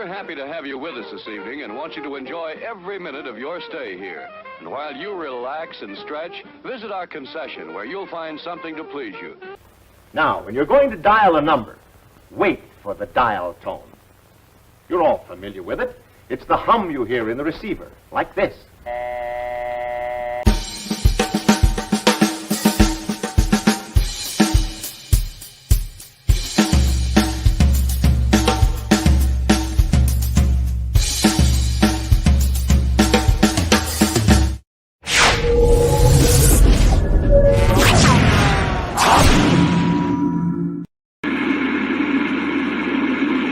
happy to have you with us this evening and want you to enjoy every minute of your stay here. And while you relax and stretch, visit our concession where you'll find something to please you. Now, when you're going to dial a number, wait for the dial tone. You're all familiar with it. It's the hum you hear in the receiver, like this.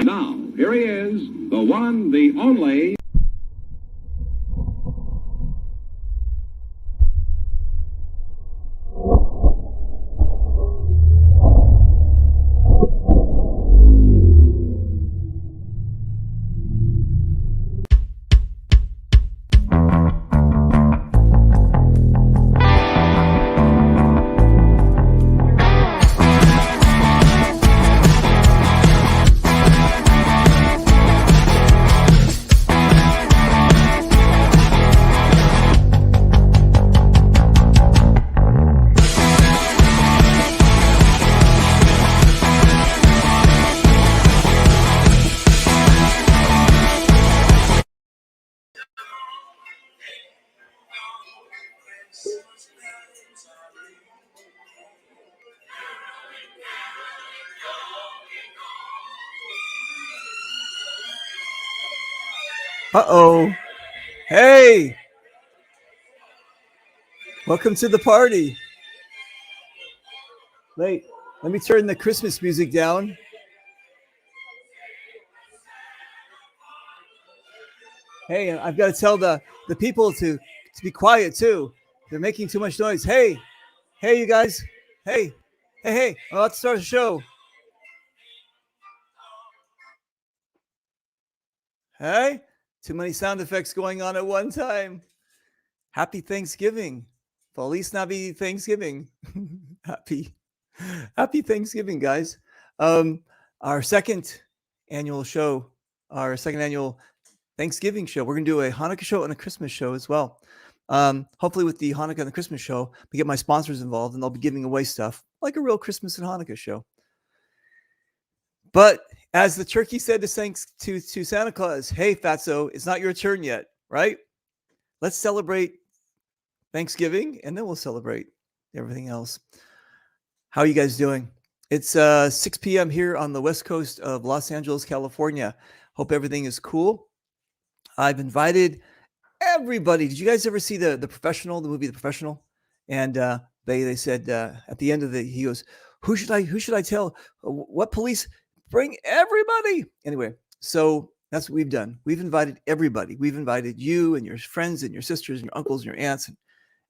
Now, here he is, the one, the only. Uh-oh. Hey! Welcome to the party. Wait, let me turn the Christmas music down. Hey, I've got to tell the people to be quiet too. They're making too much noise. Hey, you guys. Hey. I'm about to start the show. Hey, too many sound effects going on at one time. Happy Thanksgiving. Feliz Navi Thanksgiving. Happy Thanksgiving, guys. Our second annual show, our second annual Thanksgiving show. We're going to do a Hanukkah show and a Christmas show as well. Hopefully with the Hanukkah and the Christmas show, we get my sponsors involved and they'll be giving away stuff like a real Christmas and Hanukkah show. But as the turkey said to Santa Claus, hey, Fatso, it's not your turn yet, right? Let's celebrate Thanksgiving and then we'll celebrate everything else. How are you guys doing? It's 6 p.m. here on the west coast of Los Angeles, California. Hope everything is cool. I've invited everybody. Did you guys ever see the Professional, the movie The Professional? And they said at the end of he goes, who should I tell? What police? Bring everybody. Anyway, so that's what we've done. We've invited everybody. We've invited you and your friends and your sisters and your uncles and your aunts and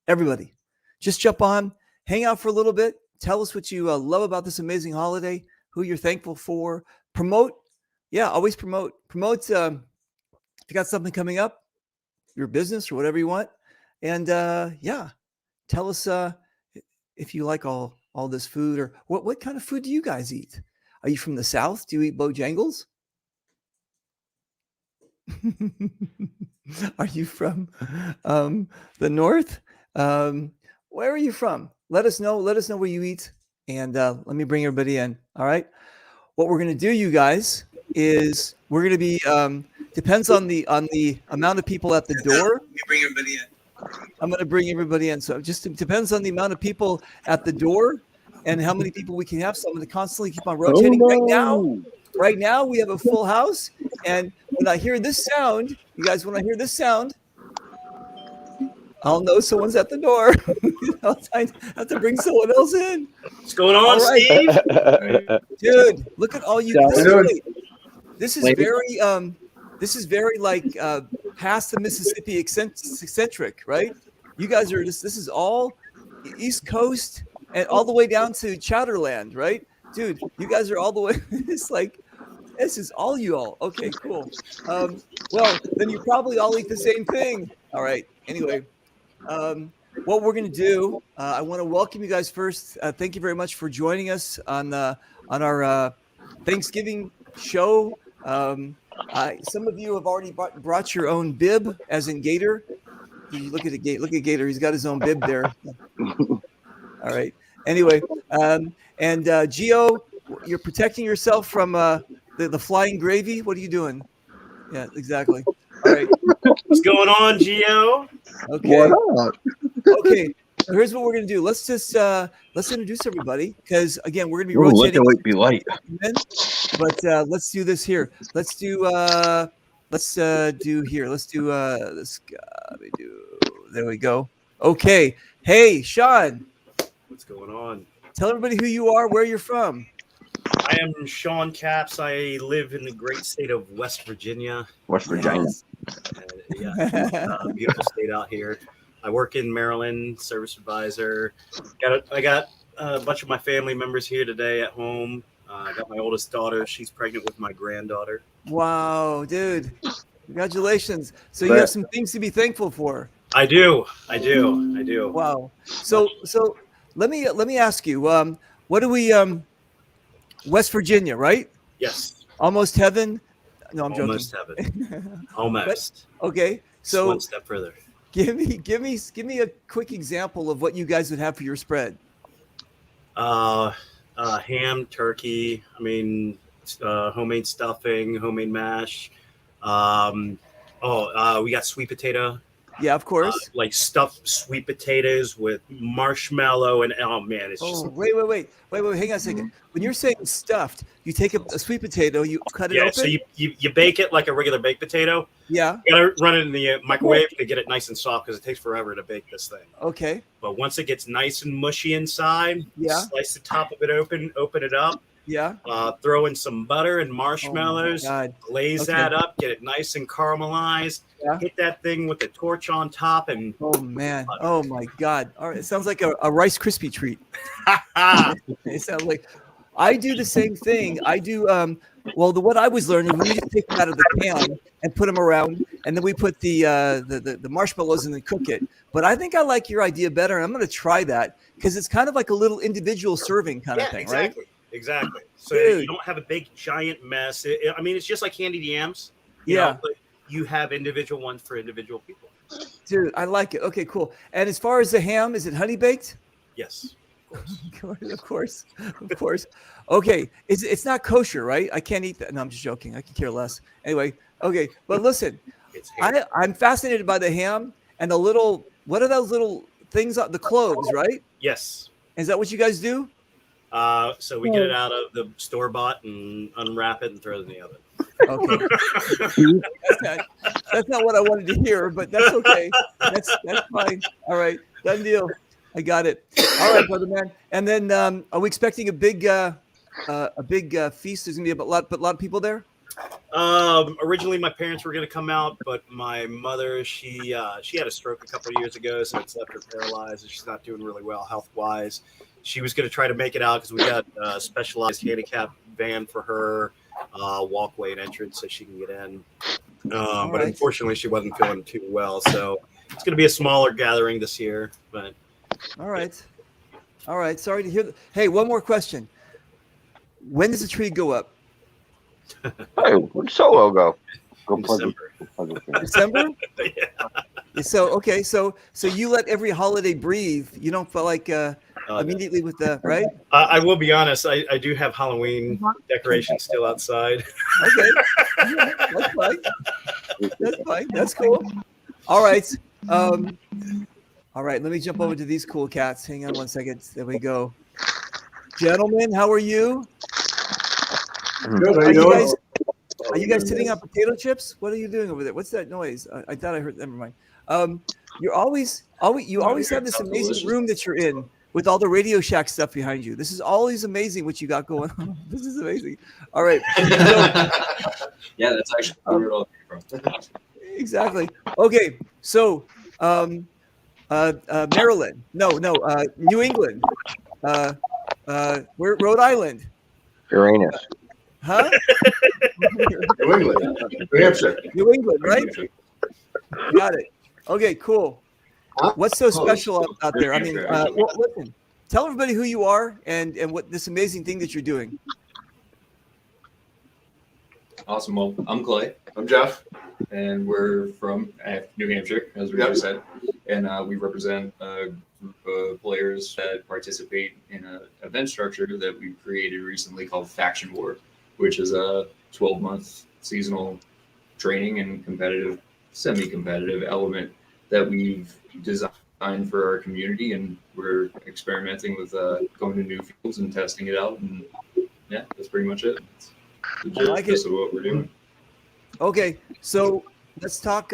everybody. Just jump on, hang out for a little bit. Tell us what you love about this amazing holiday, who you're thankful for. Promote. Yeah, always promote. Promote if you got something coming up, your business or whatever you want. And tell us if you like all this food or what kind of food do you guys eat? Are you from the South? Do you eat Bojangles? Are you from the North? Where are you from? Let us know. Let us know where you eat. And let me bring everybody in. All right. What we're going to do, you guys, is we're going to be depends on the amount of people at the door. Let me bring everybody in. I'm going to bring everybody in. So it just depends on the amount of people at the door and how many people we can have. So I'm going to constantly keep on rotating. Right now we have a full house. And when I hear this sound, you guys, when I hear this sound, I'll know someone's at the door. I have to bring someone else in. What's going on, Steve? Dude, look at all you. This is very like past the Mississippi eccentric, right? You guys are this is all East Coast and all the way down to Chowderland, right? Dude, you guys are all the way. It's like this is all you all. Okay, cool. Well, then you probably all eat the same thing. All right. Anyway. What we're going to do, I want to welcome you guys first. Thank you very much for joining us on our Thanksgiving show. Some of you have already brought your own bib, as in Gator. You look at the look at Gator. He's got his own bib there. All right. Anyway, and Gio, you're protecting yourself from the flying gravy. What are you doing? Yeah, exactly. All right. What's going on, Gio? Okay. What up? Okay. So here's what we're gonna do. Let's just let's introduce everybody, because again we're gonna be Ooh, let rotating. the light be light. But let's do this here. Let's do here. Let's do this. Let me do. There we go. Okay. Hey, Sean. What's going on? Tell everybody who you are, where you're from. I am Sean Capps. I live in the great state of West Virginia. West Virginia. Beautiful state out here. I work in Maryland, service advisor. I got a bunch of my family members here today at home. I got my oldest daughter. She's pregnant with my granddaughter. Wow, dude. Congratulations. So you have some things to be thankful for. I do. Wow. So let me ask you, what do we West Virginia, right? Yes. Almost heaven? No, I'm Almost joking. heaven. Almost. Okay. Just So one step further. give me a quick example of what you guys would have for your spread. Ham, turkey. I mean, homemade stuffing, homemade mash. We got sweet potato. Yeah, of course. Like stuffed sweet potatoes with marshmallow and oh man, it's just Wait, hang on a second. When you're saying stuffed, you take a sweet potato, you cut it open. So you bake it like a regular baked potato. Yeah. You gotta run it in the microwave to get it nice and soft because it takes forever to bake this thing. Okay. But once it gets nice and mushy inside, Yeah. slice the top of it open it up. Yeah. Throw in some butter and marshmallows. Oh my God. Glaze Okay. that up, get it nice and caramelized. Yeah. Hit that thing with the torch on top, and Oh man. Oh my God. All right. It sounds like a Rice Krispie treat. It sounds like I do the same thing. I do what I was learning, we just take them out of the pan and put them around, and then we put the marshmallows in and cook it. But I think I like your idea better, and I'm going to try that because it's kind of like a little individual serving kind of thing, exactly. right? Exactly. So Dude. you don't have a big giant mess. I mean, it's just like candied yams. Yeah. But you have individual ones for individual people. Dude, I like it. Okay, cool. And as far as the ham, is it honey baked? Yes. Of course. Okay, it's not kosher, right? I can't eat that. No, I'm just joking. I can care less. Anyway, okay, but listen, It's ham. I'm fascinated by the ham and the little. What are those little things? The cloves, right? Yes. Is that what you guys do? So we get it out of the store bought and unwrap it and throw it in the oven. Okay, that's not what I wanted to hear, but that's okay. That's fine. All right, done deal. I got it. All right, brother man. And then, are we expecting a big feast? There's gonna be a lot of people there. Originally, my parents were going to come out, but my mother, she had a stroke a couple of years ago, so it's left her paralyzed, and she's not doing really well health-wise. She was going to try to make it out because we got a specialized handicap van for her, walkway and entrance so she can get in. But right. unfortunately, she wasn't feeling too well, so it's going to be a smaller gathering this year. But All right. Sorry to hear that. Hey, one more question. When does the tree go up? Hey, where'd Solo go? Go in plug December. December? Yeah. So okay, so you let every holiday breathe. You don't feel like immediately with the right? I will be honest. I do have Halloween decorations still outside. Okay. Yeah, that's fine. That's fine. That's cool. All right. All right, let me jump over to these cool cats. Hang on one second. There we go. Gentlemen, how are you? Good. How you doing? Are you guys sitting on potato chips? What are you doing over there? What's that noise? I thought I heard. Never mind. You always have this amazing room that you're in with all the Radio Shack stuff behind you. This is always amazing what you got going on. This is amazing. All right. Yeah, that's actually where it all came from. Exactly. Okay. So, Maryland. No. New England. We're Rhode Island. Uranus. Huh? New England, New Hampshire. New England, right? Got it. Okay, cool. What's so special out there? I mean, listen, tell everybody who you are and what this amazing thing that you're doing. Awesome. Well, I'm Clay. I'm Jeff. And we're from New Hampshire, as we just said. And we represent a group of players that participate in an event structure that we've created recently called Faction War, which is a 12-month seasonal training and competitive, semi-competitive element that we've designed for our community. And we're experimenting with going to new fields and testing it out. And yeah, that's pretty much it. I like it. Of what we're doing. Okay, so let's talk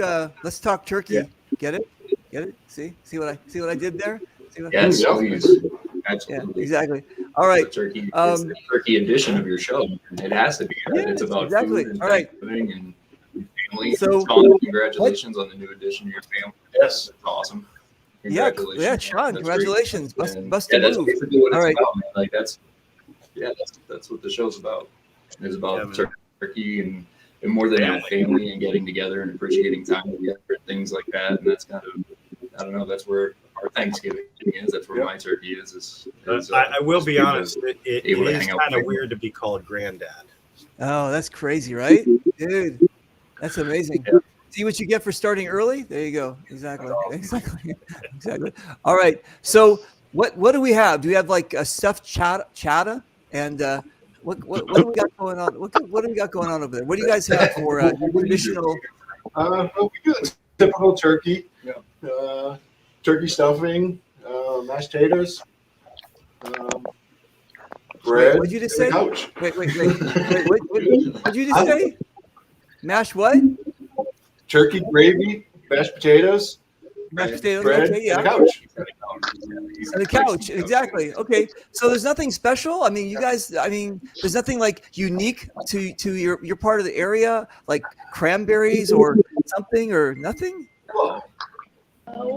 turkey. Yeah. Get it? See what I did there? Yes, please. Absolutely. Yeah, exactly. All right. It's the turkey edition of your show. It has to be. Right? Yeah, it's about exactly. food and All right. Thanksgiving and family. So, congratulations on the new addition to your family. Yes. That's awesome. Yeah, Congratulations. Sean, That's congratulations. great. Bust Yeah, a that's move. basically what it's All right. about, man. Like that's what the show's about. It's about turkey and more than that, family and getting together and appreciating time together and things like that. And that's kind of, I don't know, that's where our Thanksgiving is. That's where my turkey is I will be honest. It able to is hang out kind of with weird to be called granddad. Oh, that's crazy, right? Dude, that's amazing. See what you get for starting early? There you go. Exactly. Exactly. All right. So what do we have? Do we have like a stuffed chata? And what do we got going on? What do we got going on over there? What do you guys have for your traditional? Well, we do the typical turkey. Turkey stuffing, mashed potatoes, bread. What'd you just and say? a couch. Wait. What'd you just say? Mashed what? Turkey gravy, mashed potatoes, Mashed potatoes. bread, Okay, yeah. and a couch. And the couch, exactly. Okay, so there's nothing special. I mean, you guys. I mean, there's nothing like unique to your part of the area, like cranberries or something, or nothing. Well,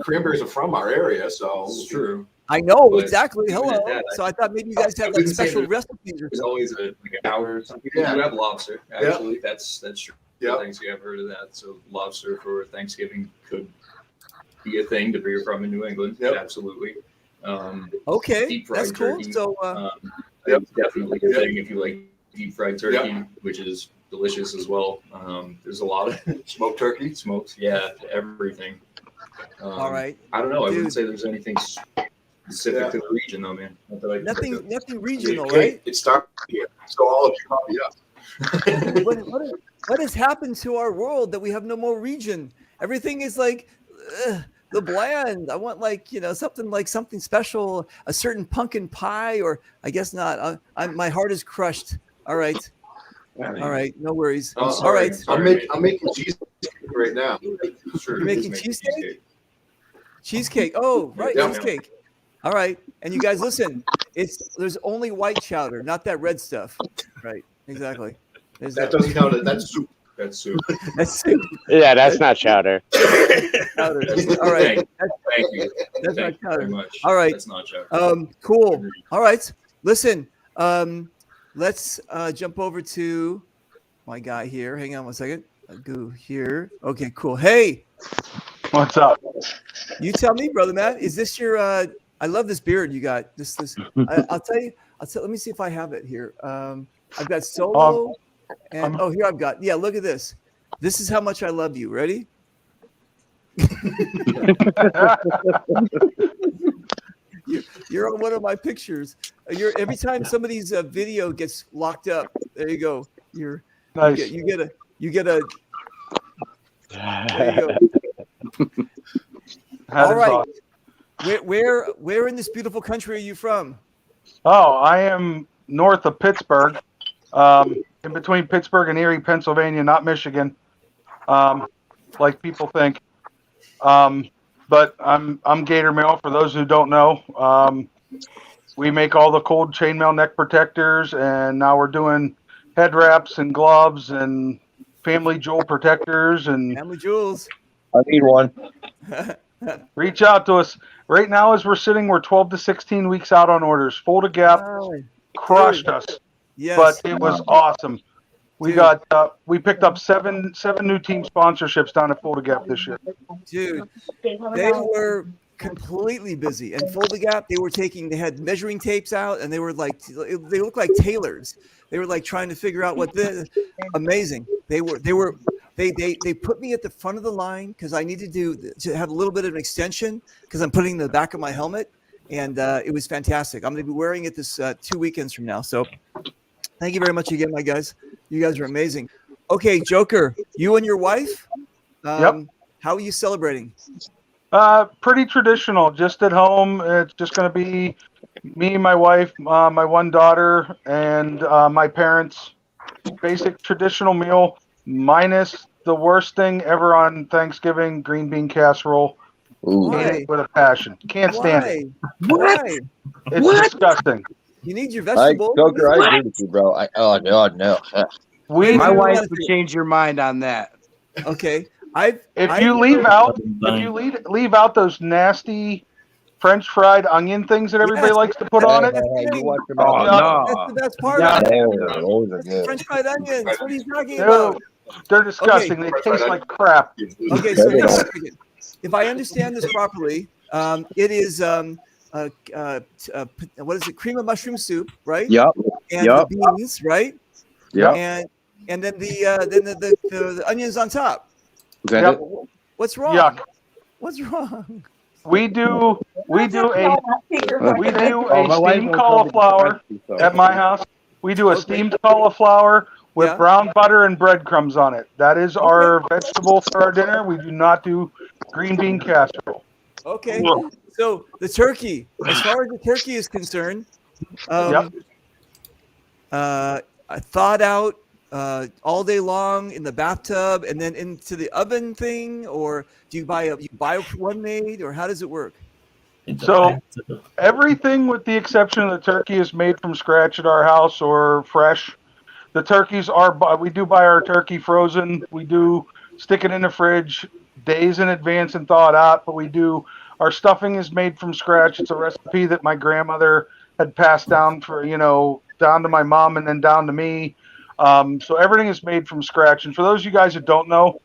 cranberries are from our area, so It's true. I know But exactly. even Hello. at that, So I thought maybe you guys have like wouldn't say special there's- recipes or There's something. always a hour or something. Yeah. You have lobster, actually. That's true. Yeah. Thanks, I've heard of that. So lobster for Thanksgiving could be a thing if you're from in New England. Yep. Absolutely. Okay, Deep fried that's cool. turkey. So Yep. It's definitely a thing if you like deep fried turkey, which is delicious as well. There's a lot of smoked turkey. smoked, yeah, everything. all right, I don't know. I Dude. wouldn't say there's anything specific to the region, though, man. Not that I can think of. nothing regional, Okay, right? it started here, so all of you copy up. What has happened to our world that we have no more region? Everything is like the bland. I want something special, a certain pumpkin pie, or I guess not. My heart is crushed. All right, no worries. I'm All sorry. right, I'm making cheesecake right now. Sure, You're making cheesecake? Cheesecake. Oh, right, Yeah. cheesecake. All right, and you guys listen. There's only white chowder, not that red stuff. Right, exactly. There's That doesn't count as that's soup. That's soup. That's soup. Yeah, that's not chowder. Chowder. All right. Thank you. That's Thank not you very chowder. much. All right. That's not chowder. Cool. All right. Listen, let's jump over to my guy here. Hang on one second. I'll go here. Okay, cool. Hey, What's up? you tell me, brother Matt, is this your I love this beard you got. This I'll tell you. Let me see if I have it here. I've got Solo and here I've got. Yeah, look at this. This is how much I love you. Ready? You're on one of my pictures. Every time somebody's video gets locked up, there you go. Nice. You get a. There you go. All right. Awesome. Where in this beautiful country are you from? Oh, I am north of Pittsburgh, in between Pittsburgh and Erie, Pennsylvania, not Michigan, like people think. But I'm Gator Mail. For those who don't know, we make all the cold chainmail neck protectors, and now we're doing head wraps and gloves and family jewel protectors and Family jewels. I need one. reach out to us. Right now, as we're sitting, we're 12 to 16 weeks out on orders. Full to Gap crushed us, Yes. but it was awesome. We got we picked up seven new team sponsorships down at Full to Gap this year. Dude, they were completely busy. And Fold the Gap, they had measuring tapes out, and they looked like tailors. They were like trying to figure out amazing. They put me at the front of the line because I needed to have a little bit of an extension because I'm putting the back of my helmet, and it was fantastic. I'm going to be wearing it this 2 weekends from now. So thank you very much again, my guys. You guys are amazing. Okay, Joker, you and your wife, Yep. How are you celebrating? Pretty traditional, just at home. It's just going to be me, my wife, my one daughter, and my parents. Basic traditional meal, minus the worst thing ever on Thanksgiving, green bean casserole. Ooh. Hate it with a passion. Can't stand it. Why? It's disgusting. You need your I, vegetable. Joker, I agree with you, bro. Oh, no. My wife would change your mind on that. Okay. If you leave out those nasty French fried onion things that everybody likes to put on it. You watch your Oh, mouth. no. That's the best part. Yeah. Those are good. French fried onions. What are you talking No, about? they're disgusting. They taste like crap. Okay, so hang on a second. If I understand this properly, it is what is it? Cream of mushroom soup, right? Yep. And the beans, right? Yep. And then the onions on top. Yep. What's wrong? Yuck. What's wrong? We do a my wife steamed won't cauliflower tell me the at my house. We do a steamed cauliflower with Yeah. brown butter and breadcrumbs on it. That is our vegetable for our dinner. We do not do green bean casserole. Okay. So the turkey, as far as the turkey is concerned, Yep. thawed out all day long in the bathtub and then into the oven thing, or do you buy one made, or how does it work? So everything with the exception of the turkey is made from scratch at our house or fresh. The turkeys we do buy our turkey frozen. We do stick it in the fridge days in advance and thaw it out, but our stuffing is made from scratch. It's a recipe that my grandmother had passed down down to my mom and then down to me. So everything is made from scratch. And for those of you guys that don't know,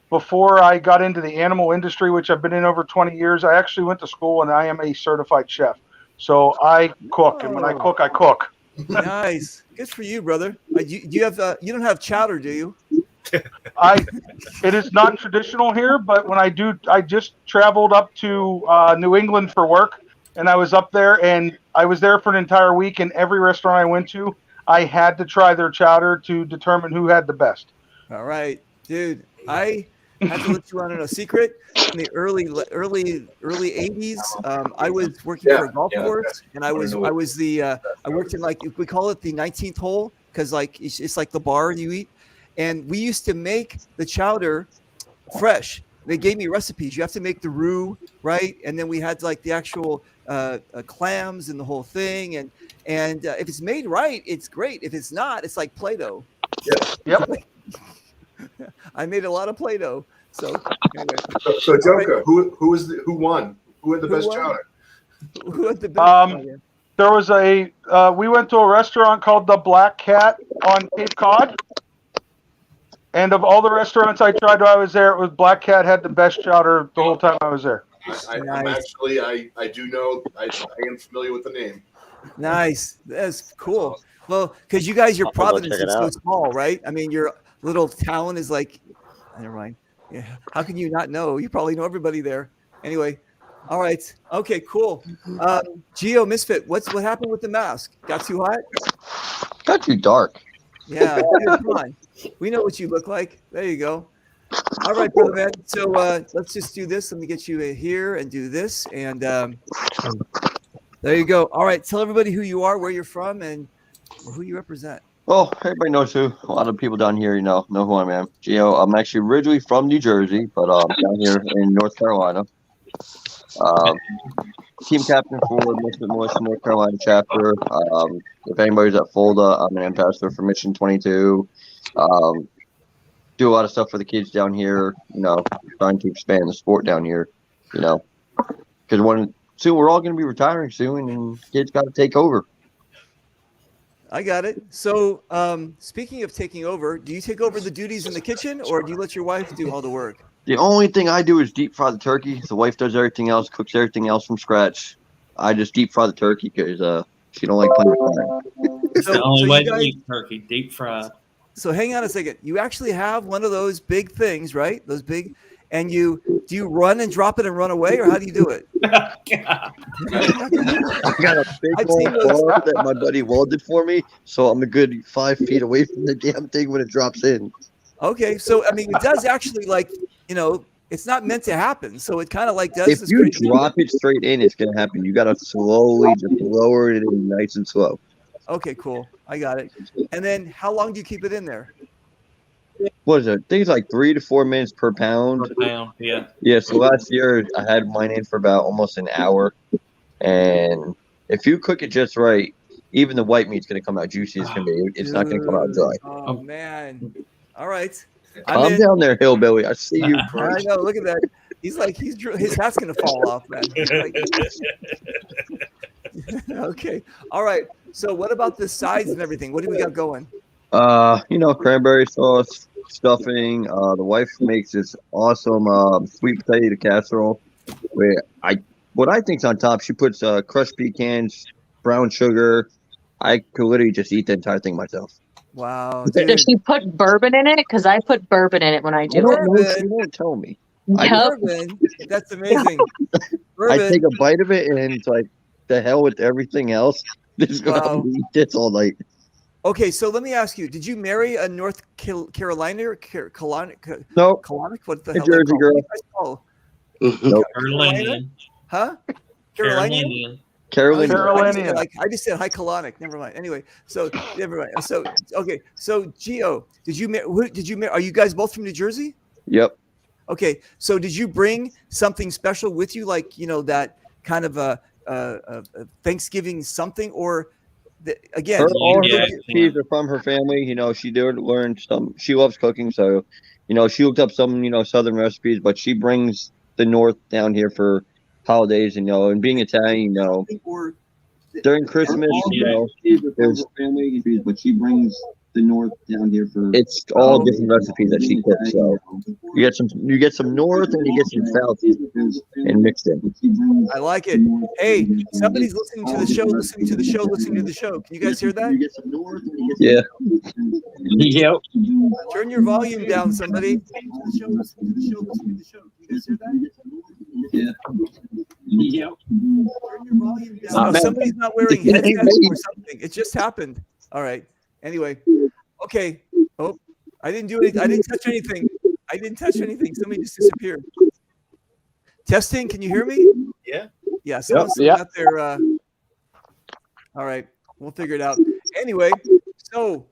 before I got into the animal industry, which I've been in over 20 years, I actually went to school and I am a certified chef. So I cook, and when I cook, I cook. Nice, good for you, brother. You don't have chowder, do you? It is not traditional here, but when I just traveled up to New England for work, and I was up there, and I was there for an entire week, and every restaurant I went to, I had to try their chowder to determine who had the best. All right, dude. I have to let you on a secret. In the early 80s, I was working for a golf course, and I worked in, like, we call it the 19th hole, because like it's like the bar you eat, and we used to make the chowder fresh. They gave me recipes. You have to make the roux, right? And then we had like the actual clams and the whole thing. And if it's made right, it's great. If it's not, it's like Play-Doh. Yep. I made a lot of Play-Doh. So anyway. So Joker, who won? Who had the best won? chowder? Who had the best? There was we went to a restaurant called the Black Cat on Cape Cod. And of all the restaurants I tried while I was there, it was Black Cat had the best chowder the whole time I was there. I do know, I am familiar with the name. Nice. That's cool. Well, because you guys, your Providence check it is so out. small, right? I mean, your little town is like, never mind. Yeah. How can you not know? You probably know everybody there. Anyway. All right. Okay, cool. Geo Misfit, what happened with the mask? Got too hot? Got too dark. Yeah. Dude, come on. We know what you look like. There you go. All right, brother man. So let's just do this. Let me get you here and do this. And there you go. All right. Tell everybody who you are, where you're from, and who you represent. Well, everybody knows who. A lot of people down here, know who I am. Gio, I'm actually originally from New Jersey, but down here in North Carolina. Team captain for Misfit Militia North Carolina chapter. If anybody's at Fulda, I'm an ambassador for Mission 22. Do a lot of stuff for the kids down here, trying to expand the sport down here, because soon we're all going to be retiring soon, and kids got to take over. I got it. So speaking of taking over, do you take over the duties in the kitchen, or do you let your wife do all the work? The only thing I do is deep fry the turkey. The wife does everything else, cooks everything else from scratch. I just deep fry the turkey because she don't like playing with fire. It's the only so way you to guys- eat turkey, deep fried. So hang on a second. You actually have one of those big things, right? Those big, and do you run and drop it and run away, or how do you do it? I got a big I've old seen those. bar that my buddy welded for me, so I'm a good 5 feet away from the damn thing when it drops in. Okay, so I mean, it does actually it's not meant to happen. So it kind of like does. If this you crazy- drop it straight in, it's gonna happen. You gotta slowly just lower it in, nice and slow. Okay, cool. I got it. And then how long do you keep it in there? What is it? I think it's like 3 to 4 minutes per pound. Pound, yeah. Yeah. So last year I had mine in for about almost an hour, and if you cook it just right, even the white meat's gonna come out juicy. It's gonna be. It's not gonna come out dry. Oh man. All right. Calm down there, hillbilly. I see you. I know. Look at that. He's like his hat's gonna fall off, man. Like- okay. All right. So what about the sides and everything? What do we got going? Cranberry sauce, stuffing. The wife makes this awesome sweet potato casserole. What I think's on top, she puts crushed pecans, brown sugar. I could literally just eat the entire thing myself. Wow. Does she put bourbon in it? Because I put bourbon in it when I do it. She won't tell me. Yep. Bourbon. That's amazing. I Bourbon. take a bite of it and it's like, the hell with everything else. Just go out and eat this all night. Okay, so let me ask you: did you marry a North Carolina or Colonic? Nope. Colonic? What the A hell? Jersey girl. Nope. Carolinian. Huh? Carolinian. Carolinian. I just said hi, colonic. Never mind. Anyway, so never mind. So okay. So Gio, did you marry? Are you guys both from New Jersey? Yep. Okay. So did you bring something special with you, like that kind of a Thanksgiving something, or again? All her recipes are from her family. She did learn some. She loves cooking, so she looked up some southern recipes, but she brings the North down here for holidays, and being Italian, during Christmas, there's family recipes, but she brings the North down here for. It's all different recipes that she cooks. So you get some North and you get some South and mixed in. I like it. Hey, somebody's listening to the show, listening to the show, listening to the show. Can you guys hear that? Yeah. Yep. Turn your volume down, somebody. Can you guys hear that? Yeah. Yep. Turn your volume down. Oh, somebody's not wearing headsets or something. It just happened. All right. Anyway. Okay. Oh, I didn't do anything. I didn't touch anything. I didn't touch anything. Somebody just disappeared. Testing. Can you hear me? Yeah. Yeah. Someone's Yep. out there. All right. We'll figure it out. Anyway, so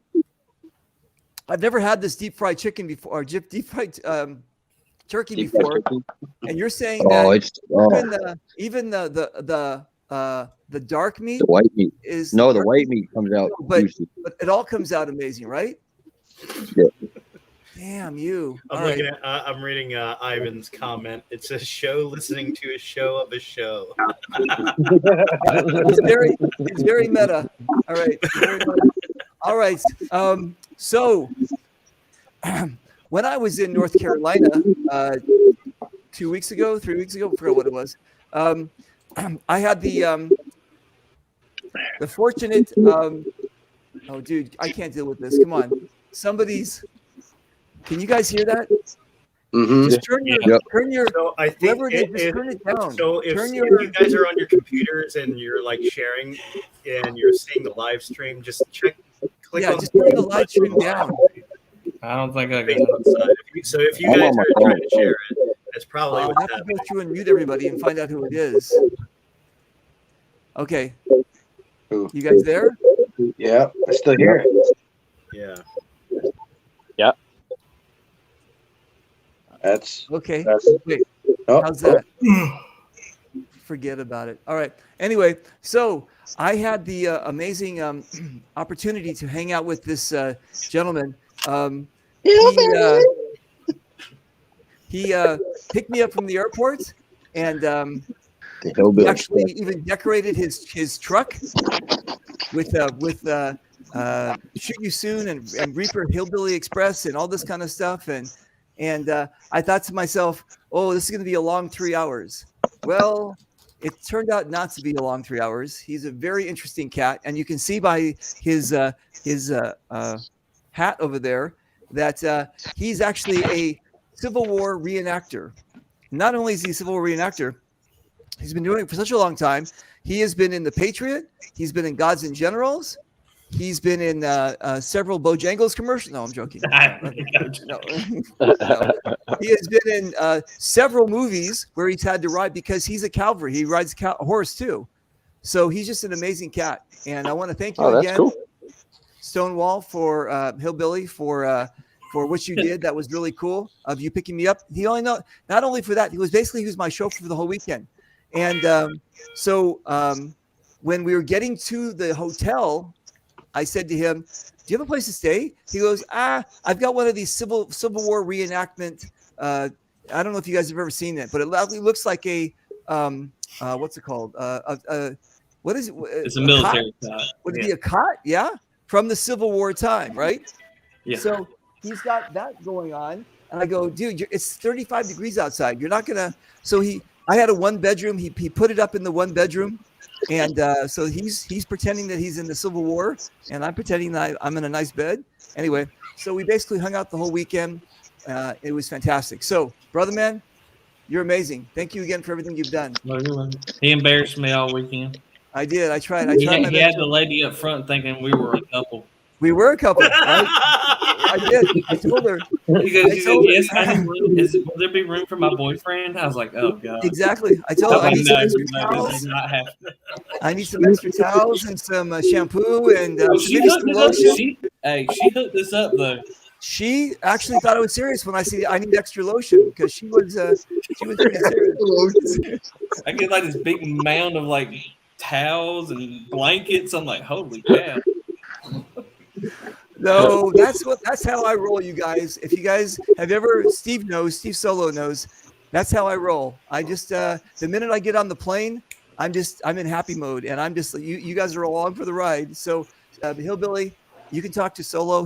I've never had this deep fried chicken before, or deep fried turkey before, and you're saying that even the dark meat, the white meat is the white meat comes out juicy. But it all comes out amazing, right? Yeah. Damn you! I'm reading Ivan's comment. It says show listening to a show of a show. It's very meta. All right. Very meta. All right. So when I was in North Carolina 3 weeks ago, I forgot what it was. I had the fortunate. Oh, dude, I can't deal with this. Come on, Can you guys hear that? Mm-hmm. Just turn your. So I think whoever it is, just turn it down. So if Turn you guys are on your computers and you're like sharing and you're seeing the live stream, just click on just turn the live stream down. I don't think I can. can. So if you guys are trying to share it, that's probably I'll what's have to happening. go through and mute everybody and find out who it is. Okay. You guys there? Yeah, I still hear it. Yeah. Yep. That's okay. Wait, how's that? Forget about it. All right. Anyway, so I had the amazing opportunity to hang out with this gentleman. He picked me up from the airport, and he actually even decorated his truck with Shoot You Soon and Reaper Hillbilly Express and all this kind of stuff. And And I thought to myself, oh, this is going to be a long 3 hours. Well, it turned out not to be a long 3 hours. He's a very interesting cat, and you can see by his hat over there that he's actually a Civil War reenactor. Not only is he a Civil War reenactor, he's been doing it for such a long time. He has been in The Patriot. He's been in Gods and Generals. He's been in several Bojangles commercials. No, I'm joking. No. He has been in several movies where he's had to ride because he's a cavalry. He rides a horse too. So he's just an amazing cat. And I want to thank you again, cool. Stonewall, for Hillbilly, for what you did. That was really cool of you picking me up. He only not only for that, he was my chauffeur for the whole weekend. And when we were getting to the hotel, I said to him, do you have a place to stay? He goes, I've got one of these Civil War reenactment. I don't know if you guys have ever seen it, but it looks like a, what's it called? What is it? It's a military cot. Would it be a cot? Yeah. From the Civil War time, right? Yeah. So he's got that going on. And I go, dude, it's 35 degrees outside. You're not going to. So I had a 1-bedroom. He put it up in the 1-bedroom. And so he's pretending that he's in the Civil War, and I'm pretending that I'm in a nice bed. Anyway, so we basically hung out the whole weekend. It was fantastic. So, brother man, you're amazing. Thank you again for everything you've done. He embarrassed me all weekend. I did. I tried. He had the lady up front thinking we were a couple. We were a couple. I did. I told her. He goes, yes, will there be room for my boyfriend? I was like, oh, God. Exactly. I told her I need some extra towels. I need some extra towels and some shampoo and maybe some lotion. She hooked this up, though. She actually thought I was serious when I said I need extra lotion because she was pretty serious. I get like this big mound of like towels and blankets. I'm like, holy cow. No, that's how I roll, you guys. If you guys have ever, Steve Solo knows, that's how I roll. I just the minute I get on the plane, I'm in happy mode, and I'm just you guys are along for the ride. So Hillbilly, you can talk to Solo.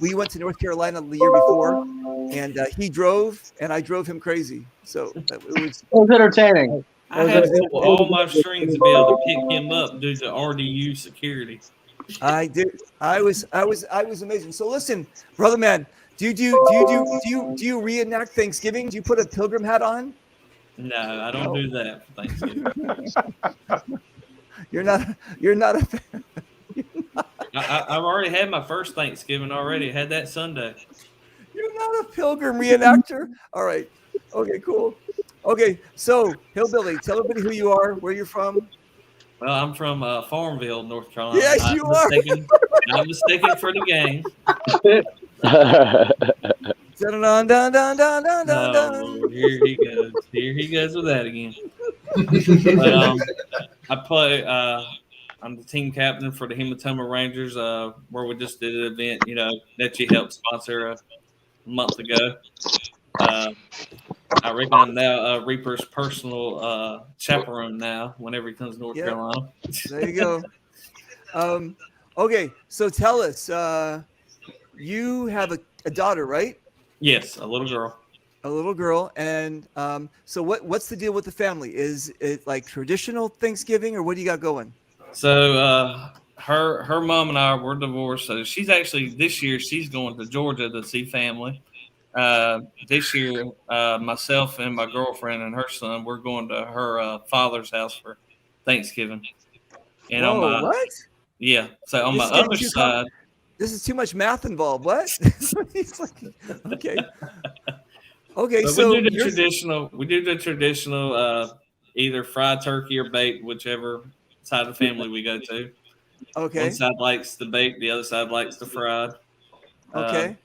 We went to North Carolina the year before, and he drove, and I drove him crazy. So it was entertaining. I had to pull all my strings to be able to pick him up due to RDU security. I did. I was amazing. So listen, brother man, do you reenact Thanksgiving? Do you put a pilgrim hat on? No, I don't do that for Thanksgiving. You're not a fan. I've already had my first Thanksgiving already. I had that Sunday. You're not a pilgrim reenactor? All right. Okay, cool. Okay, so Hillbilly, tell everybody who you are, where you're from. Well, I'm from Farmville, North Carolina. Yes, you are. I'm mistaken for the gang. Oh, here he goes. Here he goes with that again. But, I play. I'm the team captain for the Hematoma Rangers, where we just did an event, that you helped sponsor a month ago. I reckon I'm now Reaper's personal chaperone now whenever he comes to North Carolina. There you go. Okay, so tell us, you have a daughter, right? Yes, a little girl. A little girl. And so what's the deal with the family? Is it like traditional Thanksgiving, or what do you got going? So her mom and I were divorced. So she's actually, this year, she's going to Georgia to see family. This year, myself and my girlfriend and her son, we're going to her father's house for Thanksgiving. And what? Yeah. So on my other side, this is too much math involved. What? Okay. Okay. But so we do the traditional, either fried turkey or baked, whichever side of the family we go to. Okay. One side likes the baked, the other side likes the fried. Okay.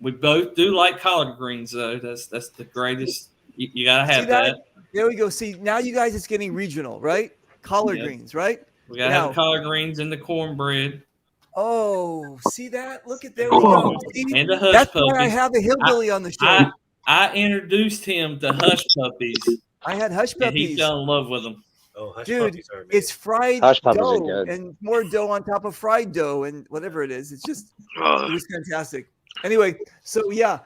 We both do like collard greens, though. That's the greatest. You gotta have that. There we go. See, now you guys, it's getting regional, right? Collard greens, right? We gotta have collard greens and the cornbread. Oh, see that? Look at there we go. See, and the hush that's puppies. why I have a hillbilly on the show. I introduced him to hush puppies. I had hush puppies. And he fell in love with them. Oh, hush dude, puppies are amazing. It's fried dough and more dough on top of fried dough and whatever it is. It's just it was fantastic. Anyway, so yeah,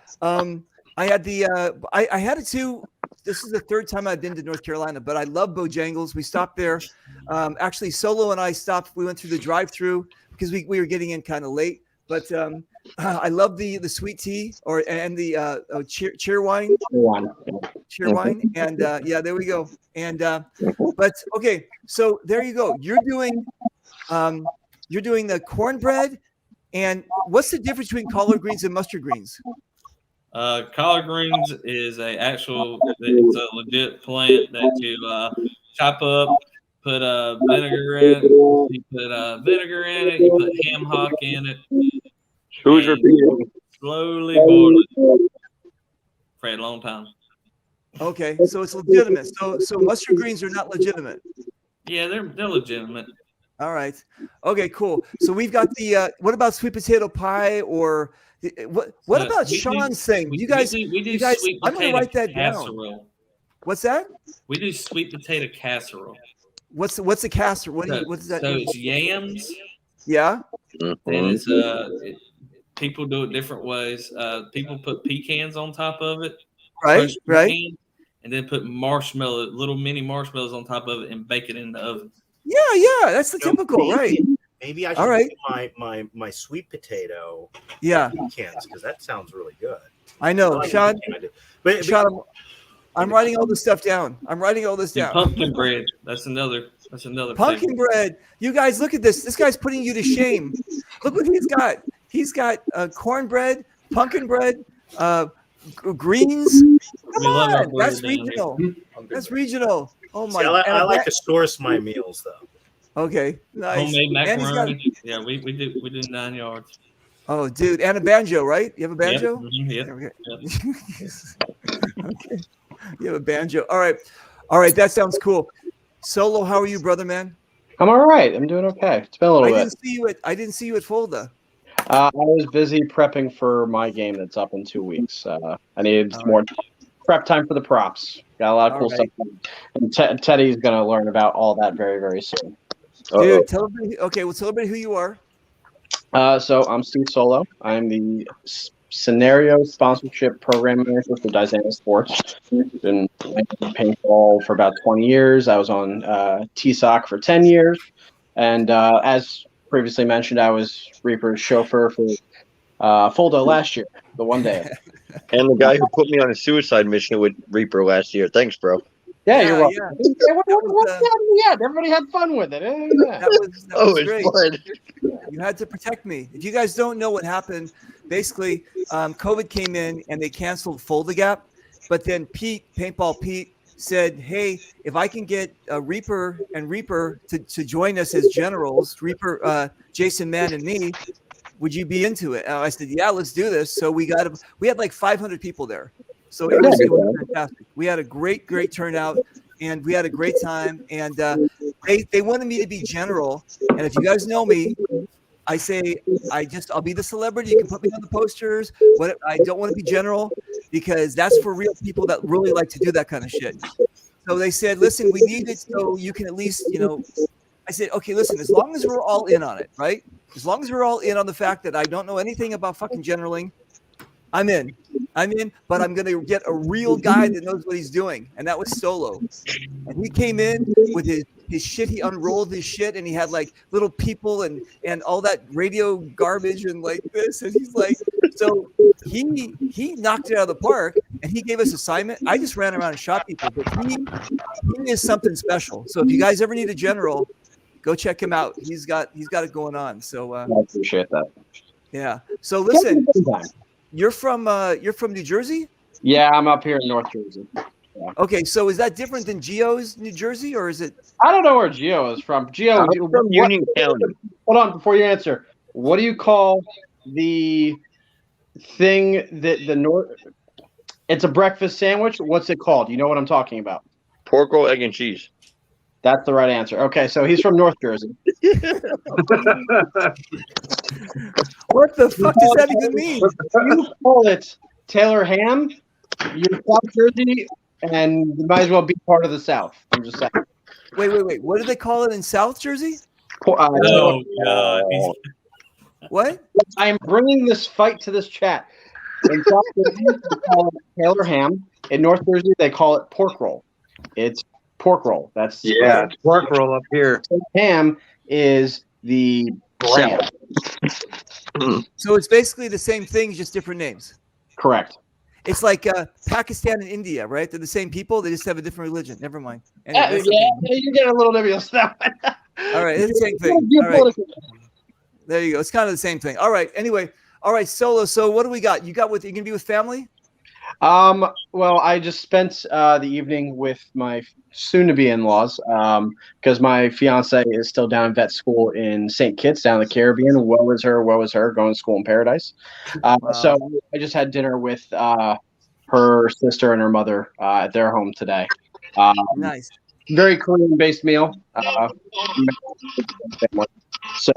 I had the I had it too. This is the third time I've been to North Carolina, but I love Bojangles. We stopped there. Actually, Solo and I stopped. We went through the drive-through because we were getting in kind of late. But I love the sweet tea and the cheer wine. Cheer wine. And yeah, there we go. And but okay, so there you go. You're doing the cornbread. And what's the difference between collard greens and mustard greens? Collard greens is it's a legit plant that you chop up, put vinegar in it. You put vinegar in it. You put ham hock in it. Who's repeating? Slowly boil it for a long time. Okay, so it's legitimate. So mustard greens are not legitimate. Yeah, they're legitimate. All right. Okay, cool. So we've got the what about sweet potato pie or what about Sean's thing? You guys, we do sweet I'm gonna potato write that casserole. down. What's that? We do sweet potato casserole. What's a casserole? What is that? So it's yams. Yeah. And it's people do it different ways. People put pecans on top of it. Right. Right. Pecans, and then put little mini marshmallows on top of it and bake it in the oven. Yeah, that's the typical, right? Maybe I should All right. do my sweet potato pecans because that sounds really good. I know, Sean. But Sean, I'm writing all this stuff down. I'm writing all this down. Pumpkin bread. That's another. Pumpkin bread. You guys, look at this. This guy's putting you to shame. Look what he's got. He's got cornbread, pumpkin bread, greens. Come on, that's regional. That's regional. Oh my! See, I like to source my meals though. Okay, nice. Homemade macaroni. Yeah, we do 9 yards. Oh, dude, and a banjo, right? You have a banjo? Yeah. Okay. You have a banjo. All right. That sounds cool. Solo, how are you, brother, man? I'm all right. I'm doing okay. It's been a little bit. I didn't see you at Fulda. I was busy prepping for my game that's up in 2 weeks. I needed more prep time for the props. Got a lot of cool stuff. And Teddy's going to learn about all that very, very soon. Dude, tell everybody who you are. So I'm Steve Solo. I'm the scenario sponsorship program manager for Dizana Sports. Been playing paintball for about 20 years. I was on TSOC for 10 years. And as previously mentioned, I was Reaper's chauffeur for Fulda last year, the one day. And the guy who put me on a suicide mission with Reaper last year. Thanks, bro. Yeah, you're welcome. Yeah, everybody had fun with it. That was great. Fun. You had to protect me. If you guys don't know what happened, basically, COVID came in and they canceled Fulda Gap. But then Paintball Pete, said, "Hey, if I can get Reaper to join us as generals, Reaper, Jason Mann, and me, would you be into it?" And I said, "Yeah, let's do this." So we had like 500 people there. So it was fantastic. We had a great turnout, and we had a great time. And they wanted me to be general. And if you guys know me, I say I'll be the celebrity. You can put me on the posters. I don't want to be general because that's for real people that really like to do that kind of shit. So they said, "Listen, we need it so you can at least, I said, "Okay, listen, as long as we're all in on it, right? As long as we're all in on the fact that I don't know anything about fucking generaling, I'm in, but I'm going to get a real guy that knows what he's doing." And that was Solo. And he came in with his shit. He unrolled his shit and he had like little people and all that radio garbage and like this. And he's like, so he knocked it out of the park and he gave us assignment. I just ran around and shot people, but he is something special. So if you guys ever need a general, go check him out. He's got it going on. So I appreciate that. Yeah. So listen, you're from New Jersey? Yeah, I'm up here in North Jersey. Yeah. Okay, so is that different than Geo's New Jersey, or is it? I don't know where Geo is from. Geo, I'm from Union County. Hold on, before you answer, what do you call the thing that the North? It's a breakfast sandwich. What's it called? You know what I'm talking about? Pork roll, egg, and cheese. That's the right answer. Okay, so he's from North Jersey. What the fuck does that even mean? You call it Taylor ham. You're South Jersey, and you might as well be part of the South. I'm just saying. Wait. What do they call it in South Jersey? Oh God! What? I am bringing this fight to this chat. In South Jersey, they call it Taylor ham. In North Jersey, they call it pork roll. It's pork roll. That's pork roll up here. Ham is the brand. So it's basically the same thing, just different names. Correct. It's like Pakistan and India, right? They're the same people. They just have a different religion. Never mind. Yeah, Anyway, you get a little nebulous now. all right, it's the same thing. All right. There you go. It's kind of the same thing. All right. Anyway, all right, Solo. So what do we got? You gonna be with family? Well, I just spent the evening with my soon-to-be in-laws because my fiance is still down in vet school in St. Kitts down in the Caribbean. Woe is her, going to school in paradise. So I just had dinner with her sister and her mother at their home today. Nice. Very Korean-based meal. So,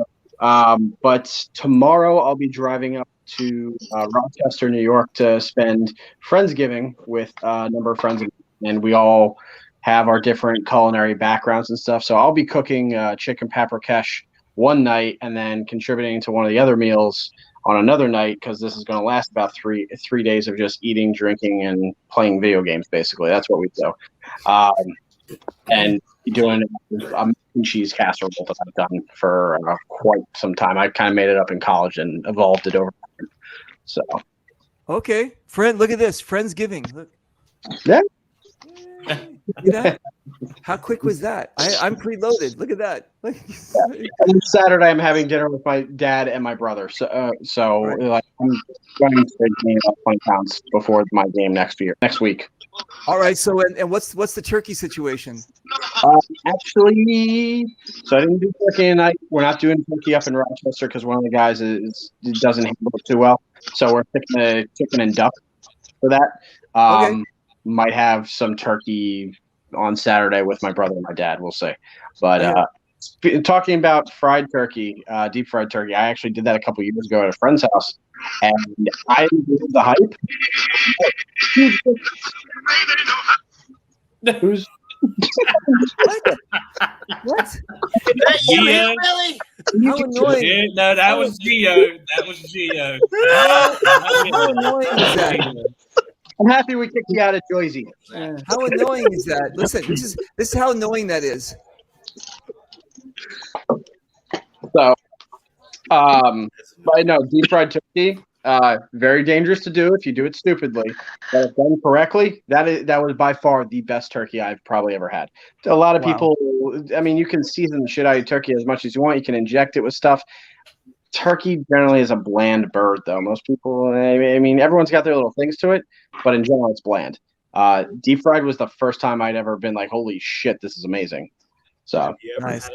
but tomorrow I'll be driving up to Rochester, New York to spend Friendsgiving with a number of friends, and we all have our different culinary backgrounds and stuff. So I'll be cooking chicken paprikash one night and then contributing to one of the other meals on another night because this is going to last about three days of just eating, drinking, and playing video games. Basically, that's what we do. And doing a mac and cheese casserole that I've done for quite some time. I kind of made it up in college and evolved it over time. So, okay, look at this, Friendsgiving. Look. Yeah. Look at that. How quick was that? I'm preloaded. Look at that. And Saturday, I'm having dinner with my dad and my brother. So like I'm going to gain about 20 pounds before my game next week. All right. So and what's the turkey situation? Actually, so I didn't do turkey tonight. We're not doing turkey up in Rochester because one of the guys doesn't handle it too well. So we're picking a chicken and duck for that. Okay. Might have some turkey on Saturday with my brother and my dad. We'll see. But talking about fried turkey, deep fried turkey, I actually did that a couple years ago at a friend's house, and I did the hype. Who's what? That you, really? How annoying! Yeah, no, that was Gio. That was Gio. How annoying is that? I'm happy we kicked you out of Joyzy. How annoying is that? Listen, this is how annoying that is. So, but no, deep fried turkey, very dangerous to do if you do it stupidly. But if done correctly, that was by far the best turkey I've probably ever had. A lot of people, I mean, you can season the shit out of your turkey as much as you want. You can inject it with stuff. Turkey generally is a bland bird, though. Most people, I mean, everyone's got their little things to it, but in general, it's bland. Deep fried was the first time I'd ever been like, holy shit, this is amazing. So, nice.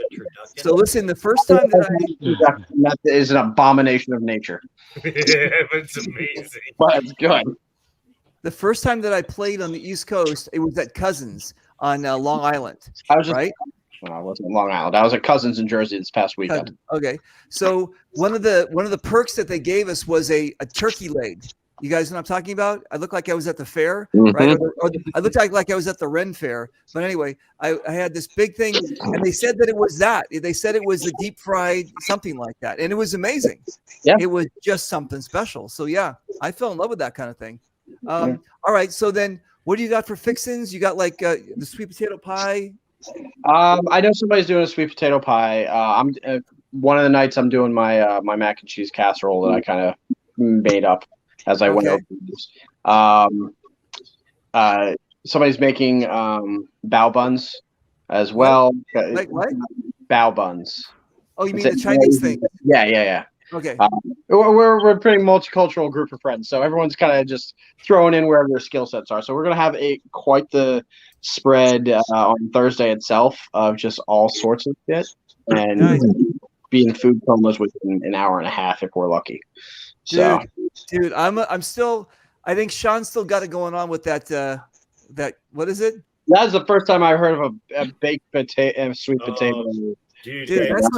So listen, the first time that is an abomination of nature. It's amazing. But it's good. The first time that I played on the East Coast, it was at Cousins on Long Island. I was right. Well, I wasn't in Long Island. I was at Cousins in Jersey this past weekend. Okay, so one of the perks that they gave us was a turkey leg. You guys know what I'm talking about? I looked like I was at the fair, right? Or I looked like I was at the Ren Fair. But anyway, I had this big thing, and they said that it was that. They said it was a deep fried something like that, and it was amazing. Yeah, it was just something special. So yeah, I fell in love with that kind of thing. All right, so then what do you got for fixins? You got like the sweet potato pie. I know somebody's doing a sweet potato pie. I'm one of the nights I'm doing my my mac and cheese casserole that I kind of made up as I went over these. Somebody's making bao buns as well. Like what? Bao buns. Oh, you mean the Chinese thing? Yeah. Okay. We're a pretty multicultural group of friends, so everyone's kind of just throwing in wherever their skill sets are. So we're gonna have quite the spread on Thursday itself of just all sorts of shit and be in food comas within an hour and a half if we're lucky. So, dude, I'm still. I think Sean's still got it going on with that. That what is it? That's the first time I heard of a baked potato, sweet potato. Dude, that's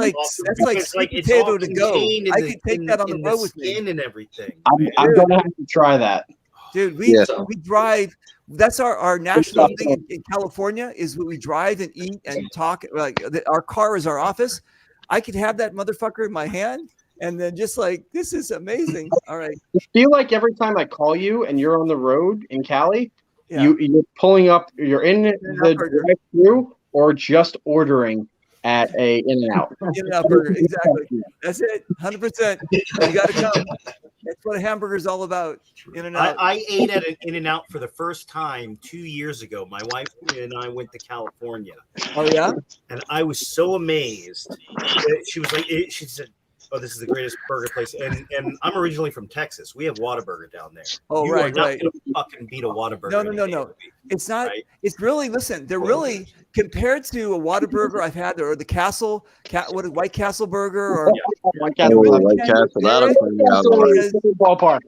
like sweet potato to go. I could take that on the road with me and everything. I'm gonna have to try that. Dude, we drive. That's our national thing in California is we drive and eat and talk. Like our car is our office. I could have that motherfucker in my hand And then just like, this is amazing. All right. I feel like every time I call you and you're on the road in Cali, Yeah. you're pulling up, you're in the drive-through or just ordering at a In-N-Out. In-N-Out Burger, exactly. That's it, 100%. You got to come. That's what a hamburger is all about. In-N-Out. I ate at an In-N-Out for the first time 2 years ago. My wife and I went to California. Oh yeah, and I was so amazed. She was like, she said, "Oh, this is the greatest burger place." And I'm originally from Texas. We have Whataburger down there. Oh, you right, are not right. gonna fucking beat a Whataburger. No. It's not. It's really. Listen, they're really compared to a Whataburger I've had, or the Castle, what a White Castle burger, or White Castle, that'll put me out of the ballpark.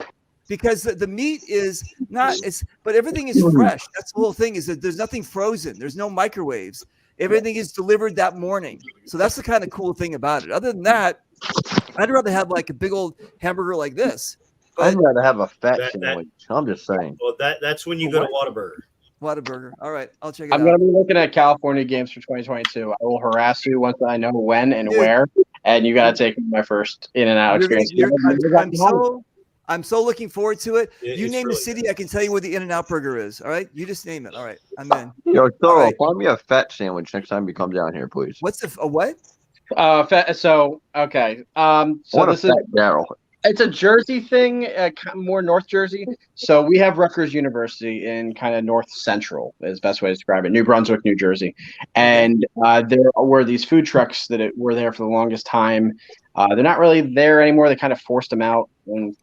Because the meat is not. But everything is fresh. That's the whole thing. Is that there's nothing frozen. There's no microwaves. Everything is delivered that morning. So that's the kind of cool thing about it. Other than that, I'd rather have like a big old hamburger like this. I'd rather have a fat sandwich. I'm just saying. Well, that's when you go to Whataburger. Whataburger. All right, I'll check it I'm out. going to be looking at California games for 2022. I will harass you once I know when and where, and you got to take my first In-N-Out experience. I'm so looking forward to it. You it's name really the city, I can tell you where the In-N-Out Burger is. All right, you just name it. All right, I'm in. Yo, All Thorough, right. find me a fat sandwich next time you come down here, please. What's a what? So okay. So this is Daryl. It's a Jersey thing, more North Jersey. So we have Rutgers University in kind of North Central, is the best way to describe it, New Brunswick, New Jersey. And there were these food trucks that were there for the longest time. They're not really there anymore. They kind of forced them out and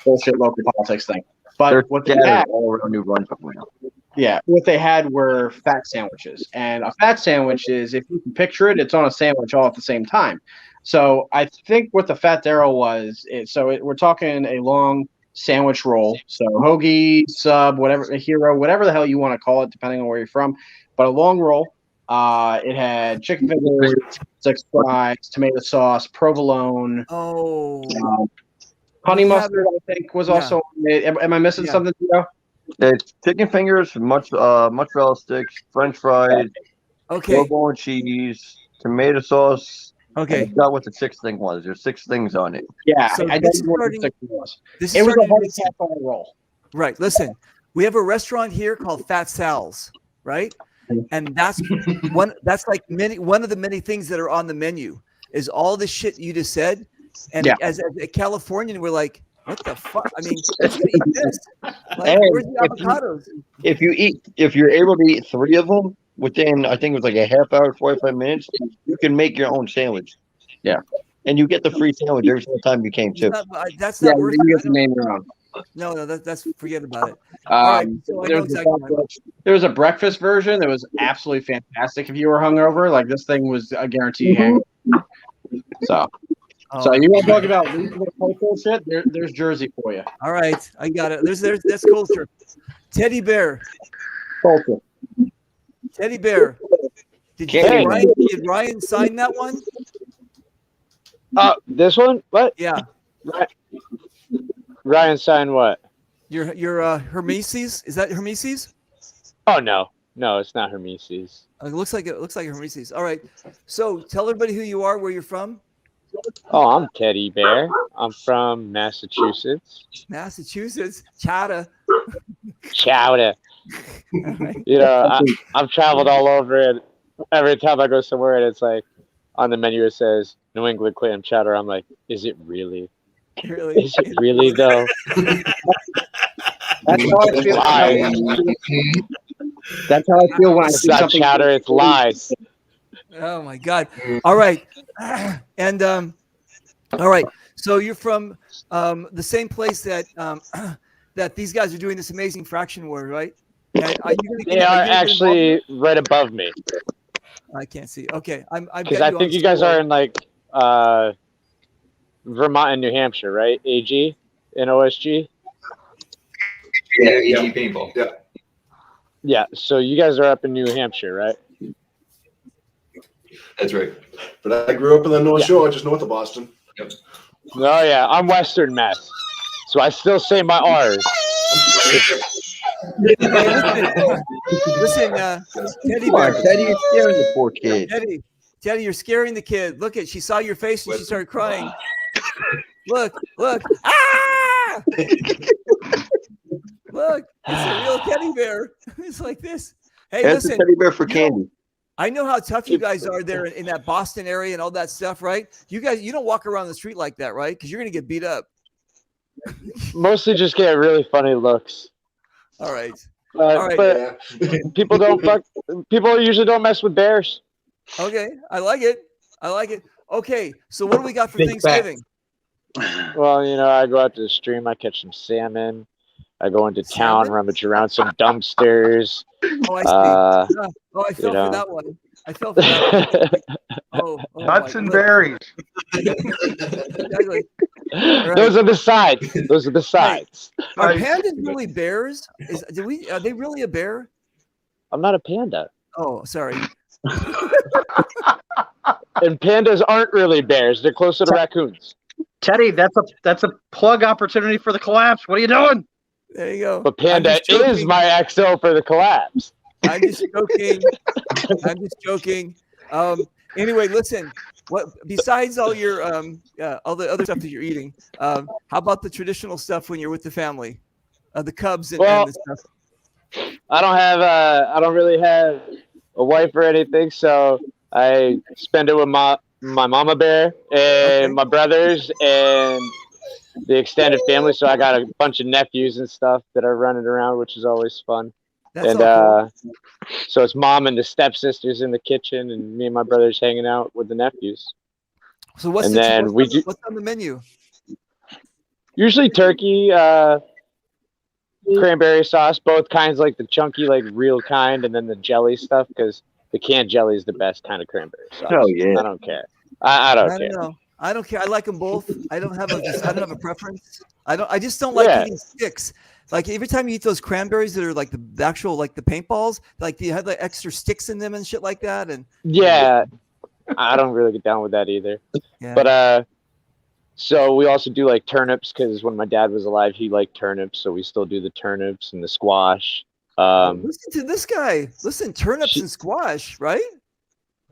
bullshit local politics thing. But They're what they scattered had, all around New Brunswick now. yeah, what they had were fat sandwiches. And a fat sandwich is, if you can picture it, it's on a sandwich all at the same time. So I think what the Fat Daryl was, we're talking a long sandwich roll. So hoagie, sub, whatever, a hero, whatever the hell you want to call it, depending on where you're from. But a long roll. It had chicken fingers, 6 fries, tomato sauce, provolone. Honey mustard, I think, was also on it. Am I missing something, Joe? It's chicken fingers, mozzarella sticks, French fries, provolone cheese, tomato sauce. Okay. I forgot what the 6th thing was. There's 6 things on it. Yeah, So I this don't know what is the 6th was. This It was a starting to hard make sense. on a roll. Right. Listen, we have a restaurant here called Fat Sal's, right? And that's one. That's like one of the many things that are on the menu is all the shit you just said. And as a Californian, we're like, what the fuck? I mean, who's gonna eat this? Like, And where's the avocados? if you're able to eat 3 of them within, I think it was like a half hour, 45 minutes, you can make your own sandwich. Yeah. And you get the free sandwich every single time you came too. That's not worth you it. have to name your own. No, that's forget about it. All right, so I know exactly what There was a breakfast version that was absolutely fantastic if you were hungover. Like, this thing was a guarantee hang. So you want to talk about regional cultural shit? There's Jersey for you. All right, I got it. There's that's culture. Teddy bear. Culture. Teddy bear. Did Ryan sign that one? This one? What? Yeah. Ryan signed what? Your Hermeses? Is that Hermeses? Oh no, it's not Hermeses. It looks like Hermeses. All right. So tell everybody who you are, where you're from. Oh, I'm Teddy Bear. I'm from Massachusetts. Massachusetts, Chowder. Chowder. You know, I've traveled all over it. Every time I go somewhere and it's like on the menu it says New England clam chowder, I'm like, is it really? Really? Is it really though? That's how I feel. That's how I feel when I It's see not something. chowder, it's lies. Oh my God! All right, and all right. So you're from the same place that that these guys are doing this amazing fraction war, right? They are actually right above me. I can't see. Okay, Because I think you guys are in like Vermont and New Hampshire, right? AG and OSG. Yeah, AG paintball. Yeah. Yeah. So you guys are up in New Hampshire, right? That's right. But I grew up in the North Shore, just north of Boston. Yep. Oh yeah, I'm Western Mass, so I still say my R's. Listen, Teddy Come on, bear. Teddy, you're scaring the poor kid. Teddy, you're scaring the kid. Look at, she saw your face and she started crying. Look. Ah! Look, it's a real teddy bear. It's like this. Hey, That's listen. a teddy bear for candy. I know how tough you guys are there in that Boston area and all that stuff, right? You guys, you don't walk around the street like that, right? Because you're gonna get beat up. Mostly just get really funny looks. All right. All right. But people usually don't mess with bears. Okay, I like it. Okay, so what do we got for Big Thanksgiving? Well, I go out to the stream, I catch some salmon. I go into town, rummage around some dumpsters. Oh, I see. I fell for that one. Nuts and berries. Exactly. Those are the sides. Are pandas really bears? Are they really a bear? I'm not a panda. Oh, sorry. And pandas aren't really bears. They're closer to raccoons. Teddy, that's a plug opportunity for the collapse. What are you doing? There you go. But Panda is my XO for the collapse. I'm just joking. Anyway, listen. What besides all your all the other stuff that you're eating? How about the traditional stuff when you're with the family, the Cubs and the stuff? I don't really have a wife or anything, so I spend it with my mama bear and my brothers and the extended family. So I got a bunch of nephews and stuff that are running around, which is always fun. So it's mom and the stepsisters in the kitchen, and me and my brothers hanging out with the nephews. So what's on the menu? Usually turkey, cranberry sauce, both kinds, like the chunky, like real kind, and then the jelly stuff, because the canned jelly is the best kind of cranberry sauce. Oh yeah. I don't care. I don't care. Know. I don't care. I like them both. I don't have a preference. I just don't like eating sticks. Like every time you eat those cranberries that are like the actual like the paintballs, like you have like extra sticks in them and shit like that. And I don't really get down with that either. Yeah. But so we also do like turnips, because when my dad was alive, he liked turnips, so we still do the turnips and the squash. Listen to this guy. Listen, turnips and squash, right?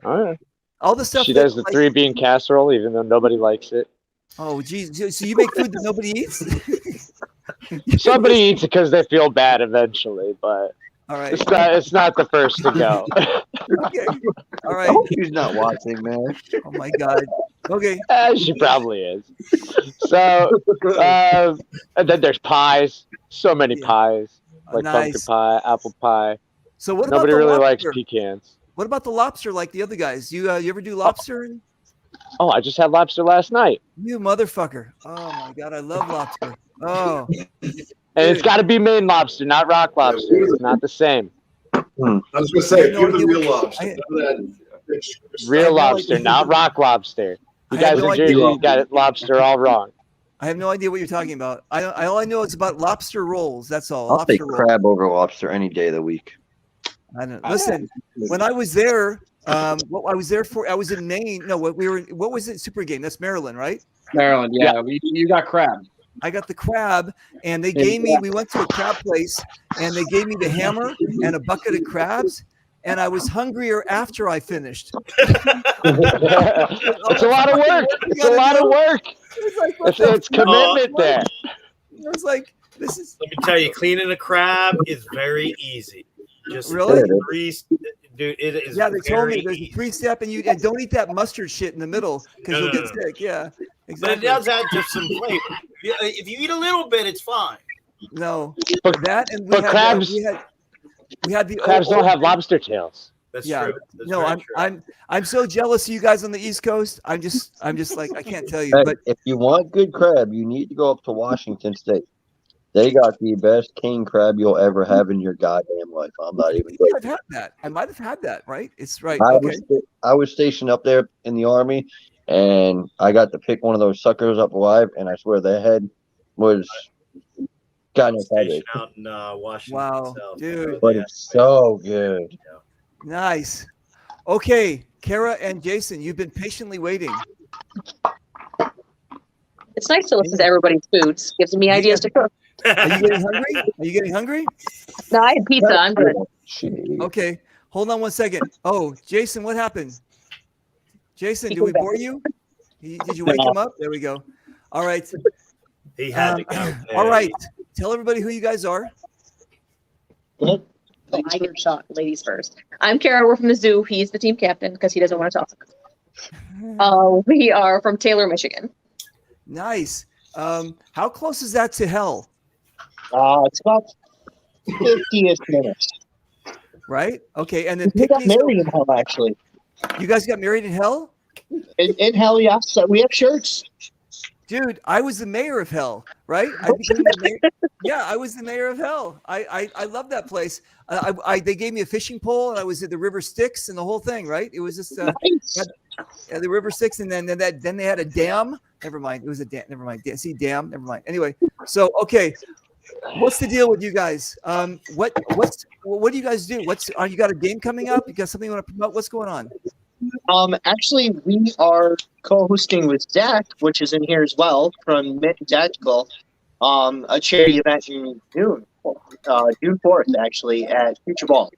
All right. All the stuff she does the 3-bean casserole, even though nobody likes it. Oh, geez. So you make food that nobody eats? Somebody eats it because they feel bad eventually, but all right. It's not the first to go. Okay. All right. I hope she's not watching, man. Oh my God. Okay. She probably is. So, and then there's pies. So many pies, like pumpkin pie, apple pie. So what? Nobody about the really lobster? likes pecans. What about the lobster? Like the other guys, you ever do lobster? Oh, I just had lobster last night. You motherfucker! Oh my God, I love lobster. Oh. And it's got to be Maine lobster, not rock lobster. It's not the same. I was going to say, give the real lobster. Real lobster, not rock lobster. You guys in Jersey got lobster all wrong. I have no idea what you're talking about. All I know is about lobster rolls. That's all. I'll take crab over lobster any day of the week. I don't listen. When I was there, what I was there for, I was in Maine. No, what was it? Super Game. That's Maryland, right? Maryland, yeah. You got crab. I got the crab, and they gave me. We went to a crab place, and they gave me the hammer and a bucket of crabs, and I was hungrier after I finished. It's a lot of work. It's a lot of work. It's commitment there. It was like, this is. Let me tell you, cleaning a crab is very easy. Just really, dude, it is. Yeah, they told me there's a 3-step, and don't eat that mustard shit in the middle because you'll get sick. Yeah, exactly. But it does add just some flavor. If you eat a little bit, it's fine. No, but crabs. We had the crabs don't have lobster tails. That's true. That's I'm so jealous of you guys on the East Coast. I'm just like I can't tell you. Hey, but if you want good crab, you need to go up to Washington State. They got the best king crab you'll ever have in your goddamn life. I'm not even joking. I've had that. I might have had that. Right? It's right. I was stationed up there in the Army, and I got to pick one of those suckers up alive, and I swear their head was got no headache. Out in Washington. Wow, itself. dude. But it's so good. Yeah. Nice. Okay, Kara and Jason, you've been patiently waiting. It's nice to listen to everybody's foods. Gives me ideas to cook. Are you getting hungry? Are you getting hungry? No, I had pizza. I'm good. Okay, hold on one second. Oh, Jason, what happened? Jason, did we bore you? Did you wake him up? There we go. All right. He had to go. All right. Tell everybody who you guys are. I get shot. Ladies first. I'm Kara. We're from the zoo. He's the team captain because he doesn't want to talk. We are from Taylor, Michigan. Nice. How close is that to hell? It's about 50-ish minutes. Right? Okay. And then We got picnics. married in hell, actually. You guys got married in hell? In hell, yes. We have shirts. Dude, I was the mayor of hell, right? I became the mayor. Yeah, I was the mayor of hell. I love that place. They gave me a fishing pole, and I was at the River Styx and the whole thing, right? It was just yeah, the River Styx, and then they had a dam. Never mind, it was a dam. Never mind. See, dam. Never mind. Anyway, so okay, what's the deal with you guys? What do you guys do? You got a game coming up? You got something you want to promote? What's going on? Actually, we are co-hosting with Zach, which is in here as well, from Mint Tactical, a charity event in June 4th, actually, at Future Ball.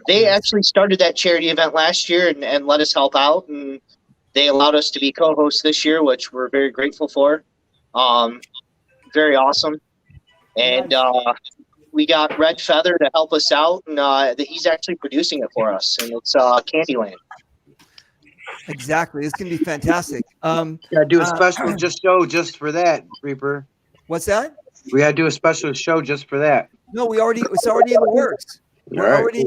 They actually started that charity event last year and let us help out, and they allowed us to be co-hosts this year, which we're very grateful for. Very awesome. And we got Red Feather to help us out, and he's actually producing it for us, and it's Candyland. Exactly. It's going to be fantastic. Gotta do a special show just for that, Reaper. What's that? We gotta do a special show just for that. No, it's already in the works. We're All right. already,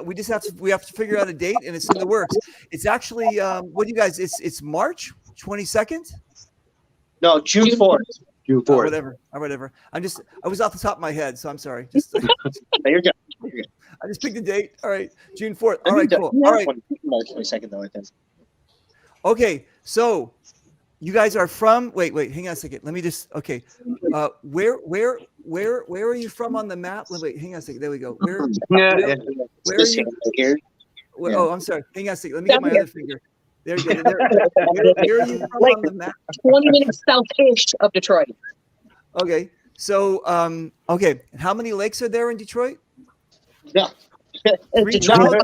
we just have to figure out a date, and it's in the works. It's actually, what do you guys, it's March 22nd? No, June 4th. June 4th. Whatever. I was off the top of my head, so I'm sorry. Just, You're good. You're good. I just picked the date. All right, June 4th. All right, cool. All right. March 22nd, though, I think. Okay, so you guys are from. Wait, hang on a second. Let me just. Okay, where are you from on the map? Wait, hang on a second. There we go. Where are you? Here. Oh, I'm sorry. Hang on a second. Let me get my other finger. There you go. Where are you from on the map? 20 minutes south-ish of Detroit. Okay, so okay, and how many lakes are there in Detroit? Yeah. 3,000?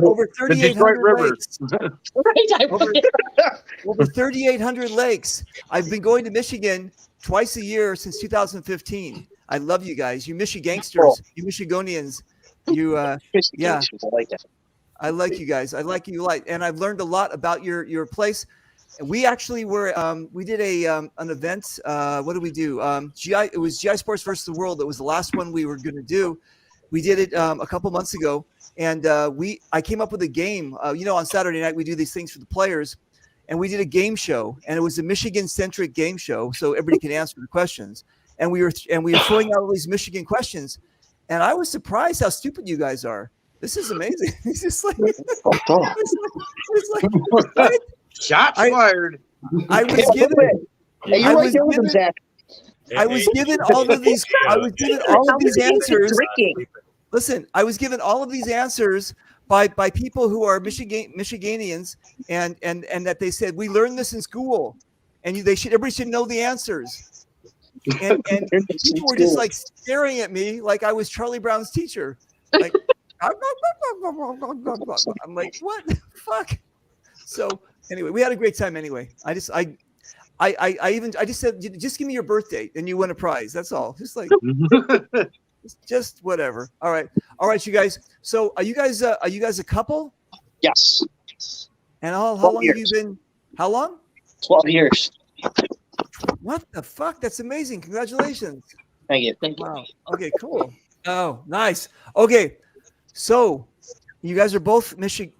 Over 3,800 lakes. Over 3,800 lakes. I've been going to Michigan twice a year since 2015. I love you guys. You Michigangsters. You Michigonians. You yeah. I like you guys. I like you and I've learned a lot about your place. We actually we did an event. What did we do? It was GI Sports versus the World. It was the last one we were going to do. We did it a couple months ago, and I came up with a game. On Saturday night we do these things for the players, and we did a game show, and it was a Michigan-centric game show, so everybody can answer the questions. And we were throwing out all these Michigan questions, and I was surprised how stupid you guys are. This is amazing. It's just like, it's like what? Shots fired. I was given. Hey, you're right there with him, Zach. I was given all of these. I was given all of these answers. Listen, I was given all of these answers by people who are Michiganians, and that they said we learned this in school, and everybody should know the answers. And people were just like staring at me like I was Charlie Brown's teacher. Like I'm like, what the fuck? So anyway, we had a great time. Anyway, I just said, just give me your birth date and you win a prize. That's all. Just like, just whatever. All right, you guys. So are you guys a couple? Yes. And how long have you been? How long? 12 years. What the fuck? That's amazing. Congratulations. Thank you. Wow. Okay, cool. Oh, nice. Okay, so you guys are both Michigonians.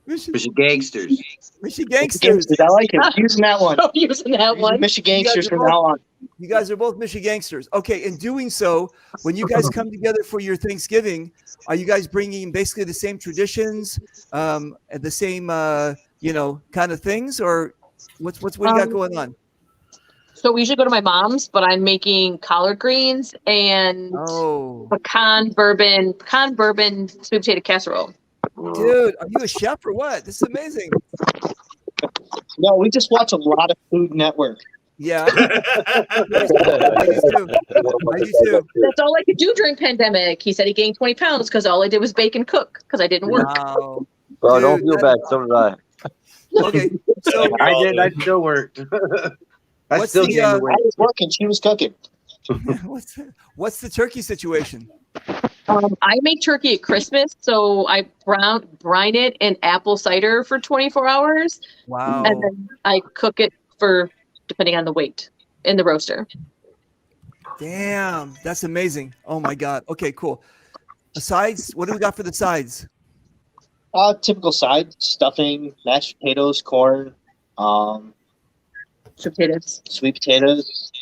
Michigangsters. Michigangsters. I like it. Using that one. Using that one. Michigangsters from now on. You guys are both Michigangsters. Okay, in doing so, when you guys come together for your Thanksgiving, are you guys bringing basically the same traditions, the same kind of things, or what do you got going on? So we usually go to my mom's, but I'm making collard greens and pecan bourbon sweet potato casserole. Dude, are you a chef or what? This is amazing. No, we just watch a lot of Food Network. Yeah. I do too. That's all I could do during pandemic. He said he gained 20 pounds because all I did was bake and cook because I didn't work. Wow. Bro, don't feel bad. So did I. Okay, so I did. I still worked. I What's still the, gained uh, the weight. I was working. She was cooking. what's the turkey situation? I make turkey at Christmas, so I brine it in apple cider for 24 hours. Wow. And then I cook it for, depending on the weight, in the roaster. Damn, that's amazing. Oh my god. Okay, cool. Sides, what do we got for the sides? Typical side stuffing, mashed potatoes, corn, sweet potatoes. Sweet potatoes.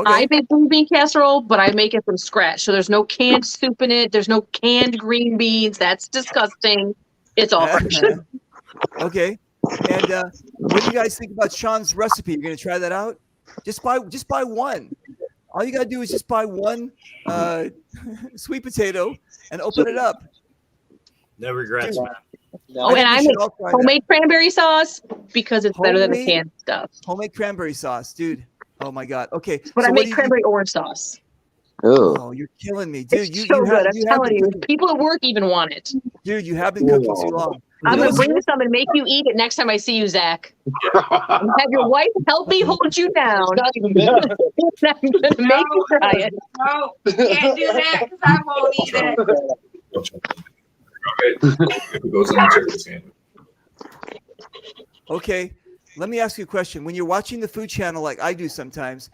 I make blue bean casserole, but I make it from scratch. So there's no canned soup in it. There's no canned green beans. That's disgusting. It's all fresh. Okay. And what do you guys think about Sean's recipe? You're gonna try that out? Just buy one. All you gotta do is just buy one sweet potato and open it up. No regrets, man. Oh, and I make homemade cranberry sauce because it's better than the Homemade- canned stuff. Homemade cranberry sauce, dude. Oh my god. Okay. But so I what make do you- cranberry orange sauce. Oh, you're killing me, dude. It's so good. I'm telling you, people at work even want it. Dude, you have been cooking too long. I'm gonna bring you some and make you eat it next time I see you, Zach. And have your wife help me hold you down. I'm gonna make you try it. No, can't do that because I won't eat it. If it goes on the turkey sandwich. Okay, let me ask you a question. When you're watching the Food Channel, like I do sometimes,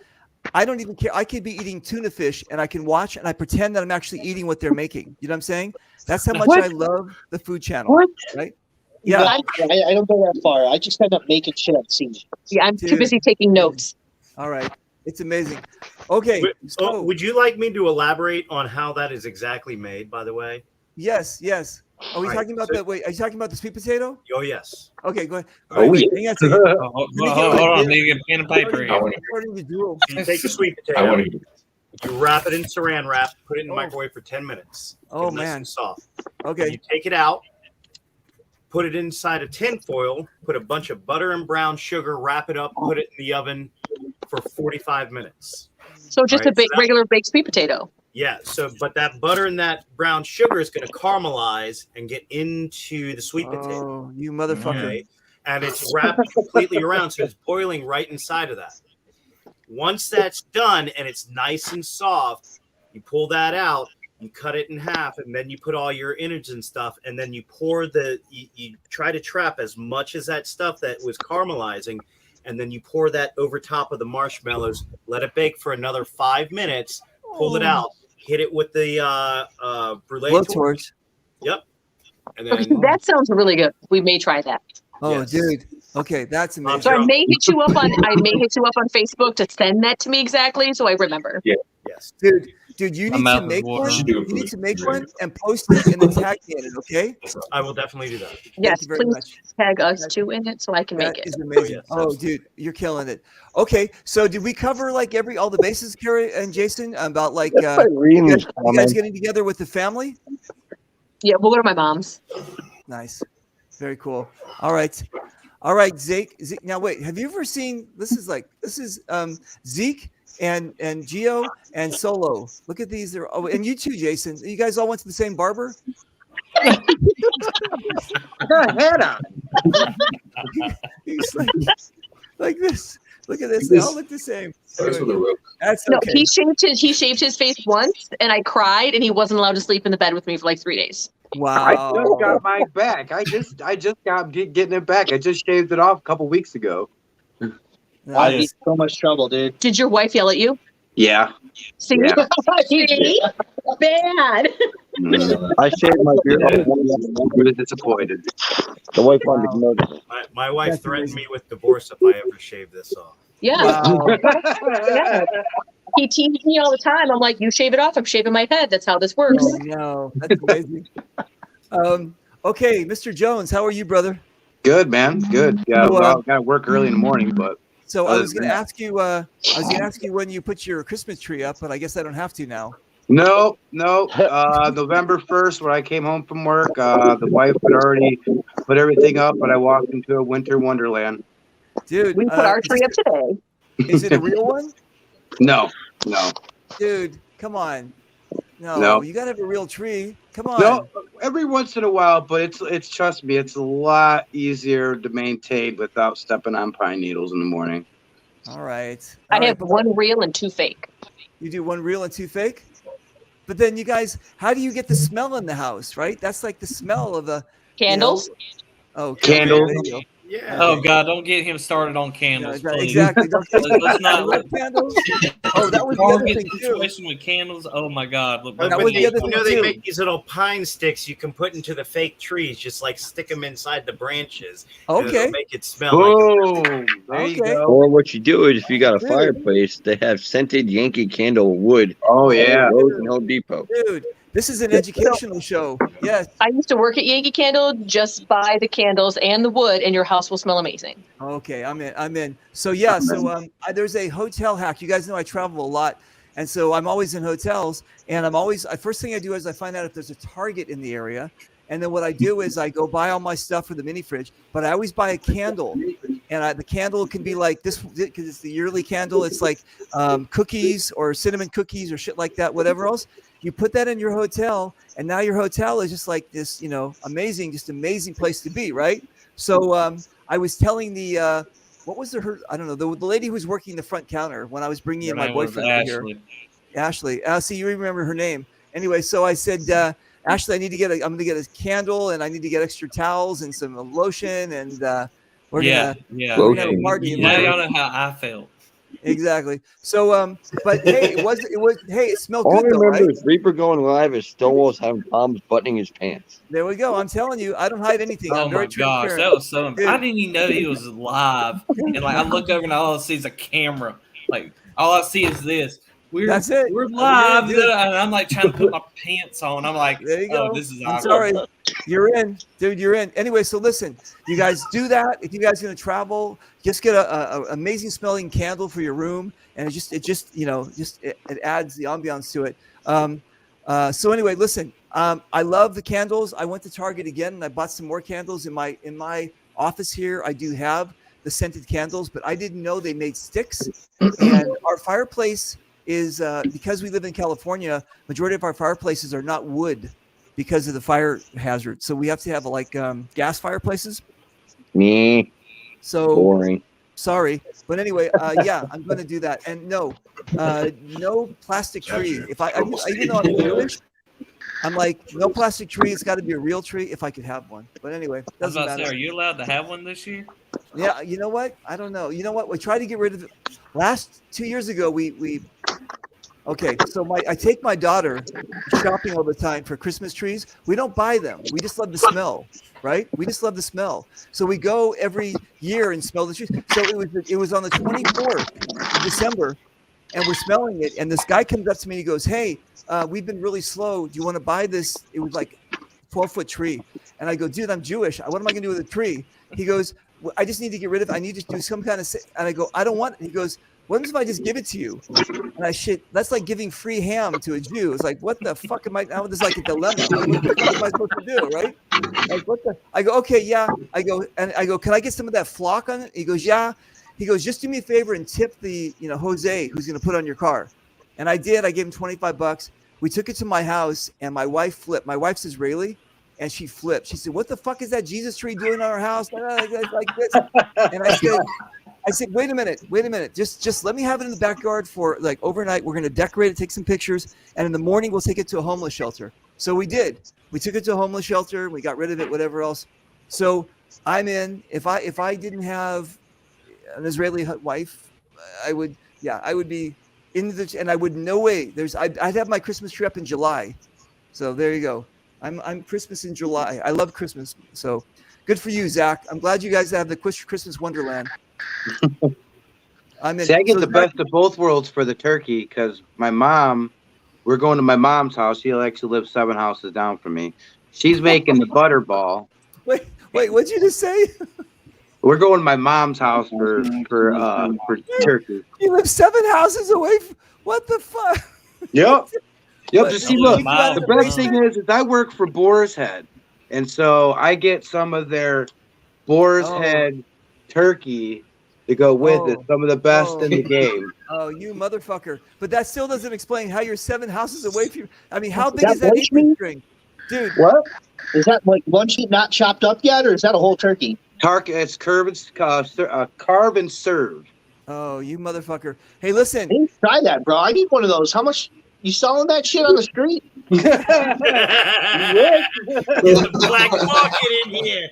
I don't even care. I could be eating tuna fish, and I can watch, and I pretend that I'm actually eating what they're making. You know what I'm saying? That's how much What? I love the Food Channel. What? Right? Yeah, Yeah. I don't go that far. I just end up making shit I've seen. Yeah, I'm too Dude. busy taking notes. All right. It's amazing. Okay. Would you like me to elaborate on how that is exactly made, by the way? Yes, yes. Are we Right, talking about so- the wait? Are you talking about the sweet potato? Oh, yes. Okay, go ahead. Oh, All right, wait, yeah. hang on a second. Hold Let me get on, my- I need to get a pen and paper here. According to Duel. You take the sweet I potato, want to you wrap it in saran wrap, put it in the microwave for 10 minutes. Oh, Get it nice man. and soft. Okay. You take it out, put it inside a tin foil, put a bunch of butter and brown sugar, wrap it up, put it in the oven for 45 minutes. So just Right, a big, so that- regular baked sweet potato. Yeah, so but that butter and that brown sugar is going to caramelize and get into the sweet potato. Oh, you motherfucker. Okay? And it's wrapped completely around, so it's boiling right inside of that. Once that's done and it's nice and soft, you pull that out, you cut it in half, and then you put all your innards and stuff, and then you pour you try to trap as much as that stuff that was caramelizing, and then you pour that over top of the marshmallows, let it bake for another 5 minutes, pull it out, hit it with the brulee torch. Blowtorch. Yep. And Okay, then that sounds really good. We may try that. Oh, dude. Okay, that's amazing. So I may hit you up on Facebook to send that to me exactly, so I remember. Yeah. Yes. Dude, you My need mouth to is make watering. one. Should do You it need for to make me. one and post it and then tag me in it, okay? I will definitely do that. Yes, you very please much. tag us too in it so I can make That it. is amazing. yes, Oh, dude, you're killing it. Okay, so did we cover like all the bases, Carrie and Jason, about like reading you these guys comments. getting together with the family? Yeah, we'll go to my mom's. Nice, very cool. All right, Zeke. Now wait, have you ever seen? This is Zeke and Gio and Solo. Look at these. They're and you too, Jason. You guys all went to the same barber. Hannah. He's like this. Look at this. They all look the same. Starts with a rope. That's No, okay. he shaved his face once, and I cried, and he wasn't allowed to sleep in the bed with me for like 3 days. I Wow. just got mine back. I just got getting it back. I just shaved it off a couple weeks ago. I'd be in so much trouble, dude. Did your wife yell at you? Yeah. See? Yeah. See? Bad. I shaved my beard. I was disappointed. The wife wanted to notice. My wife threatened me with divorce if I ever shave this off. Yeah. Wow. Yeah. He teases me all the time. I'm like, you shave it off. I'm shaving my head. That's how this works. Oh, no, that's amazing. Okay, Mr. Jones, how are you, brother? Good, man. Good. Yeah, So, well, got to work early in the morning, but So I Other was going than to that- ask you. I was going to ask you when you put your Christmas tree up, but I guess I don't have to now. no. November 1st, when I came home from work, the wife had already put everything up, but I walked into a winter wonderland. Dude, We put our tree up today. Is it a real one? No. Dude, come on. No. You gotta have a real tree. Come on. No, every once in a while, but it's trust me, it's a lot easier to maintain without stepping on pine needles in the morning. All right. I have one real and 2 fake. You do 1 real and 2 fake? But then you guys, how do you get the smell in the house, right? That's like the smell of the Candles? Oh, Candles. there you go. Yeah. Oh God, don't get him started on candles. Yeah, please. exactly. Don't Let's not. candles. Oh, that was the Don't other get thing the too. situation with candles. Oh my God. Look, But That was the other you thing know they too. make these little pine sticks you can put into the fake trees, just like stick them inside the branches. and Okay. it'll make it smell like Boom. There you Okay. go. Or what you do is if you got a Dude. fireplace, they have scented Yankee Candle wood. Oh yeah. Lowe's and Home Depot. Dude, this is an educational show. Yes. I used to work at Yankee Candle. Just buy the candles and the wood, and your house will smell amazing. Okay, I'm in. So yeah, there's a hotel hack. You guys know I travel a lot, and so I'm always in hotels. And I'm always first thing I do is I find out if there's a Target in the area, and then what I do is I go buy all my stuff for the mini fridge. But I always buy a candle, and the candle can be like this because it's the yearly candle. It's like cookies or cinnamon cookies or shit like that. Whatever else. You put that in your hotel, and now your hotel is just like this, amazing place to be, right? So I was telling the what was her? I don't know, the lady who was working the front counter when I was bringing in my boyfriend over here. Ashley. See, you remember her name. Anyway, so I said, Ashley, I'm gonna get a candle, and I need to get extra towels and some lotion, and we're gonna have a party. Now y'all know how I felt. Exactly. So, but hey, it smelled All I good though, remember right? is Reaper going live is Stonewall's having problems buttoning his pants. There we go. I'm telling you, I don't hide anything. Oh I'm my very gosh, transparent. that was so. Dude. I didn't even know he was live. And like I look over and all I see is a camera. Like all I see is this. That's it. We're live, Dude. and I'm like trying to put my pants on. I'm like, There you go. oh, this is I'm awkward. sorry. You're in, dude. You're in. Anyway, so listen, you guys do that. If you guys are gonna travel, just get a amazing smelling candle for your room, and it adds the ambiance to it. So anyway, listen. I love the candles. I went to Target again, and I bought some more candles in my office here. I do have the scented candles, but I didn't know they made sticks. And our fireplace is because we live in California, majority of our fireplaces are not wood because of the fire hazard. So we have to have gas fireplaces. Me. So boring. Sorry, but anyway, yeah, I'm going to do that. And no plastic tree. If even though I'm Jewish, I'm like, no plastic tree. It's got to be a real tree if I could have one. But anyway, I was doesn't about to matter. say, are you allowed to have one this year? Yeah, you know what? I don't know. You know what? We tried to get rid of it. Last 2 years ago, okay, so I take my daughter shopping all the time for Christmas trees. We don't buy them. We just love the smell, right? We just love the smell. So we go every year and smell the trees. So it was on the 24th of December, and we're smelling it. And this guy comes up to me and he goes, "Hey, we've been really slow. Do you want to buy this?" It was like a 12-foot tree. And I go, "Dude, I'm Jewish. What am I going to do with a tree?" He goes, "Well, I just need to get rid of it. I need to do some kind of..." And I go, "I don't want it." He goes, "What if I just give it to you?" And that's like giving free ham to a Jew. It's like, what the fuck am I? Now there's like a dilemma. What am I supposed to do, right? Like, what the? I go, okay, yeah. I go, can I get some of that flock on it? He goes, yeah. He goes, just do me a favor and tip the, Jose, who's going to put on your car. And I did. I gave him $25. We took it to my house, and my wife flipped. My wife's Israeli, and she flipped. She said, "What the fuck is that Jesus tree doing in our house?" Like this. And I said, wait a minute. Just let me have it in the backyard for like overnight. We're going to decorate it, take some pictures, and in the morning we'll take it to a homeless shelter. So we did. We took it to a homeless shelter. We got rid of it, whatever else. So I'm in. If I didn't have an Israeli wife, I would be and I would no way. I'd have my Christmas tree up in July. So there you go. I'm Christmas in July. I love Christmas. So good for you, Zach. I'm glad you guys have the Christmas Wonderland. See, I get the best of both worlds for the turkey because we're going to my mom's house. She actually lives 7 houses down from me. She's making the butterball. Wait, what'd you just say? We're going to my mom's house for turkey. You live 7 houses away what the fuck? Yep. Just see, look, the best thing is I work for Boar's Head, and so I get some of their Boar's Head turkey to go with it. Some of the best in the Oh. game. Oh, you motherfucker! But that still doesn't explain how you're 7 houses away from. I mean, how Is big that is that lunch apron meat? string, dude? What? Is that like lunch meat not chopped up yet, or is that a whole turkey? It's carve and serve. Oh, you motherfucker! Hey, listen. I didn't try that, bro. I need one of those. How much you selling that shit on the street? There's a black market in here.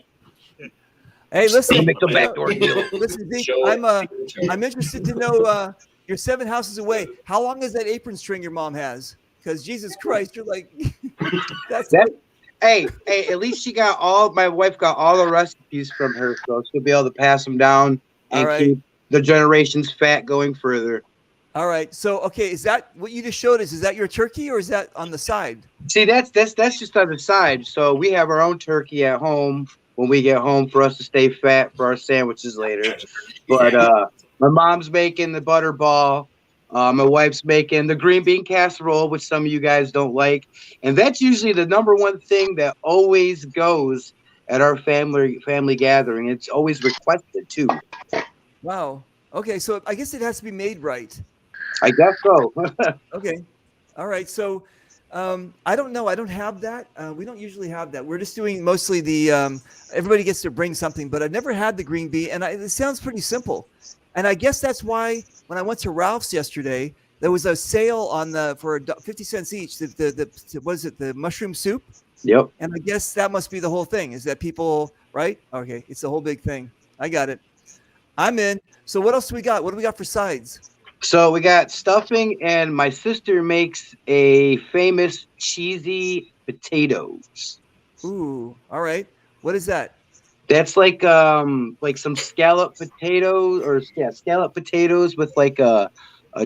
Hey, listen. Make the back door deal. Listen, Zeke, Show it. I'm interested to know you're 7 houses away. How long is that apron string your mom has? Because Jesus Christ, you're like that's Hey, at least my wife got all the recipes from her, so she'll be able to pass them down and All right. keep the generation's fat going further. all right. So, okay, is that what you just showed us? Is that your turkey or is that on the side? See, that's just on the side. So we have our own turkey at home when we get home for us to stay fat for our sandwiches later. But my mom's making the butterball. My wife's making the green bean casserole, which some of you guys don't like. And that's usually the number one thing that always goes at our family gathering. It's always requested too. Wow. Okay, so I guess it has to be made right. I guess so. Okay. All right. So I don't know. I don't have that. We don't usually have that. We're just doing mostly the everybody gets to bring something, but I've never had the green bean, and it sounds pretty simple. And I guess that's why when I went to Ralph's yesterday, there was a sale on for 50 cents each. The mushroom soup? Yep. And I guess that must be the whole thing. Is that people right? Okay, it's the whole big thing. I got it. I'm in. So what else do we got? What do we got for sides? So we got stuffing, and my sister makes a famous cheesy potatoes. Ooh, all right. What is that? That's like some scallop potatoes scallop potatoes with like a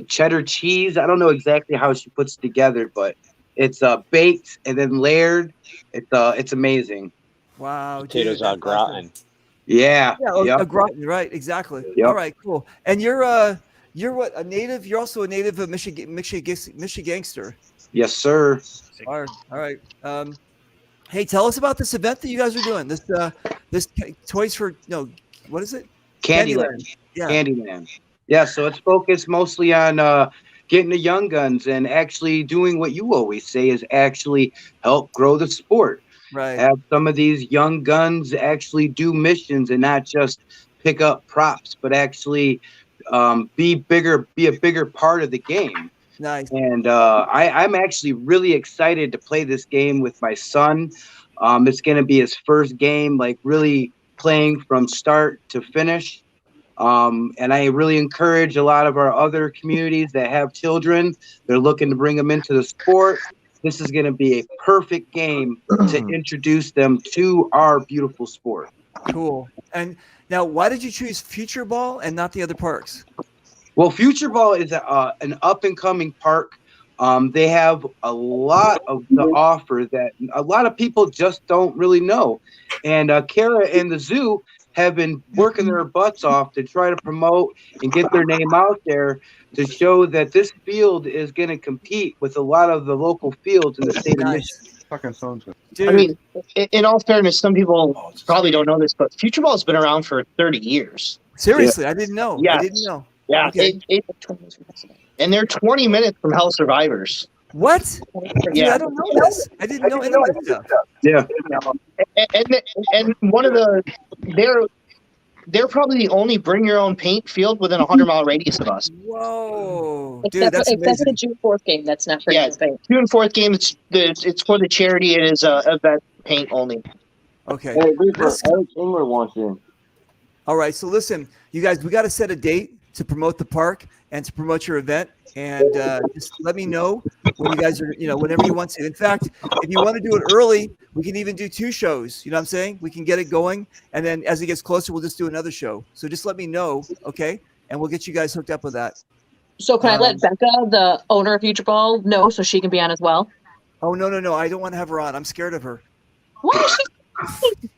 cheddar cheese. I don't know exactly how she puts it together, but it's baked and then layered. It's amazing. Wow. Potatoes dude, au that's gratin. awesome. Yeah. Yeah, Yep. a gratin, right? Exactly. Yep. All right, cool. And you're what, a native? You're also a native of Michigangster. Yes, sir. All right. Hey, tell us about this event that you guys are doing. This Toys for what is it? Candyland. Yeah. Candyland. Yeah. So it's focused mostly on getting the young guns and actually doing what you always say is actually help grow the sport. Right. Have some of these young guns actually do missions and not just pick up props, but actually be a bigger part of the game. Nice. And I'm actually really excited to play this game with my son. It's going to be his first game, like really playing from start to finish. And I really encourage a lot of our other communities that have children. They're looking to bring them into the sport. This is going to be a perfect game to introduce them to our beautiful sport. Cool. And now, why did you choose Future Ball and not the other parks? Well, Future Ball is an up-and-coming park. They have a lot of the offer that a lot of people just don't really know. And Kara and the zoo have been working their butts off to try to promote and get their name out there to show that this field is going to compete with a lot of the local fields in the state of Michigan. Fucking sounds good. I mean, in all fairness, some people probably don't know this, but Future Ball's been around for 30 years. Seriously, I didn't know. Yeah. I didn't know. Yeah. Okay. And they're 20 minutes from Hell Survivors. What? Dude, Yeah. I don't know this. I didn't know any of this stuff. Yeah. And one of they're probably the only bring your own paint field within a 100-mile radius of us. Whoa, Except, dude, that's for, except for amazing. the June 4th game, that's not for Yeah, paint. June 4th game. It's for the charity. It is event paint only. Okay. Hey, Reaper, Eric Engler wants you. All right. So listen, you guys, we got to set a date to promote the park and to promote your event. And just let me know when you guys are, whenever you want to. In fact, if you want to do it early, we can even do 2 shows. You know what I'm saying? We can get it going. And then as it gets closer, we'll just do another show. So just let me know. Okay. And we'll get you guys hooked up with that. So can I let Becca, the owner of Future Ball, know so she can be on as well? Oh, no. I don't want to have her on. I'm scared of her. Why is she?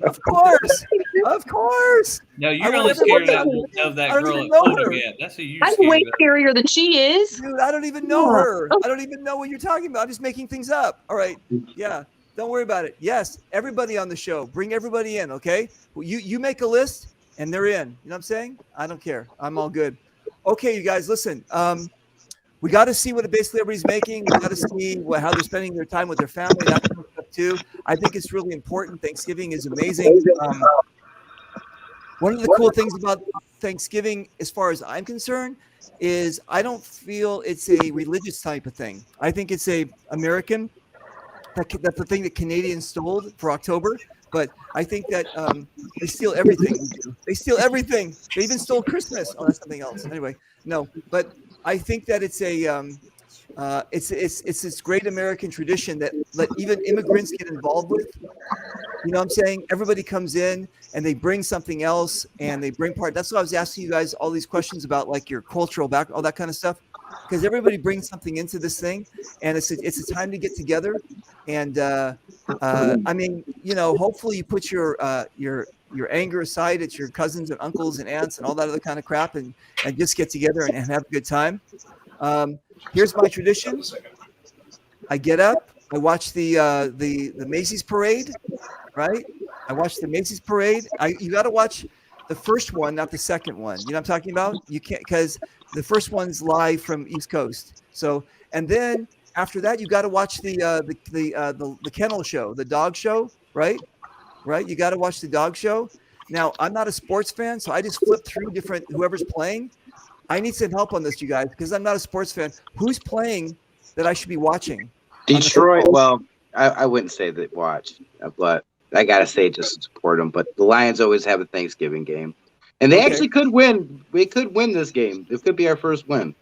Of course. No, I you're want only everyone scared to- of that I don't girl even at know Florida her. Gap. That's who you're I'm scared way of. scarier than she is. Dude, I don't even know her. I don't even know what you're talking about. I'm just making things up. All right. Yeah. Don't worry about it. Yes. Everybody on the show. Bring everybody in. Okay. Well, you make a list and they're in. You know what I'm saying? I don't care. I'm all good. Okay, you guys, listen. We got to see what basically everybody's making. We got to see how they're spending their time with their family. That kind of stuff too. I think it's really important. Thanksgiving is amazing. One of the cool things about Thanksgiving, as far as I'm concerned, is I don't feel it's a religious type of thing. I think it's a American. That's the thing that Canadians stole for October. But I think that they steal everything. They steal everything. They even stole Christmas. Oh, that's something else. Anyway, no. But I think that it's a it's this great American tradition that even immigrants get involved with. You know what I'm saying? Everybody comes in and they bring something else and they bring part. That's why I was asking you guys all these questions about like your cultural background, all that kind of stuff, because everybody brings something into this thing, and it's a time to get together. And I mean, you know, hopefully you put your anger aside at your cousins and uncles and aunts and all that other kind of crap, and just get together and have a good time. Here's my tradition. I get up. I watch the Macy's parade, right? I watch the Macy's parade. You got to watch the first one, not the second one. You know what I'm talking about? You can't, because the first one's live from East Coast. So, and then after that, you got to watch the kennel show, the dog show, right? Right? You got to watch the dog show. Now, I'm not a sports fan, so I just flip through whoever's playing. I need some help on this, you guys, because I'm not a sports fan. Who's playing that I should be watching? Detroit. Well, I wouldn't say that watch, but I gotta say just to support them. But the Lions always have a Thanksgiving game, and they actually could win. We could win this game. This could be our first win.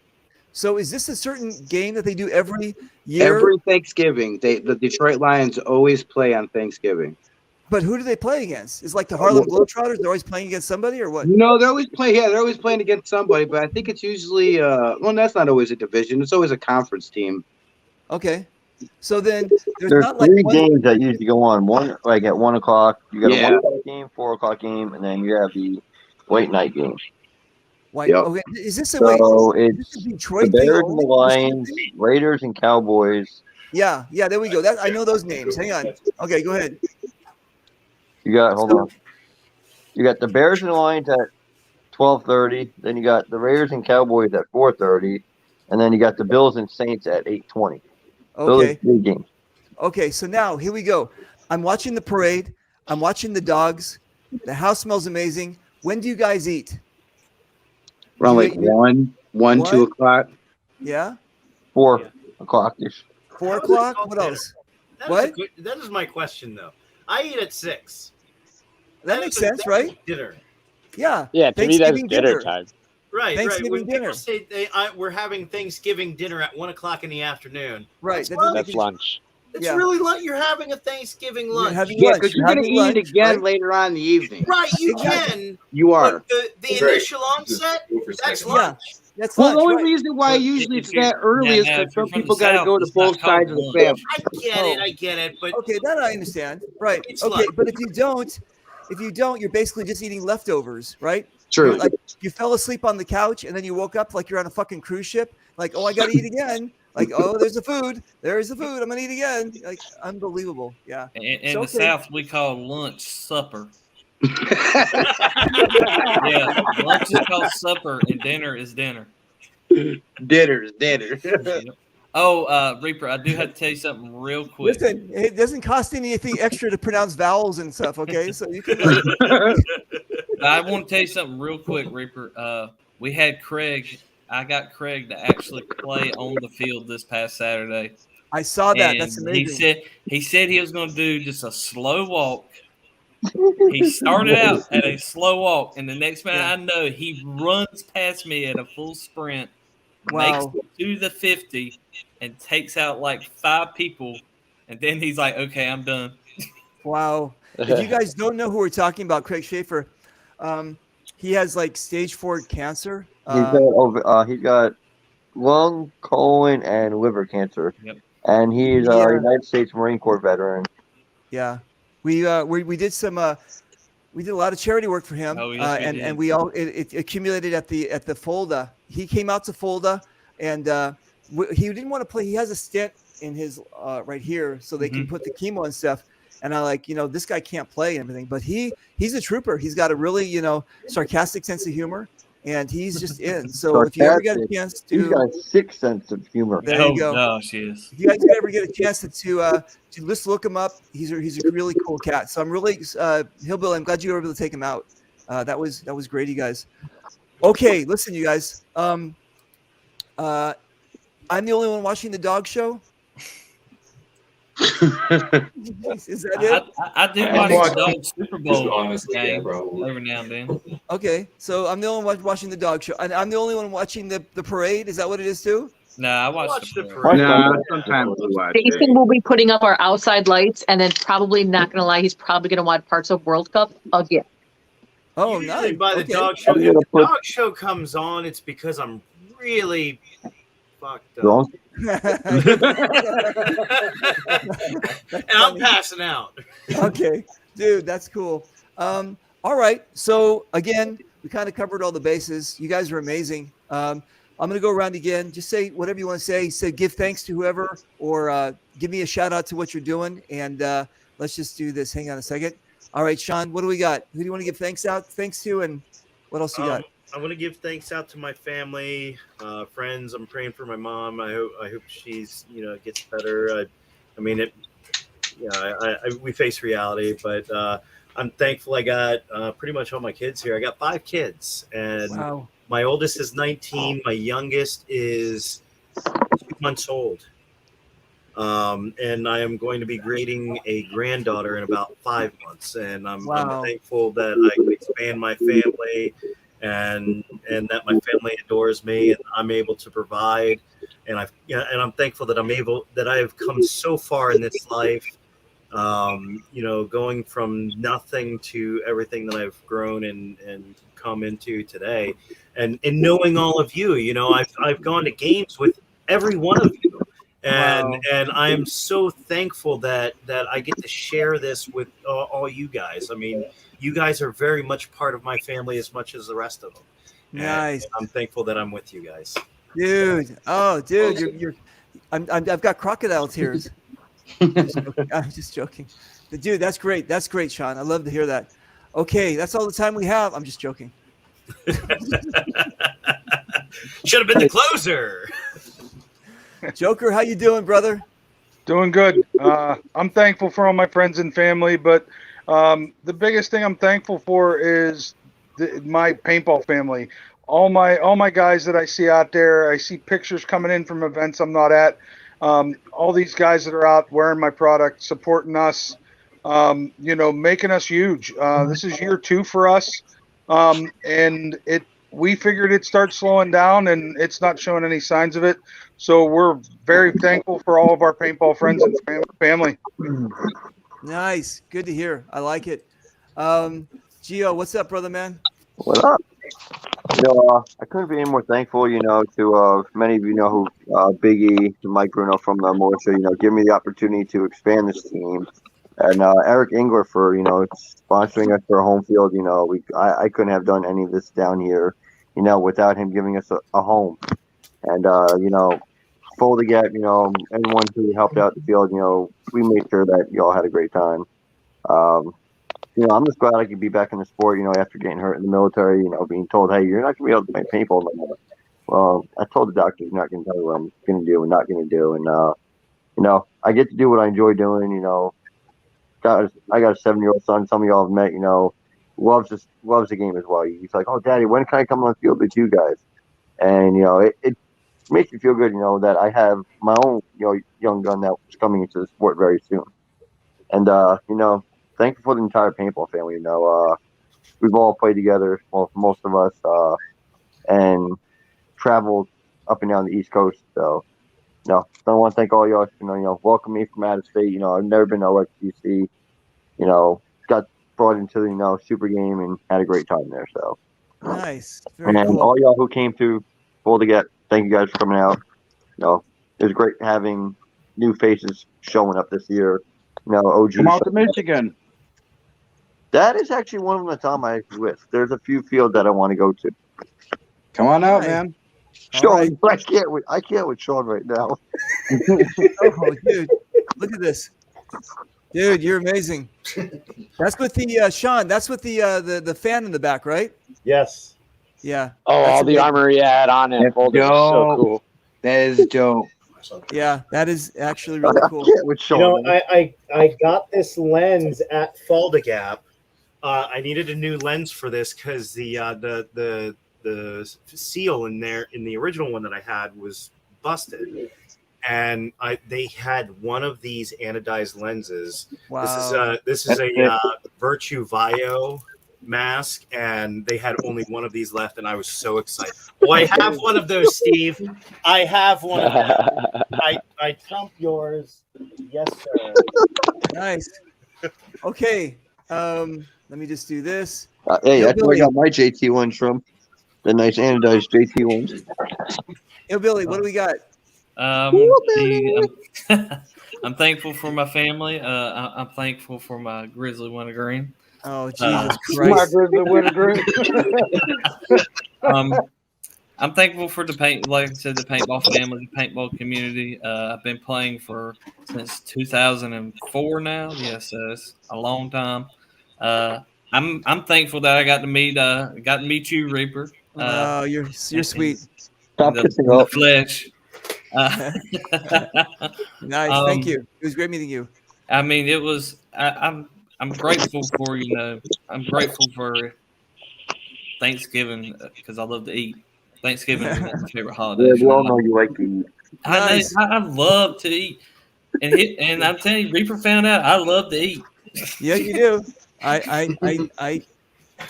So, is this a certain game that they do every year? Every Thanksgiving, the Detroit Lions always play on Thanksgiving. But who do they play against? Is like the Harlem Globetrotters? They're always playing against somebody, or what? No, they always play. Yeah, they're always playing against somebody. But I think it's usually well, that's not always a division. It's always a conference team. Okay. So then there's not three like games that usually go on. One like at 1 o'clock. You got Yeah. a 1 o'clock game, 4 o'clock game, and then you have the late night game. Why? Yep. Okay. Is this a So wait? it's Is Detroit the thing Bears and only? the Lions, Raiders and Cowboys. Yeah. There we go. I know those names. Hang on. Okay, go ahead. You got hold on. You got the Bears and the Lions at 12:30. Then you got the Raiders and Cowboys at 4:30, and then you got the Bills and Saints at 8:20. Those Okay. are 3 games. Okay. So now here we go. I'm watching the parade. I'm watching the dogs. The house smells amazing. When do you guys eat? Around like 1, 2 o'clock. Yeah. 4 o'clock ish. 4 o'clock. What else? What? That is my question, though. I eat at 6. That makes is- sense, that's right? Dinner. Yeah. Yeah, to me that's Thanksgiving dinner time. Right, Thanksgiving right. When dinner. people say we're having Thanksgiving dinner at 1 o'clock in the afternoon, Right. That's lunch. it's Yeah. really like you're having a Thanksgiving lunch. having Yeah, lunch. because you're You're gonna having eat it again lunch, later on in the evening. Right, you Exactly. can. You are. But the Right. initial onset, that's Yeah. lunch. That's Well, lunch. the only right. reason why usually it's that early is Yeah, because if you're some from people the got to South, go to it's not both sides of the called family. I get it, but Okay, that I understand. Right. It's Okay, lunch. but if you don't, you're basically just eating leftovers, right? True. Like you fell asleep on the couch and then you woke up like you're on a fucking cruise ship. Like, oh, I gotta eat again. Like, oh, there's the food. There's the food. I'm gonna eat again. Like, unbelievable. Yeah. In So, the okay. South, we call lunch supper. Yeah, lunch is called supper, and dinner is dinner. Dinner's dinner. Oh, Reaper, I do have to tell you something real quick. Listen, it doesn't cost anything extra to pronounce vowels and stuff. Okay, so you can. I want to tell you something real quick, Reaper. We had Craig. I got Craig to actually play on the field this past Saturday. I saw that. And That's amazing. He said he was going to do just a slow walk. He started out at a slow walk, and the next minute I know he runs past me at a full sprint, Wow. makes it to the 50, and takes out like 5 people, and then he's like, "Okay, I'm done." Wow. If you guys don't know who we're talking about, Craig Schaefer, he has like stage 4 cancer. He's got lung, colon, and liver cancer. Yep. And he's a Yeah. United States Marine Corps veteran. Yeah, we did some we did a lot of charity work for him, Oh, yes, we and did. we all it accumulated at the Fulda. He came out to Fulda, and he didn't want to play. He has a stent in his right here, so they can put the chemo and stuff. And I like, this guy can't play and everything, but he's a trooper. He's got a really, sarcastic sense of humor, and he's just in. So if you ever get a chance to, he's got a sick sense of humor. there you go. gosh, yes. If you guys ever get a chance to just look him up, he's a really cool cat. So I'm really Hillbilly. I'm glad you were able to take him out. That was great, you guys. Okay, listen, you guys. I'm the only one watching the dog show. Is that it? I do watch the dog Super Bowl game every now and then. Okay, so I'm the only one watching the dog show, and I'm the only one watching the parade. Is that what it is too? No, I watch the parade. No, sometimes we watch it. Jason will be putting up our outside lights, and then probably not gonna lie, he's probably gonna watch parts of World Cup again. Oh, Usually nice. by the Okay. dog show, I'm if gonna the put- dog show comes on, it's because I'm really fucked up. Drunk? And I'm passing out. Okay, dude, that's cool. All right, so again, we kind of covered all the bases. You guys are amazing. I'm gonna go around again. Just say whatever you want to say. Say give thanks to whoever, or give me a shout out to what you're doing. And let's just do this. Hang on a second. All right, Sean, what do we got? Who do you want to give thanks to, and what else you got? I want to give thanks out to my family, friends. I'm praying for my mom. I hope she's gets better. We face reality, but I'm thankful I got pretty much all my kids here. I got 5 kids, and Wow. my oldest is 19. My youngest is 2 months old. And I am going to be grading a granddaughter in about 5 months, and I'm thankful that I can expand my family, and that my family adores me, and I'm able to provide, and I'm thankful that I have come so far in this life, going from nothing to everything that I've grown and come into today, and knowing all of you. I've gone to games with every one of you. And I am so thankful that I get to share this with all you guys. I mean, you guys are very much part of my family as much as the rest of them. Nice. And I'm thankful that I'm with you guys. Dude, I've got crocodile tears. I'm just joking. Dude, that's great. That's great, Sean. I love to hear that. Okay, that's all the time we have. I'm just joking. Should have been the closer. Joker, how you doing, brother? Doing good. I'm thankful for all my friends and family, but the biggest thing I'm thankful for is my paintball family. All my guys that I see out there, I see pictures coming in from events I'm not at. All these guys that are out wearing my product, supporting us, making us huge. This is year 2 for us, and we figured it'd start slowing down, and it's not showing any signs of it. So we're very thankful for all of our paintball friends and family. Nice. Good to hear. I like it. Gio, what's up, brother, man? What up? I couldn't be any more thankful, to many of you know who Biggie, Mike Bruno from the Militia, give me the opportunity to expand this team. And Eric Engler for, sponsoring us for a home field. I couldn't have done any of this down here, without him giving us a home. And, Fulda Gap, anyone who helped out the field, we made sure that y'all had a great time. I'm just glad I could be back in the sport, after getting hurt in the military, being told, hey, you're not going to be able to play paintball no more. Well, I told the doctor he's not going to tell me what I'm going to do and not going to do. And, I get to do what I enjoy doing, I got a 7-year-old son, some of y'all have met, loves the game as well. He's like, oh, Daddy, when can I come on the field with you guys? And, it makes me feel good, that I have my own, young gun that's coming into the sport very soon. And, thankful for the entire paintball family. We've all played together, well, most of us, and traveled up and down the East Coast. So, I want to thank all y'all, welcome me from out of state. I've never been to OXGC, got brought into the, super game and had a great time there. So, nice. Very and cool. all y'all who came to Fulda Gap, thank you guys for coming out. It was great having new faces showing up this year. OG. Come out to Michigan. That is actually one of them that's on my list. There's a few fields that I want to go to. Come on out, Nice. man. Sean, I can't with Sean right now. Oh, dude, look at this. Dude, you're amazing. That's with the Sean. That's with the fan in the back, right? Yes. Yeah. Oh, That's all the amazing. armor you had on it. Folded was so cool. That is dope. Yeah, that is actually really cool. You know, I got this lens at Falda Gap. I needed a new lens for this because the seal in there in the original one that I had was busted, and they had one of these anodized lenses. Wow. This is a Virtue Vio mask, and they had only one of these left, and I was so excited. Oh, I have one of those, Steve. I have one of them. I trump yours. Yes, sir. Nice. Okay. Let me just do this. Hey, Yo, that's where I Billy. got my JT ones from. The nice anodized JT ones. Yo, Billy, what do we got? I'm thankful for my family. I'm thankful for my grizzly wintergreen. Oh, Jesus My Christ. grizzly wintergreen. I'm thankful for the paint, like I said, the paintball family, the paintball community. I've been playing since 2004 now. Yes, it's a long time. I'm thankful that I got to meet you, Reaper. Oh, you're sweet. In the flesh. Nice, thank you. It was great meeting you. I mean, it was. I'm grateful for I'm grateful for Thanksgiving because I love to eat. Thanksgiving is my favorite holiday. Yeah, we all know you like to eat. I love to eat, and I'm telling you, Reaper found out I love to eat. Yeah, you do.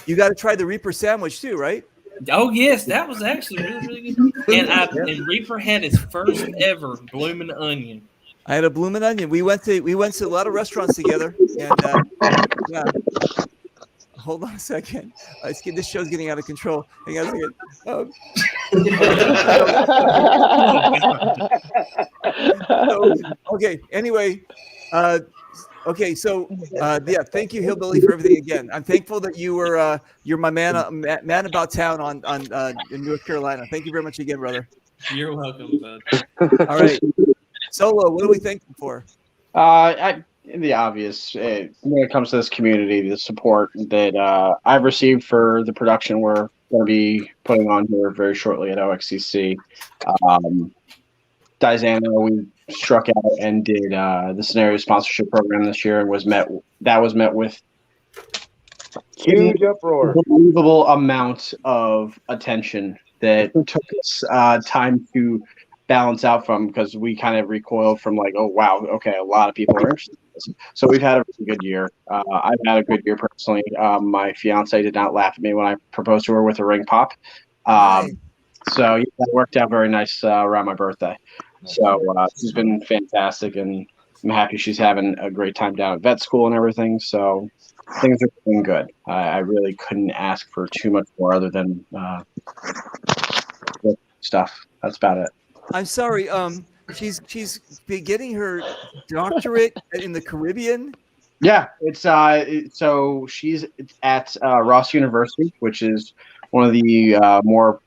You got to try the Reaper sandwich too, right? Oh yes, that was actually really, really good. And Reaper had his first ever blooming onion. I had a blooming onion. We went to a lot of restaurants together, and yeah. Hold on a second. This show's getting out of control. Hang on a second. Okay. Anyway, okay. So, yeah. Thank you, Hillbilly, for everything again. I'm thankful that you're my man about town in North Carolina. Thank you very much again, brother. You're welcome, bud. All right. Solo, what are we thankful for? The obvious when it comes to this community, the support that I've received for the production we're going to be putting on here very shortly at OXCC. Dizano, we struck out and did the scenario sponsorship program this year and was met with Huge uproar. Unbelievable amount of attention that took us time to balance out from, because we kind of recoiled from like, oh wow, okay, a lot of people are interested in this. So we've had a really good year. I've had a good year personally. My fiance did not laugh at me when I proposed to her with a ring pop. So yeah, that worked out very nice around my birthday. So she's been fantastic, and I'm happy she's having a great time down at vet school and everything. So things are going good. I really couldn't ask for too much more other than stuff. That's about it. I'm sorry. She's been getting her doctorate in the Caribbean. Yeah, it's so she's at Ross University, which is one of the more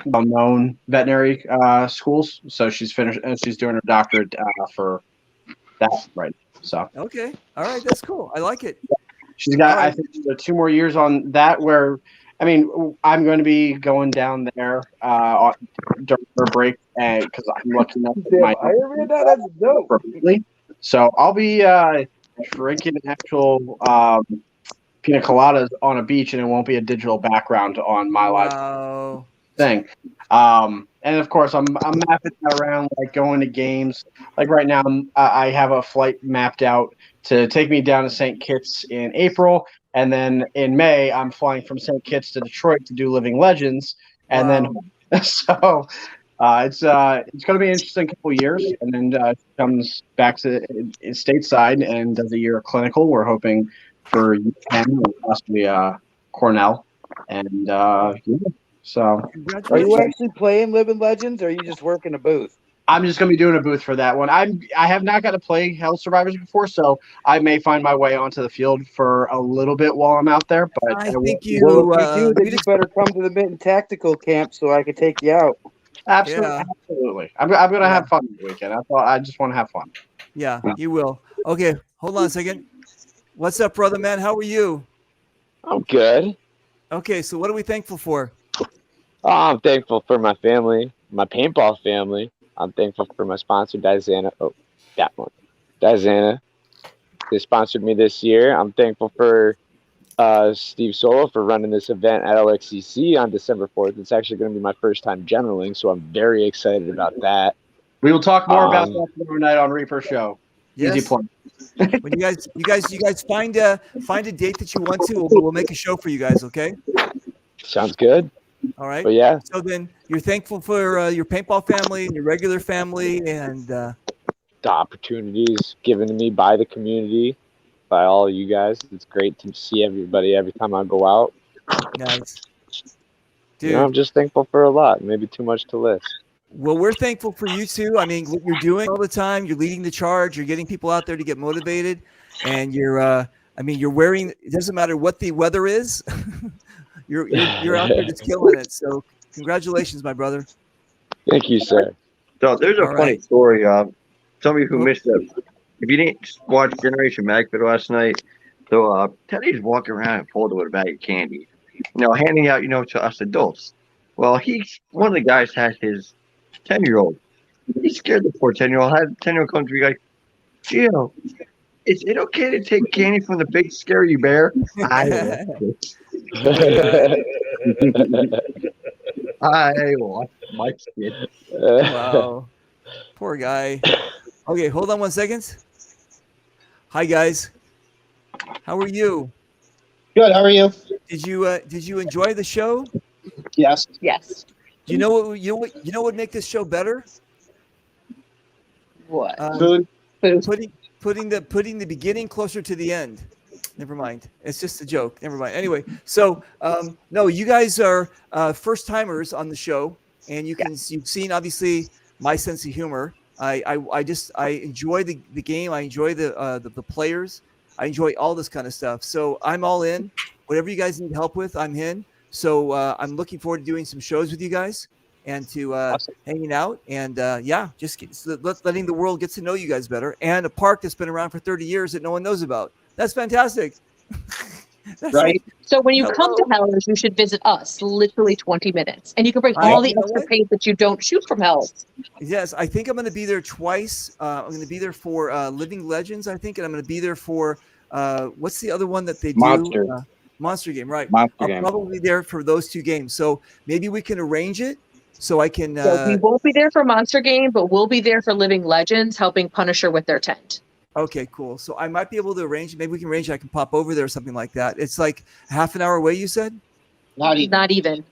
well-known veterinary schools. So she's finished and she's doing her doctorate for that right now. So Okay. All right. That's cool. I like it. she's got, All I right. think, 2 more years on that. Where, I mean, I'm going to be going down there during her break, and because I'm looking at my perfectly. So I'll be drinking actual pina coladas on a beach, and it won't be a digital background on my live thing. And of course, I'm mapping around, like going to games. Like right now, I have a flight mapped out to take me down to St. Kitts in April, and then in May, I'm flying from St. Kitts to Detroit to do Living Legends, and then so it's going to be an interesting couple of years, and then she comes back to stateside and does a year of clinical. We're hoping for UPenn and possibly Cornell, and so. Are you actually playing Living Legends, or are you just working a booth? I'm just going to be doing a booth for that one. I have not got to play Hell Survivors before, so I may find my way onto the field for a little bit while I'm out there. But I think you. Well, if you do, then you better come to the Mitten Tactical Camp so I can take you out. Absolutely, Yeah. absolutely. I'm going to have fun this weekend. I just want to have fun. Yeah, you will. Okay, hold on a second. What's up, brother man? How are you? I'm good. Okay, so what are we thankful for? Oh, I'm thankful for my family, my paintball family. I'm thankful for my sponsor, Dizana. Oh, that one. Dizana. They sponsored me this year. I'm thankful for Steve Solo for running this event at LXCC on December 4th. It's actually going to be my first time generaling, so I'm very excited about that. We will talk more about that tomorrow night on Reaper Show. Yes. Easy point. When you guys find a date that you want to, we'll make a show for you guys. Okay. Sounds good. All right. But yeah. So then you're thankful for your paintball family and your regular family and the opportunities given to me by the community, by all of you guys. It's great to see everybody every time I go out. Nice. Dude. You know, I'm just thankful for a lot. Maybe too much to list. Well, we're thankful for you too. I mean, what you're doing all the time, you're leading the charge, you're getting people out there to get motivated, and you're wearing, it doesn't matter what the weather is, you're out there just killing it. So congratulations, my brother. Thank you, sir. So there's a funny story. Some of you who missed it, if you didn't watch Generation Magford last night, so Teddy's walking around in Florida with a bag of candy, handing out, to us adults. Well, one of the guys has his 10-year-old. He scared the poor 10-year-old. Had 10-year-old come to me like, Gio, is it okay to take candy from the big scary bear? I lost my kid. Wow. Poor guy. Okay, hold on 1 second. Hi guys. How are you? Good. How are you? Did you enjoy the show? Yes. Yes. Do you know what would make this show better? What? Food. Putting the beginning closer to the end. Never mind. It's just a joke. Never mind. Anyway, so no, you guys are first timers on the show, and you've seen obviously my sense of humor. I enjoy the game. I enjoy the players. I enjoy all this kind of stuff. So I'm all in. Whatever you guys need help with, I'm in. So I'm looking forward to doing some shows with you guys and to hanging out and just letting the world get to know you guys better. And a park that's been around for 30 years that no one knows about. That's fantastic. Right. So when you come to Hellers, you should visit us. Literally 20 minutes, and you can bring all the extra paint that you don't shoot from Hellers. Yes, I think I'm going to be there twice. I'm going to be there for Living Legends, I think, and I'm going to be there for what's the other one that they do? Monster Game, right? I'll probably be there for those two games. So maybe we can arrange it so I can. So we won't be there for Monster Game, but we'll be there for Living Legends, helping Punisher with their tent. Okay, cool. So I might be able to arrange. Maybe we can arrange. I can pop over there or something like that. It's like half an hour away. You said? Not even.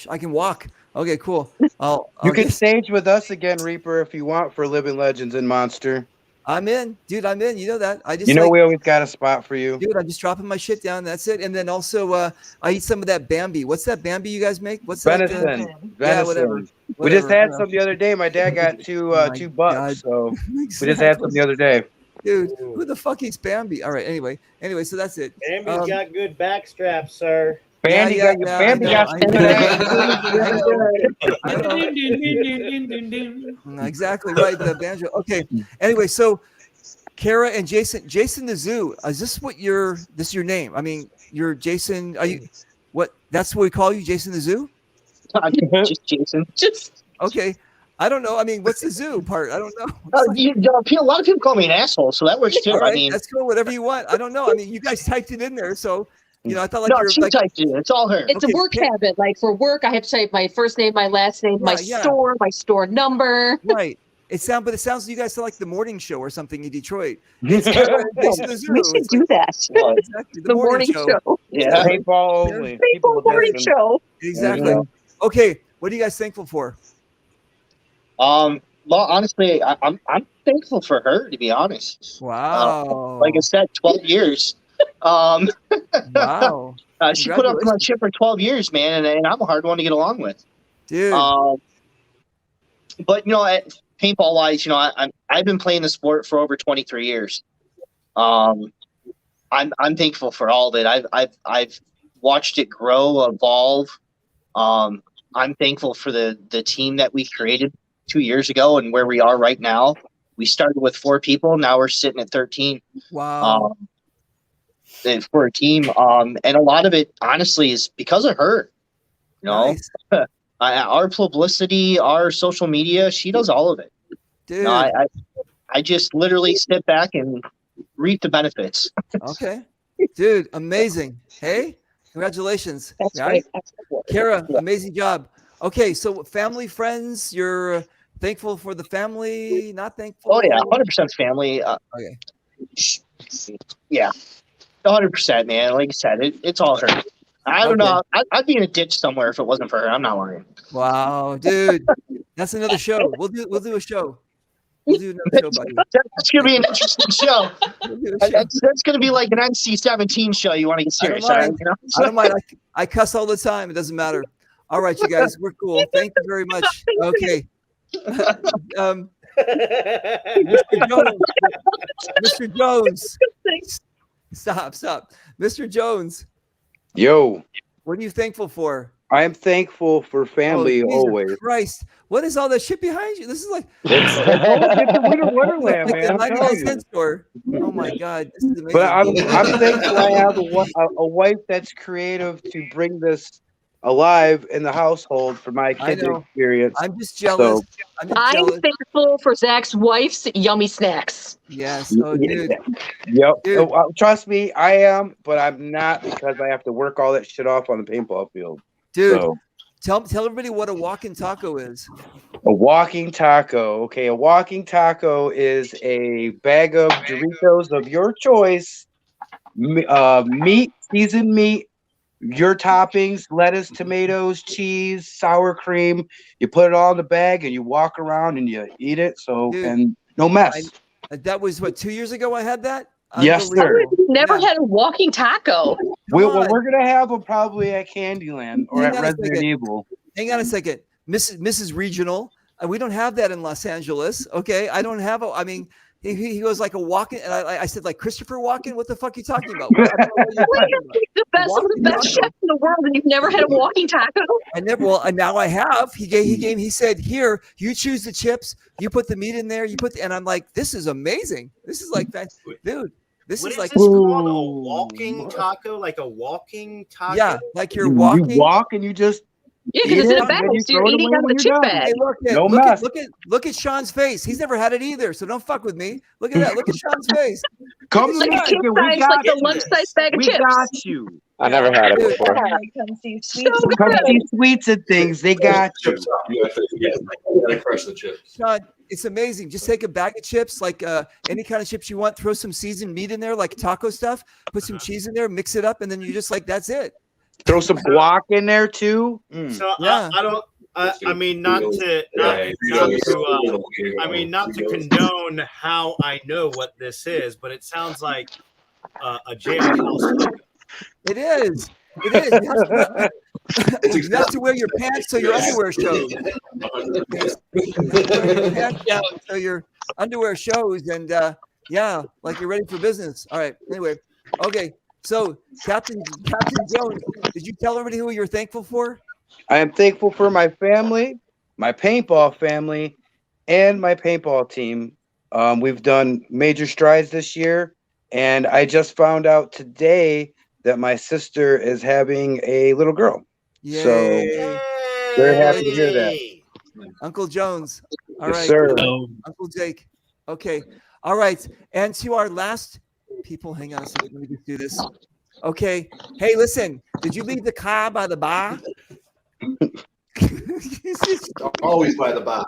I can walk. Okay, cool. You can stage with us again, Reaper, if you want for Living Legends and Monster. I'm in, dude. I'm in. You know that. I just. we always got a spot for you, dude. I'm just dropping my shit down. That's it. And then also, I eat some of that Bambi. What's that Bambi you guys make? What's venison? That? Venison. Yeah, whatever. We just had some the other day. My dad got two bucks, so we just had some the other day. Dude, who the fuck eats Bambi? All right. Anyway, so that's it. Bambi's got good back straps, sir. Bambi got exactly right. The banjo. Okay. Anyway, so Kara and Jason the Zoo. Is this this is your name? I mean, you're Jason. Are you what? That's what we call you, Jason the Zoo? Just Jason. Okay. I don't know. I mean, what's the zoo part? I don't know. A lot of people call me an asshole, so that works too. Right, I mean, that's cool. Whatever you want. I don't know. I mean, you guys typed it in there, so I thought she typed it in. It's all her. It's a work habit. Like for work, I have to type my first name, my last name, my store number. Right. It sounds like you guys sound like the morning show or something in Detroit. It's the zoo. We should do that. Exactly. The morning show. Yeah. Paintball only. Paintball morning show. Exactly. Okay. What are you guys thankful for? Well, honestly, I'm thankful for her, to be honest. Wow. Like I said, 12 years. Wow. She put up with my shit for 12 years, man, and I'm a hard one to get along with. Dude. But paintball wise, I've been playing the sport for over 23 years. I'm thankful for all of it. I've watched it grow, evolve. I'm thankful for the team that we created 2 years ago and where we are right now. We started with 4 people. Now we're sitting at 13. Wow. And for a team. And a lot of it, honestly, is because of her. You know, Nice. Our publicity, our social media, she does all of it. Dude. No, I just literally sit back and reap the benefits. Okay. Dude, amazing. Hey, congratulations. That's guys. right. Kara, amazing job. Okay, so family, friends, you're thankful for the family, not thankful? Oh, yeah, 100% family. Okay. Yeah, 100%, man. Like I said, it's all her. I don't know. I'd be in a ditch somewhere if it wasn't for her. I'm not lying. Wow, dude. That's another show. We'll do a show. We'll do another show, buddy. That's gonna be an interesting show. That's gonna be like an NC-17 show. You want to get serious? I don't mind. You know? I don't mind. I cuss all the time. It doesn't matter. All right, you guys, we're cool. Thank you very much. Okay. Mr. Jones. Stop. Mr. Jones, Yo, what are you thankful for? I am thankful for family Jesus always. Christ, what is all that shit behind you? This is like It's the Winter Wonderland, like man. the I'm 99 telling you. cent store. Oh my God, this is amazing. But I'm thankful I have a wife that's creative to bring this alive in the household for my I kids' know. experience. I'm just jealous. So, I'm thankful for Zach's wife's yummy snacks. Yes. Oh, dude. Yep. Dude. Trust me, I am, but I'm not because I have to work all that shit off on the paintball field. Dude, So, tell everybody what a walk-in taco is. a walking taco. Okay, a walking taco is a bag of Doritos of your choice, meat, seasoned meat, your toppings, lettuce, tomatoes, cheese, sour cream. You put it all in the bag and you walk around and you eat it. So, Dude, and no mess. That was what, 2 years ago I had that? Yes, sir. Unbelievable. Never had a walking taco. Well, we're going to have them probably at Candyland or Hang at on a Resident second. Evil. Hang on a second. Mrs. Regional. We don't have that in Los Angeles. Okay. I don't have I mean, he was like a walk-in, and I said, like, Christopher Walken? What the fuck are you talking about? I don't know what you're talking about. The best, some of the best chefs in the world, and you've never had a walking taco? I never. Well, now I have. He said, here, you choose the chips, you put the meat in there, and I'm like, this is amazing. This is like that, dude. This What is is like this called? A walking taco? Like a walking taco? Yeah, like you're walking. You walk and you just Yeah, because it's in a bag, so you're eating out of the chip bag. Hey, No mess. look at Sean's face. He's never had it either, so don't fuck with me. Look at that. Look at Sean's face. Come It's to like a Michigan. kid We size, got like a you. lunch-sized bag of We chips. got you. I never had it Dude, before. Come see sweet. So Come good. see sweets and things. They got you. You gotta crush the chips. Sean, it's amazing. Just take a bag of chips, like any kind of chips you want. Throw some seasoned meat in there, like taco stuff. Put some cheese in there, mix it up, and then you just like that's it. Throw some guac in there too. So Yeah. I don't. I mean, not to condone how I know what this is, but it sounds like a jailhouse. It is. It is. You have to wear your pants so your underwear shows. Wear your pants down so your underwear shows, and yeah, like you're ready for business. All right. Anyway, okay. So, Captain Jones, did you tell everybody who you're thankful for? I am thankful for my family, my paintball family, and my paintball team. We've done major strides this year, and I just found out today that my sister is having a little girl. Yay. So very happy to hear that. Uncle Jones. All Yes, right. sir. Uncle Jake. Okay. All right. And to our last people, hang on a second. Let me just do this. Okay. Hey, listen. Did you leave the car by the bar? Always by the bar.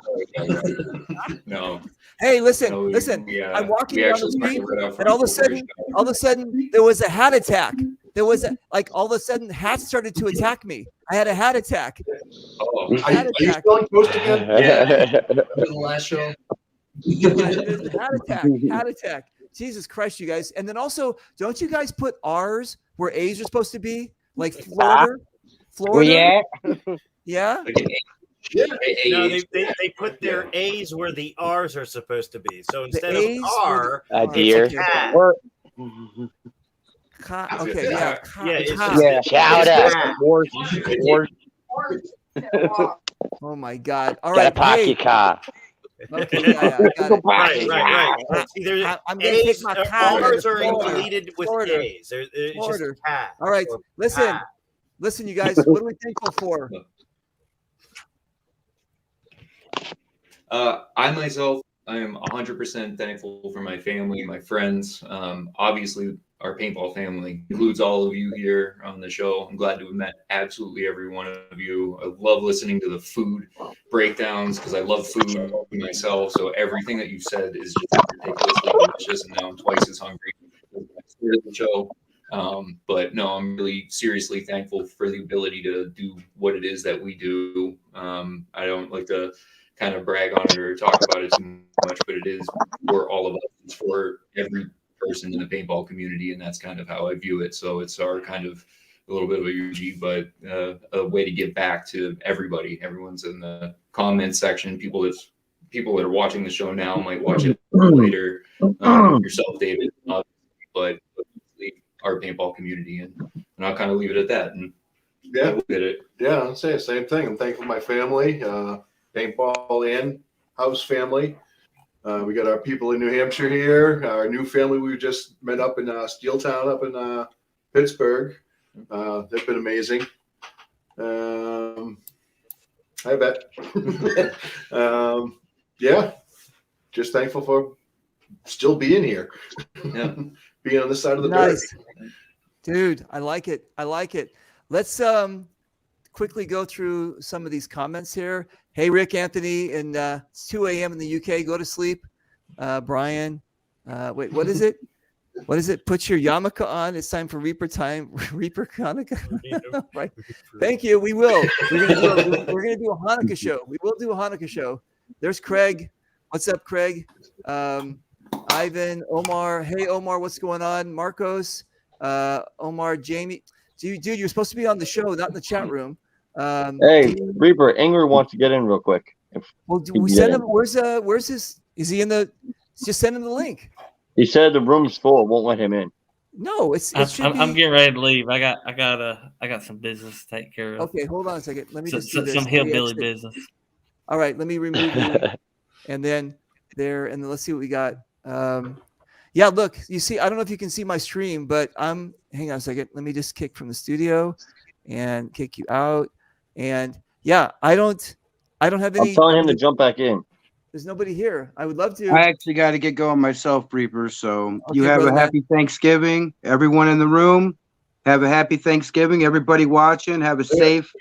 No. Hey, listen, No, listen. we, I'm walking we down the actually street, right out and all of a front sudden, there was a hat attack. There was all of a sudden, hats started to attack me. I had a hat attack. Oh, Hat Are you attack. still on Coast again? Yeah. The last show. Hat attack. Jesus Christ, you guys. And then also, don't you guys put R's where A's are supposed to be? Like Florida? Yeah. Yeah? No, they put their A's where the R's are supposed to be. So instead A's of R, A it's deer. a cat. Okay, yeah. Yeah, it's Ca- just Chowder. Oh my God. All Gotta right. park Hey, your car. Okay, yeah, I got it. Right. See, I'm going to take A's, my cat. R's are deleted with Porter. K's. It's just Porter. cat. All right, or listen, pat. listen, you guys. What are we thankful for? I myself, I am 100% thankful for my family, my friends. Obviously, our paintball family includes all of you here on the show. I'm glad to have met absolutely every one of you. I love listening to the food breakdowns because I love food myself. So everything that you've said is just ridiculously delicious, and now I'm twice as hungry as I started the show. But no, I'm really seriously thankful for the ability to do what it is that we do. I don't like to kind of brag on it or talk about it too much, but it is for all of us. It's for every person in the paintball community, and that's kind of how I view it. So it's our kind of a little bit of a UG, but a way to give back to everybody. Everyone's in the comment section. People that are watching the show now might watch it later. Yourself, David, but our paintball community, and I'll kind of leave it at that. And Yeah. did it. Yeah, I'll say the same thing. I'm thankful for my family, paintball and house family. We got our people in New Hampshire here. Our new family we just met up in Steeltown up in Pittsburgh. They've been amazing. I bet. Yeah, just thankful for still being here. Yeah. Being on this side of the Nice. dirt. Dude, I like it. I like it. Let's quickly go through some of these comments here. Hey, Rick Anthony, and it's 2 a.m. in the UK. Go to sleep. Brian, wait, what is it? What is it? Put your yarmulke on. It's time for Reaper time. Reaper Hanukkah. Right. Thank you. We will. We're gonna do a Hanukkah show. We will do a Hanukkah show. There's Craig. What's up, Craig? Ivan, Omar. Hey, Omar, what's going on? Marcos, Omar, Jamie. Dude, you're supposed to be on the show, not in the chat room. Hey, Reaper, Ingrid wants to get in real quick. Well, do we send him? Where's his? Is he in the? Just send him the link. He said the room's full. It won't let him in. No, I'm getting ready to leave. I got some business to take care of. Okay, hold on a second. Let me just do this. Some hillbilly business. All right, let me remove you, and then let's see what we got. Yeah, look, you see, I don't know if you can see my stream, but hang on a second. Let me just kick from the studio and kick you out. And yeah, I don't have any. I'm telling him to jump back in. There's nobody here. I would love to. I actually got to get going myself, Reaper. So you Okay, have brother, a happy Thanksgiving. Everyone in the room, have a happy Thanksgiving. Everybody watching, have a safe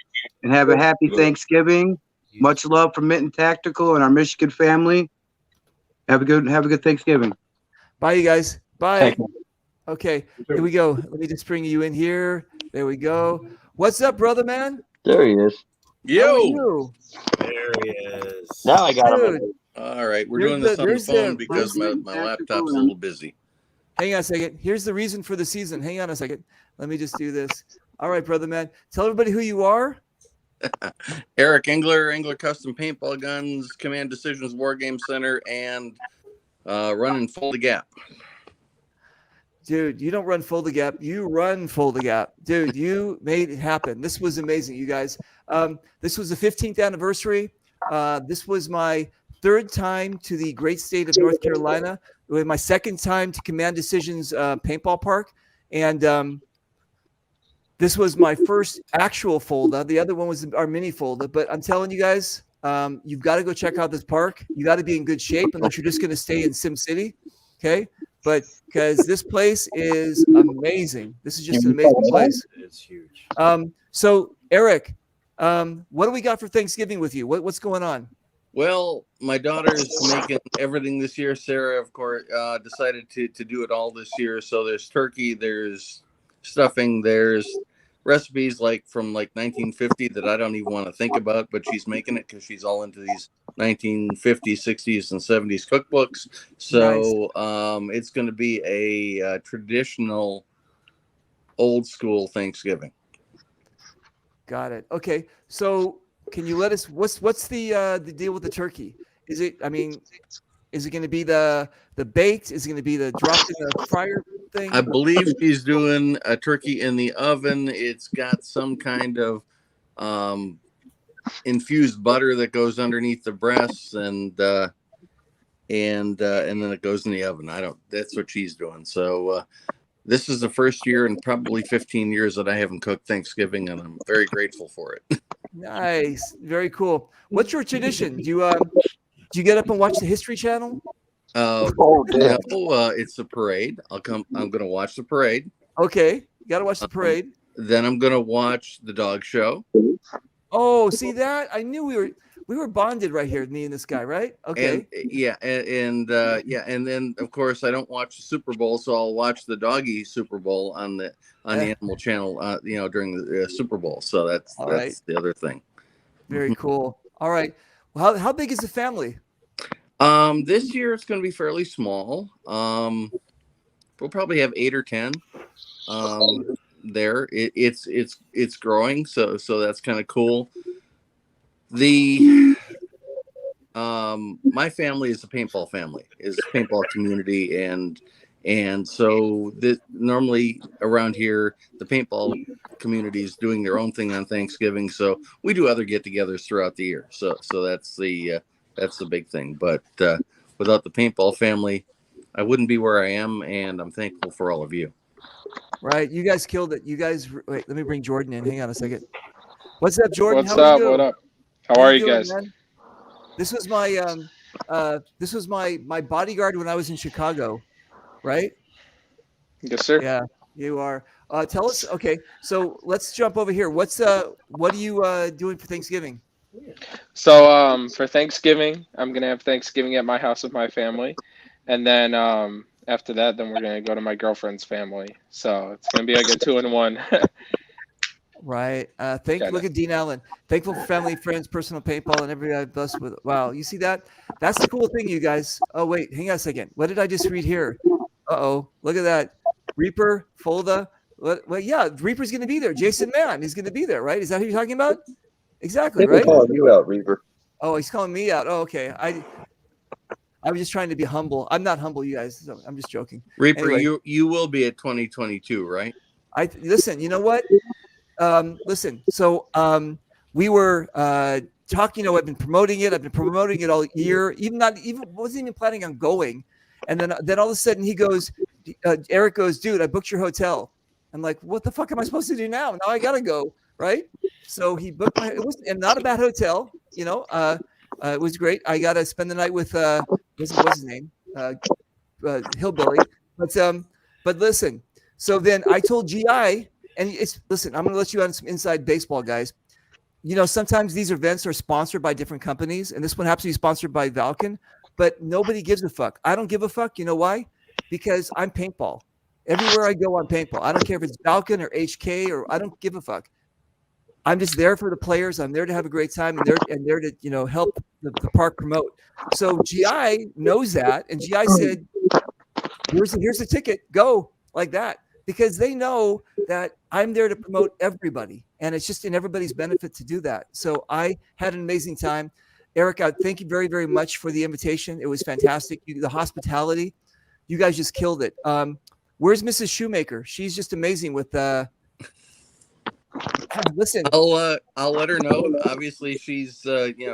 and have a happy Thanksgiving. Much love from Mitten Tactical and our Michigan family. Have a good Thanksgiving. Bye, you guys. Bye. Thank you. Okay, here we go. Let me just bring you in here. There we go. What's up, brother, man? There he is. How are you? There he is. Now I got him. Dude, All right, we're Here's doing this the- on the here's the phone because reason- my laptop's a little busy. hang on a second. Here's the reason for the season. Hang on a second. Let me just do this. All right, brother, man. Tell everybody who you are. Eric Engler, Engler Custom Paintball Guns, Command Decisions War Game Center, and running Full the Gap. Dude, you don't run Full the Gap. You run Full the Gap. Dude, you made it happen. This was amazing, you guys. This was the 15th anniversary. This was my third time to the great state of North Carolina. It was my second time to Command Decisions Paintball Park. And this was my first actual folda. The other one was our mini folda. But I'm telling you guys, you've got to go check out this park. You got to be in good shape unless you're just going to stay in Sim City. Okay. But because this place is amazing. This is just an amazing place. It's huge. So Eric, what do we got for Thanksgiving with you? What's going on? Well, my daughter's making everything this year. Sarah, of course, decided to do it all this year. So there's turkey, there's stuffing, there's recipes from 1950 that I don't even want to think about, but she's making it because she's all into these 1950s, 60s, and 70s cookbooks. So it's going to be a traditional old school Thanksgiving. Got it. Okay. So can you let us, what's the deal with the turkey? Is it going to be the baked? Is it going to be the dropped in the fryer thing? I believe she's doing a turkey in the oven. It's got some kind of infused butter that goes underneath the breasts, and and then it goes in the oven. That's what she's doing. So this is the first year in probably 15 years that I haven't cooked Thanksgiving, and I'm very grateful for it. Nice, very cool. What's your tradition? Do you get up and watch the History Channel? It's a parade. I'm gonna watch the parade. Okay, you gotta watch the parade. Then I'm gonna watch the dog show. Oh, see that? I knew we were bonded right here, me and this guy, right? Okay. And then of course I don't watch the Super Bowl, so I'll watch the doggy Super Bowl on the Animal Channel, during the Super Bowl. So that's right. the other thing. Very cool. All right. Well, how big is the family? This year it's going to be fairly small. We'll probably have 8 or 10. There, it's growing, so that's kind of cool. My family is a paintball family, is a paintball community, and so normally around here the paintball community is doing their own thing on Thanksgiving. So we do other get-togethers throughout the year. So that's the big thing. But without the paintball family, I wouldn't be where I am, and I'm thankful for all of you. Right, you guys killed it. You guys, wait, let me bring Jordan in. Hang on a second. What's up, Jordan? What's up? What up? How are you guys? Man? This was my bodyguard when I was in Chicago, right? Yes, sir. Yeah, you are. Tell us. Okay, so let's jump over here. What are you doing for Thanksgiving? So for Thanksgiving, I'm gonna have Thanksgiving at my house with my family, and then after that, then we're gonna go to my girlfriend's family. So it's gonna be like a 2-in-1. Right. Look at Dean Allen. Thankful for family, friends, personal paintball, and everybody blessed with. Wow. You see that? That's the cool thing, you guys. Oh, wait. Hang on a second. What did I just read here? Uh-oh. Look at that. Reaper, Folda. Well, yeah, Reaper's going to be there. Jason Mann is going to be there, right? Is that who you're talking about? Exactly, right? Calling you out, Reaper. Oh, he's calling me out. Oh, okay. I was just trying to be humble. I'm not humble, you guys. So I'm just joking. Reaper, Anyway, you will be at 2022, right? listen. You know what? Listen. So we were talking. I've been promoting it. I've been promoting it all year. Wasn't even planning on going. And then all of a sudden he goes, Eric goes, dude, I booked your hotel. I'm like, what the fuck am I supposed to do now? Now I gotta go, right? So he booked and not a bad hotel. It was great. I got to spend the night with what's his name, Hillbilly. But listen. So then I told GI, and listen. I'm going to let you on some inside baseball, guys. Sometimes these events are sponsored by different companies, and this one happens to be sponsored by Valken. But nobody gives a fuck. I don't give a fuck. You know why? Because I'm paintball. Everywhere I go, I'm paintball. I don't care if it's Valken or HK or I don't give a fuck. I'm just there for the players. I'm there to have a great time, and there to help the park promote. So GI knows that, and GI said, "Here's the ticket. Go," like that, because they know that I'm there to promote everybody, and it's just in everybody's benefit to do that. So I had an amazing time. Eric, thank you very, very much for the invitation. It was fantastic. The hospitality, you guys just killed it. Where's Mrs. Shoemaker? She's just amazing with. Listen, I'll let her know. Obviously, she's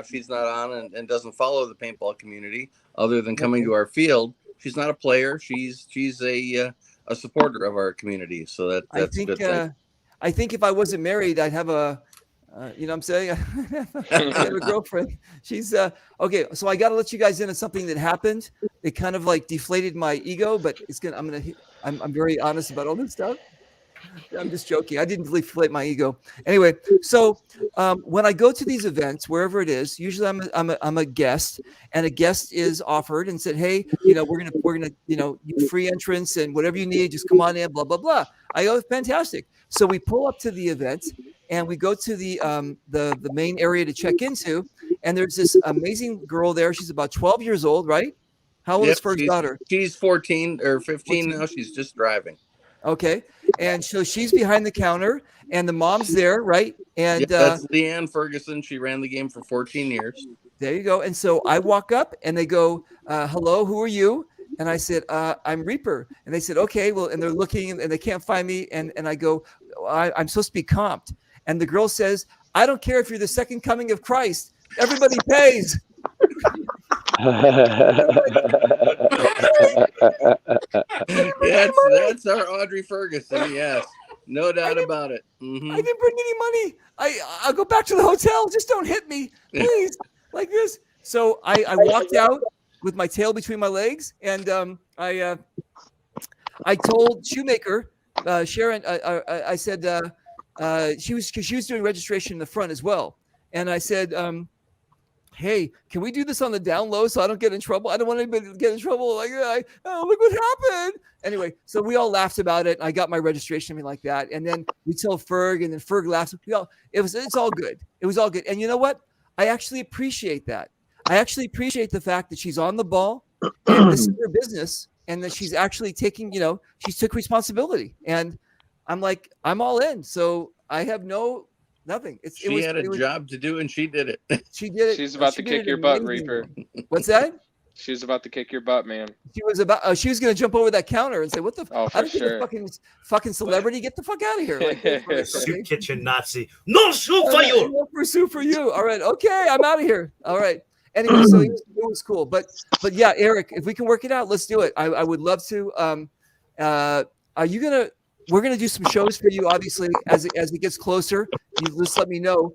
she's not on and doesn't follow the paintball community other than coming to our field. She's not a player. She's a supporter of our community. So that's a good thing. I think if I wasn't married, I'd have a, what I'm saying, I have a girlfriend. She's okay. So I got to let you guys in on something that happened. It kind of like deflated my ego, but I'm very honest about all this stuff. I'm just joking. I didn't deflate my ego. Anyway, so when I go to these events, wherever it is, usually I'm a guest, and a guest is offered and said, "Hey, we're gonna free entrance and whatever you need, just come on in." Blah blah blah. I go, fantastic. So we pull up to the event and we go to the main area to check into, and there's this amazing girl there. She's about 12 years old, right? How old is first daughter? She's 14 or 15 now. She's just driving. Okay, and so she's behind the counter, and the mom's there, right? And that's Leanne Ferguson. She ran the game for 14 years. There you go. And so I walk up, and they go, "Hello, who are you?" And I said, "I'm Reaper." And they said, "Okay, well," and they're looking, and they can't find me. And I go, "I'm supposed to be comped." And the girl says, "I don't care if you're the second coming of Christ. Everybody pays." That's our Audrey Ferguson. Yes, no doubt about it. I didn't bring any money. I'll go back to the hotel. Just don't hit me, please, like this. So I walked out with my tail between my legs, and I told Shoemaker Sharon. I said she was doing registration in the front as well, and I said, hey, can we do this on the down low so I don't get in trouble? I don't want anybody to get in trouble. Like, oh, look what happened. Anyway, so we all laughed about it. I got my registration, like that. And then we told Ferg, and then Ferg laughed. It's all good. It was all good. And you know what? I actually appreciate that. I actually appreciate the fact that she's on the ball and this is her business, and that she's actually taking, she took responsibility. And I'm like, I'm all in. So I have nothing. She had a job to do, and she did it. She did it. She's about to kick your butt, Reaper. What's that? She's about to kick your butt, man. She was going to jump over that counter and say, "What the? Oh, I don't think a fucking celebrity. Get the fuck out of here!" Like, Soup kitchen Nazi. No soup for you. No soup for you. All right. Okay, I'm out of here. All right. Anyway, so it was cool, but yeah, Eric, if we can work it out, let's do it. I would love to. Are you gonna? We're gonna do some shows for you, obviously, as it gets closer. You just let me know.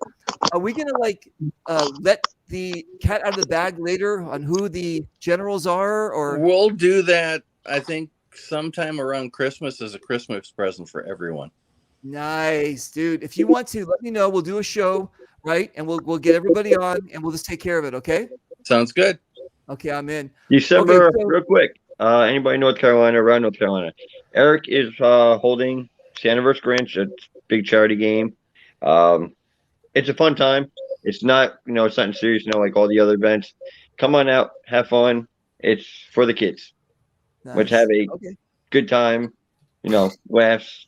Are we gonna let the cat out of the bag later on who the generals are, or we'll do that? I think sometime around Christmas as a Christmas present for everyone. Nice, dude. If you want to, let me know. We'll do a show, right? And we'll get everybody on, and we'll just take care of it. Okay? Sounds good. Okay, I'm in. December, Okay, so- real quick. Anybody in North Carolina, around North Carolina? Eric is holding Saniverse Grinch, a big charity game. It's a fun time. It's not, it's nothing serious, like all the other events. Come on out, have fun. It's for the kids. Nice. Let's have a good time. Laughs.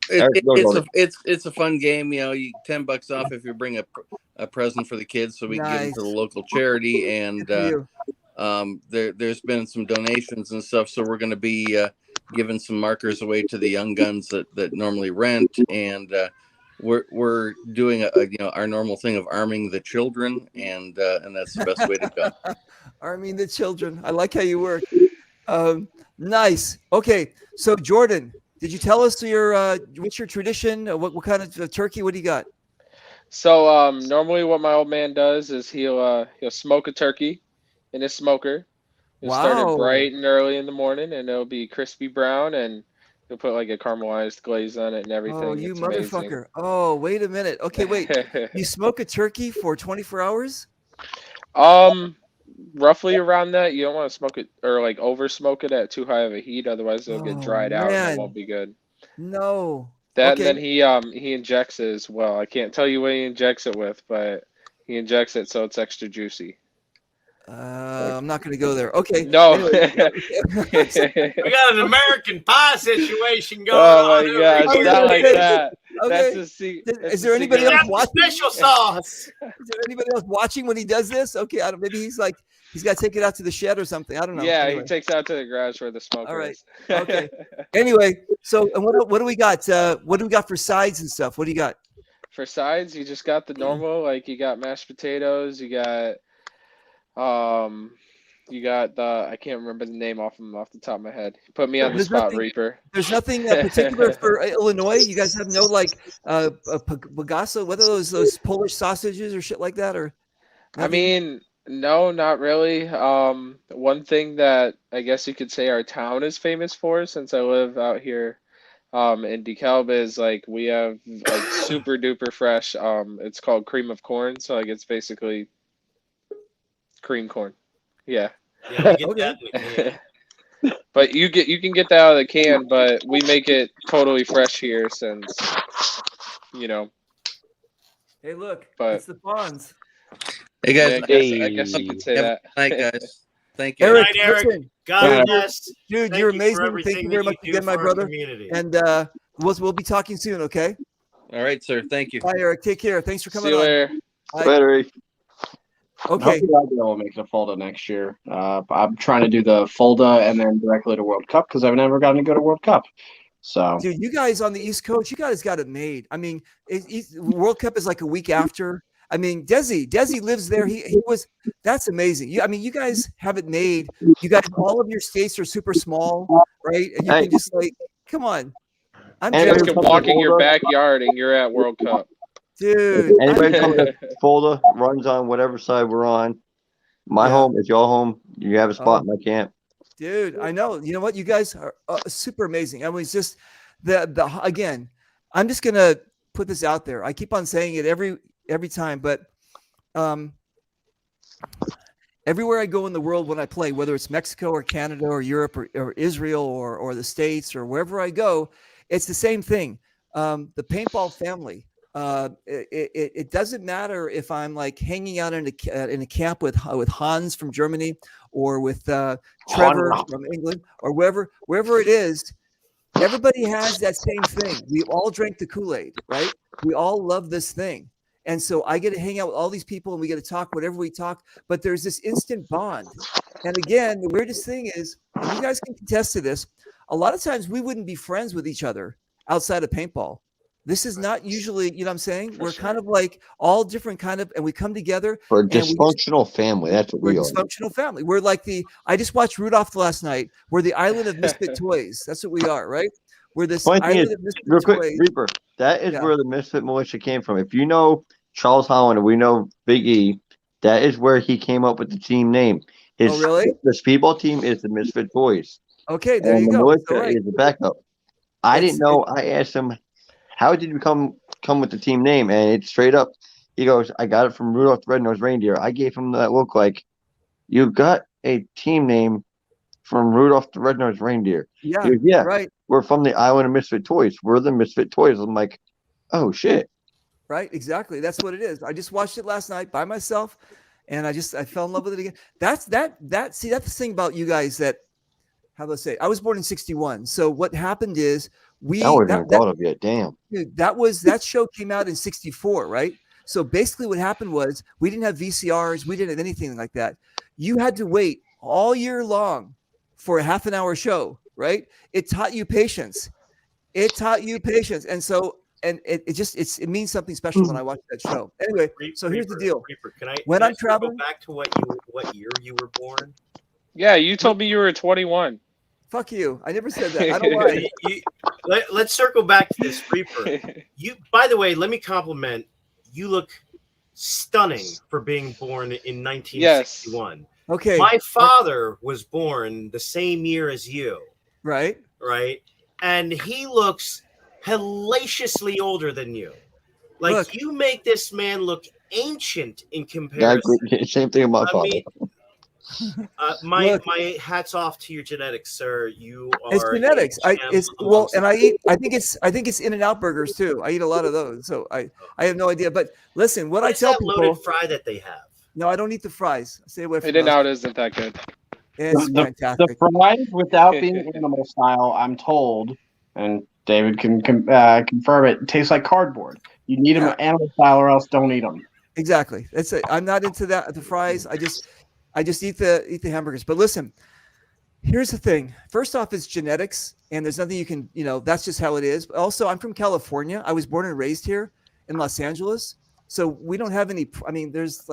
It's a fun game. You $10 off if you bring a present for the kids, so we can give them to the local charity. And there's been some donations and stuff, so we're going to be giving some markers away to the young guns that normally rent, and we're doing our normal thing of arming the children, and that's the best way to go. Arming the children. I like how you work. Nice. Okay, so Jordan, did you tell us what's your tradition? What kind of turkey? What do you got? So normally what my old man does is he'll smoke a turkey in his smoker. He'll start it bright and early in the morning, and it'll be crispy brown, and he'll put like a caramelized glaze on it and everything. Oh, you It's motherfucker. amazing. Oh, wait a minute. Okay, wait. You smoke a turkey for 24 hours? Roughly around that. You don't want to smoke it or over smoke it at too high of a heat, otherwise it'll get dried out and man. it won't be good. No. That Okay. and then he injects it as well. I can't tell you what he injects it with, but he injects it so it's extra juicy. I'm not going to go there. Okay. No. Anyway. We got an American Pie situation going Oh on. my God, here. it's not like that. Okay. That's a Is there anybody else watching? Special sauce. Is there anybody else watching when he does this? Okay, I don't. Maybe he's got to take it out to the shed or something. I don't know. Yeah, Anyway. he takes it out to the garage where the smoker All right. is. Okay. Anyway, so and what do we got? What do we got for sides and stuff? What do you got? For sides, you just got the normal, you got mashed potatoes, you got I can't remember the name off the top of my head. Put me on the There's spot, nothing- Reaper. There's nothing particular for Illinois. You guys have no bagasso? What are those Polish sausages or shit like that? Or I mean, no, not really. One thing that I guess you could say our town is famous for, since I live out here in DeKalb, is we have super duper fresh. It's called cream of corn, so it's basically cream corn. Yeah. Yeah, we get that in the can. But you can get that out of the can, but we make it totally fresh here since Hey, look, But- it's the Fonz. Hey guys, I guess you could say have that. a good night, guys. Thank you. Eric, Good night, Eric. listen, God dude, bless. dude, Thank you're you for amazing. Thank everything you very that much you again, do my for our brother. community. And we'll be talking soon. Okay. All right, sir. Thank you. Bye, Eric. Take care. Thanks for See coming you on. later. Bye. Battery. Okay. Hopefully I'll be able to make the Fulda next year. I'm trying to do the Fulda and then directly to World Cup because I've never gotten to go to World Cup. So Dude, you guys on the East Coast, you guys got it made. I mean, World Cup is like a week after. I mean, Desi lives there. He was. That's amazing. I mean, you guys have it made. You guys, all of your states are super small, right? And you can just like, come on. I'm You guys jealous. can walk in your backyard and you're at World Cup. Dude. Anybody come to Fulda, runs on whatever side we're on. My home is your home. You have a spot in my camp. Dude, I know. You know what? You guys are super amazing. I mean, it's just again, I'm just gonna put this out there. I keep on saying it every time, but everywhere I go in the world when I play, whether it's Mexico or Canada or Europe or Israel or the States or wherever I go, it's the same thing. The paintball family. It doesn't matter if I'm like hanging out in a camp with Hans from Germany or with Trevor from England or wherever it is. Everybody has that same thing. We all drank the Kool-Aid, right? We all love this thing. And so I get to hang out with all these people and we get to talk whatever we talk, but there's this instant bond. And again, the weirdest thing is, and you guys can contest to this, a lot of times we wouldn't be friends with each other outside of paintball. This is not usually, you know what I'm saying? We're kind of like all different kind of, and we come together. For a dysfunctional family, that's what we are. Dysfunctional family. We're like I just watched Rudolph last night. We're the island of misfit toys. That's what we are, right? We're this island of misfit real quick, toys. Reaper, that is where the Misfit Militia came from. If you know Charles Holland and we know Big E, that is where he came up with the team name. His really? The speedball team is the Misfit Toys. Okay, there and you the go. Militia is the backup. I didn't know. I asked him, how did you come with the team name? And it's straight up. He goes, I got it from Rudolph the Red-Nosed Reindeer. I gave him that look like, you got a team name from Rudolph the Red-Nosed Reindeer. Yeah, He goes, yeah, right. We're from the island of Misfit Toys. We're the Misfit Toys. I'm like, oh, shit. Right, exactly. That's what it is. I just watched it last night by myself, and I fell in love with it again. That's the thing about you guys that, how do I say? I was born in '61. So what happened is I wouldn't have thought of it. Damn. Dude, that show came out in '64, right? So basically what happened was we didn't have VCRs, we didn't have anything like that. You had to wait all year long for a half an hour show, right? It taught you patience. And so it means something special when I watch that show. Anyway, so here's the deal. Reaper, when I'm traveling, go back to what year you were born? Yeah, you told me you were 21. Fuck you. I never said that. I don't lie. Let's circle back to this, Reaper. By the way, let me compliment. You look stunning for being born in 1961. Yes. Okay. My father was born the same year as you. Right. Right. And he looks hellaciously older than you. Like, look, you make this man look ancient in comparison. Yeah, same thing about my father. My hats off to your genetics, sir. You are. It's genetics. I think it's In-N-Out burgers too. I eat a lot of those, so I have no idea. But listen, what I tell people, loaded fry that they have. No, I don't eat the fries. Stay away from In-N-Out isn't that good. It's fantastic. The fries, without being animal style, I'm told, and David can confirm it, tastes like cardboard. You need them animal style, or else don't eat them. Exactly. I'm not into that. The fries. I just eat the hamburgers. But listen, here's the thing. First off, it's genetics, and there's nothing you can, that's just how it is. But also, I'm from California. I was born and raised here in Los Angeles. So we don't have any, there's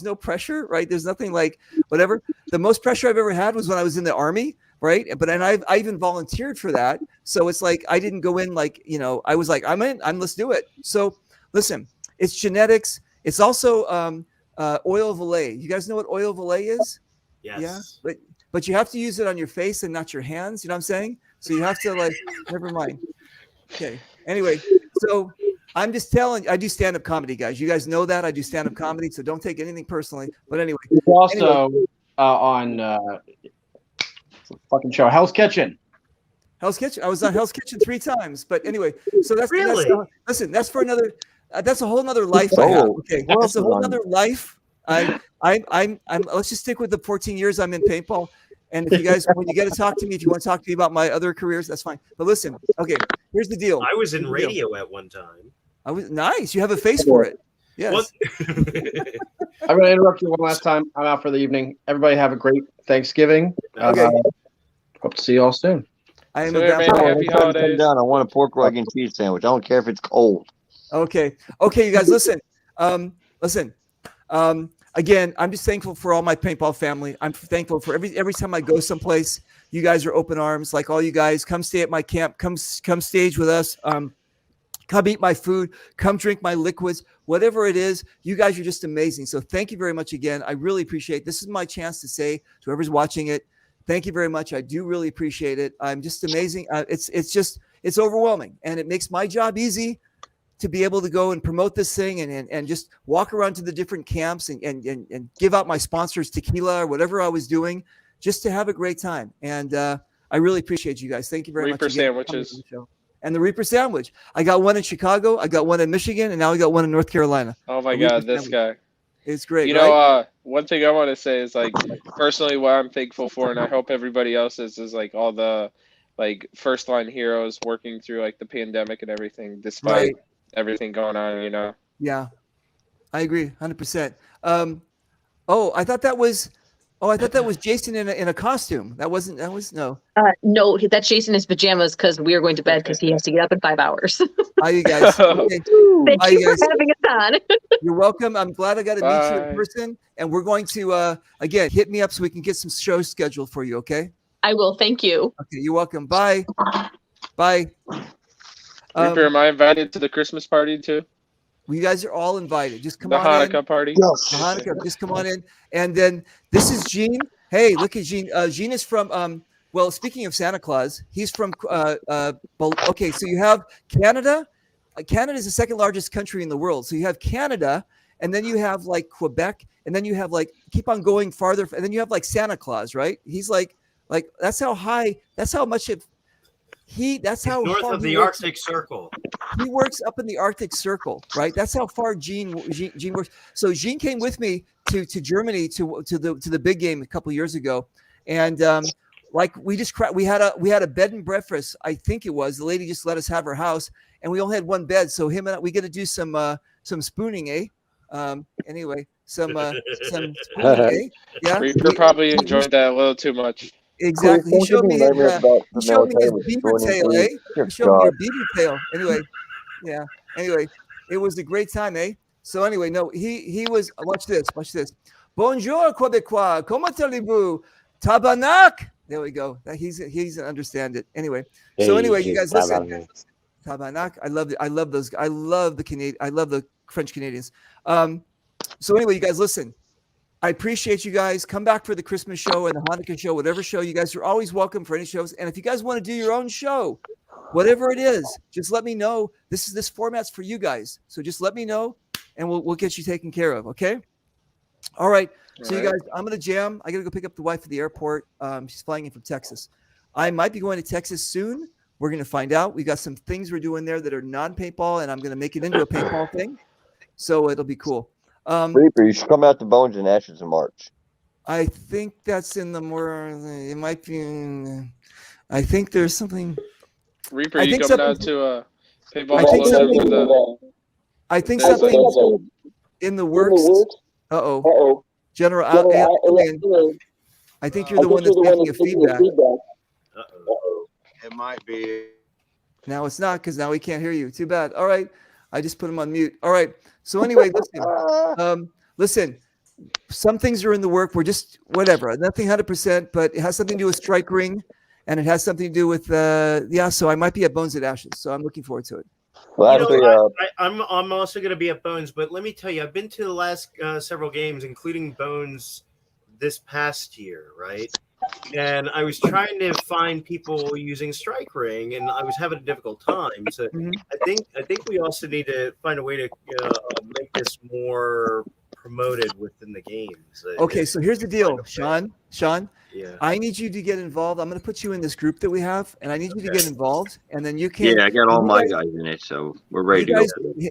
no pressure, right? There's nothing like whatever. The most pressure I've ever had was when I was in the Army, right? I even volunteered for that. So it's like, I didn't go in like, I was like, I'm in, let's do it. So listen, it's genetics. It's also oil of Olay. You guys know what oil of Olay is? Yes. Yeah. But you have to use it on your face and not your hands. You know what I'm saying? So you have to never mind. Okay. Anyway, so I'm just telling you, I do stand-up comedy, guys. You guys know that I do stand-up comedy, so don't take anything personally. But anyway. It's also on fucking show, Hell's Kitchen. Hell's Kitchen. I was on Hell's Kitchen 3 times. But anyway, so that's listen, that's for another that's a whole nother life I have. Okay. That's a whole nother life. I'm let's just stick with the 14 years I'm in paintball. And if you guys, when you get to talk to me, if you want to talk to me about my other careers, that's fine. But listen, okay, here's the deal. I was in radio at one time. I was nice. You have a face for it. Yes. I'm going to interrupt you one last time. I'm out for the evening. Everybody have a great Thanksgiving. Okay. Hope to see you all soon. I am Happy holidays. I want a pork, egg, and cheese sandwich. I don't care if it's cold. Okay, you guys, listen. listen. Again, I'm just thankful for all my paintball family. I'm thankful for every time I go someplace, you guys are open arms. Like all you guys, come stay at my camp. Come stage with us. Come eat my food. Come drink my liquids. Whatever it is, you guys are just amazing. So thank you very much again. I really appreciate it. This is my chance to say to whoever's watching it, thank you very much. I do really appreciate it. I'm just amazing. It's overwhelming, and it makes my job easy to be able to go and promote this thing and just walk around to the different camps and give out my sponsors tequila or whatever I was doing just to have a great time. And I really appreciate you guys. Thank you very much. Reaper sandwiches. And the Reaper sandwich. I got one in Chicago, I got one in Michigan, and now I got one in North Carolina. Oh my A God, Reaper this sandwich. guy. It's great. You know, right? one thing I want to say is like personally what I'm thankful for, and I hope everybody else is like all the like first line heroes working through like the pandemic and everything, despite Right. everything going on, you know. Yeah, I agree, 100%. I thought that was Jason in a costume. That was no. No, that's Jason in his pajamas because we are going to bed because he has to get up in 5 hours. Hi, you guys. Okay. Thank Bye, you you guys. for having us on. You're welcome. I'm glad I got to meet you in Bye. person. And we're going to again hit me up so we can get some shows scheduled for you. Okay. I will. Thank you. Okay. You're welcome. Bye. Bye. Reaper, am I invited to the Christmas party too? You guys are all invited. Just come The on Hanukkah in. party? The Hanukkah. Just come on in. And then this is Gene. Hey, look at Gene. Gene is from. Well, speaking of Santa Claus, he's from. Okay, so you have Canada. Canada is the second largest country in the world. So you have Canada, and then you have like Quebec, and then you have like keep on going farther, and then you have like Santa Claus, right? He's like that's how high. That's how much of that's how North far of he the works. Arctic Circle. He works up in the Arctic Circle, right? That's how far Gene works. So Gene came with me to Germany to the big game a couple years ago, and like we had a bed and breakfast. I think it was the lady just let us have her house, and we only had one bed. So him and we get to do some spooning, eh? Anyway, some spooning, eh? Yeah. Reaper probably enjoyed that a little too much. Exactly. He showed me his beaver tail, eh? He showed me your beaver tail. Anyway, yeah. Anyway, it was a great time, eh? So anyway, no, he was. Watch this. Bonjour, Québécois. Comment allez-vous? Tabarnak. There we go. He's understand it. Anyway. So anyway, you guys listen. Tabarnak. I love it. I love those. I love the Canadian. I love the French Canadians. So anyway, you guys listen. I appreciate you guys. Come back for the Christmas show and the Hanukkah show, whatever show. You guys are always welcome for any shows. And if you guys want to do your own show, whatever it is, just let me know. This format's for you guys. So just let me know and we'll get you taken care of. Okay. All right. So you guys, I'm going to jam. I got to go pick up the wife at the airport. She's flying in from Texas. I might be going to Texas soon. We're going to find out. We got some things we're doing there that are non-paintball, and I'm going to make it into a paintball thing. So it'll be cool. Reaper, you should come out to Bones and Ashes in March. I think that's in the more. It might be. I think there's something. Reaper, you coming out to paintball? I think something in the works. Uh-oh. General Alien. I think you're the one that's making a feedback. It might be. Now it's not because now we can't hear you. Too bad. All right. I just put him on mute. All right. So anyway, listen. Some things are in the work. We're just whatever. Nothing 100%, but it has something to do with Strike Ring, and it has something to do with So I might be at Bones at Ashes. So I'm looking forward to it. Well, You know, I'm also going to be at Bones, but let me tell you, I've been to the last several games, including Bones this past year, right? And I was trying to find people using Strike Ring, and I was having a difficult time. So I think we also need to find a way to make this more promoted within the games. Okay, so here's the deal, Sean. Yeah. I need you to get involved. I'm going to put you in this group that we have, and I need you to get involved, and then you can. Yeah, I got all my guys in it, so we're ready to go.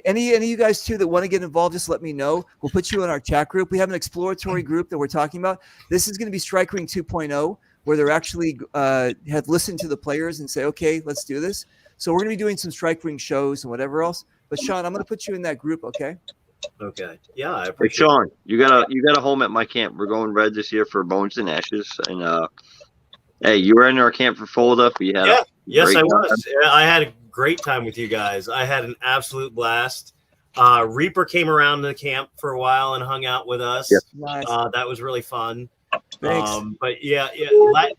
Any of you guys too that want to get involved, just let me know. We'll put you in our chat group. We have an exploratory group that we're talking about. This is going to be Strike Ring 2.0, where they're actually have listened to the players and say, okay, let's do this. So we're going to be doing some Strike Ring shows and whatever else. But Sean, I'm going to put you in that group, okay? Okay. Yeah, I Hey, appreciate Sean, you got a home at my camp. We're going red this year for Bones and Ashes, and hey, you were in our camp for Folda. We had Yes, great I time. was. I had a great time with you guys. I had an absolute blast. Reaper came around to the camp for a while and hung out with us. Yep. Nice. That was really fun. Thanks. But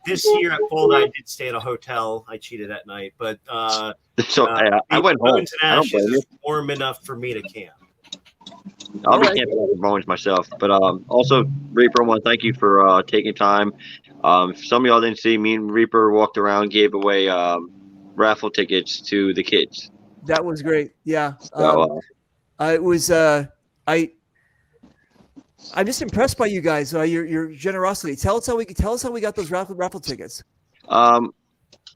this year at Fulda, I did stay at a hotel. I cheated at night, but So I went home. Bones and I don't Ashes blame you. is warm enough for me to camp. I'll be camping out with Bones myself. But also, Reaper, I want to thank you for taking time. If some of y'all didn't see, me and Reaper walked around, gave away raffle tickets to the kids. That was great. Yeah. So, It was I'm just impressed by you guys. Your generosity. Tell us how we got those raffle tickets.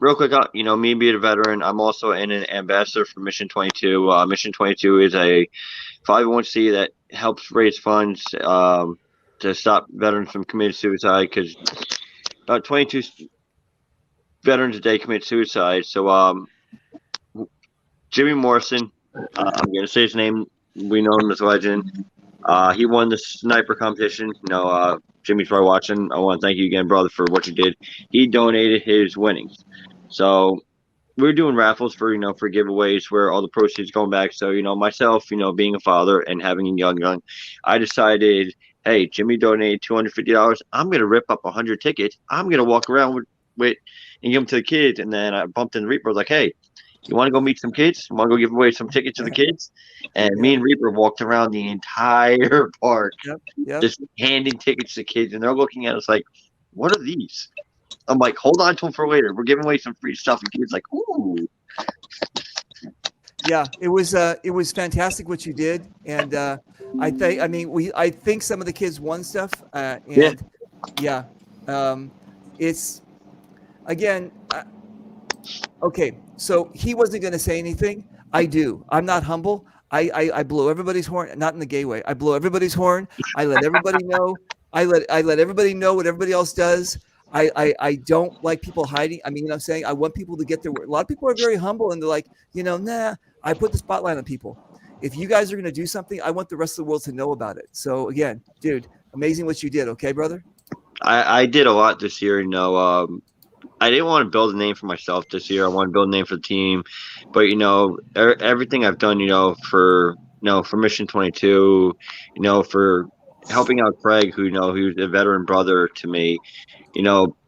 real quick, me being a veteran, I'm also an ambassador for Mission 22. Mission 22 is a 501c that helps raise funds to stop veterans from committing suicide, because 22 veterans a day commit suicide. So Jimmy Morrison, I'm going to say his name. We know him as a legend. He won the sniper competition. Jimmy's probably watching. I want to thank you again, brother, for what you did. He donated his winnings. So we're doing raffles for giveaways where all the proceeds going back. So, myself, being a father and having a young, I decided, hey, Jimmy donated $250. I'm going to rip up 100 tickets. I'm going to walk around with and give them to the kids. And then I bumped into Reaper. I was like, hey, you want to go meet some kids? You want to go give away some tickets to the kids? And me and Reaper walked around the entire park, just handing tickets to kids. And they're looking at us like, what are these? I'm like, hold on to them for later. We're giving away some free stuff. And kids like, ooh. Yeah, it was fantastic what you did. And I think some of the kids won stuff. It's, again, okay. So he wasn't going to say anything. I do. I'm not humble. I blow everybody's horn, not in the gay way. I blow everybody's horn. I let everybody know. I let everybody know what everybody else does. I don't like people hiding. I mean, I'm saying I want people to get their word. A lot of people are very humble and they're like, nah, I put the spotlight on people. If you guys are going to do something, I want the rest of the world to know about it. So again, dude, amazing what you did. Okay, brother? I did a lot this year. I didn't want to build a name for myself this year. I want to build a name for the team. But, everything I've done, for Mission 22, for helping out Craig, who's a veteran brother to me,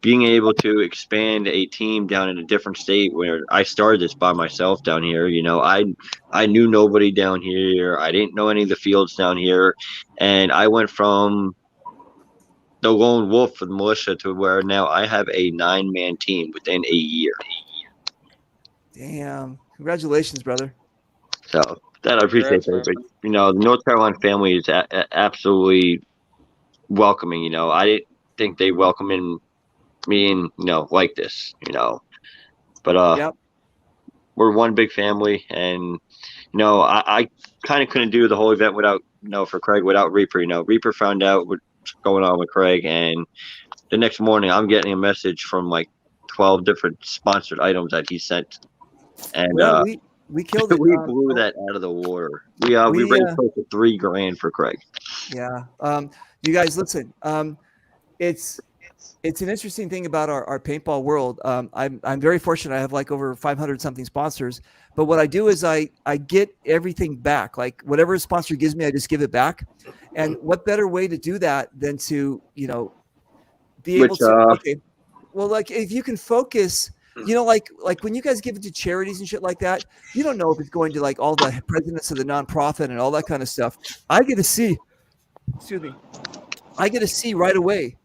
being able to expand a team down in a different state where I started this by myself down here. I knew nobody down here. I didn't know any of the fields down here. And I went from the lone wolf for the militia to where now I have a 9-man team within a year. Damn. Congratulations, brother. So that I appreciate that. But, the North Carolina family is absolutely welcoming. I didn't think they welcome me in, like this, but, we're one big family, and, I kind of couldn't do the whole event without, for Craig, without Reaper. Reaper found out what's going on with Craig, and the next morning I'm getting a message from like 12 different sponsored items that he sent. And, we killed it. We blew that out of the water. We raised close to $3,000 for Craig. Yeah. You guys, listen. It's an interesting thing about our paintball world. I'm very fortunate. I have like over 500 something sponsors. But what I do is I get everything back. Like whatever a sponsor gives me, I just give it back. And what better way to do that than to be able to? Okay. Well, like if you can focus. Like when you guys give it to charities and shit like that, you don't know if it's going to like all the presidents of the nonprofit and all that kind of stuff. I get to see right away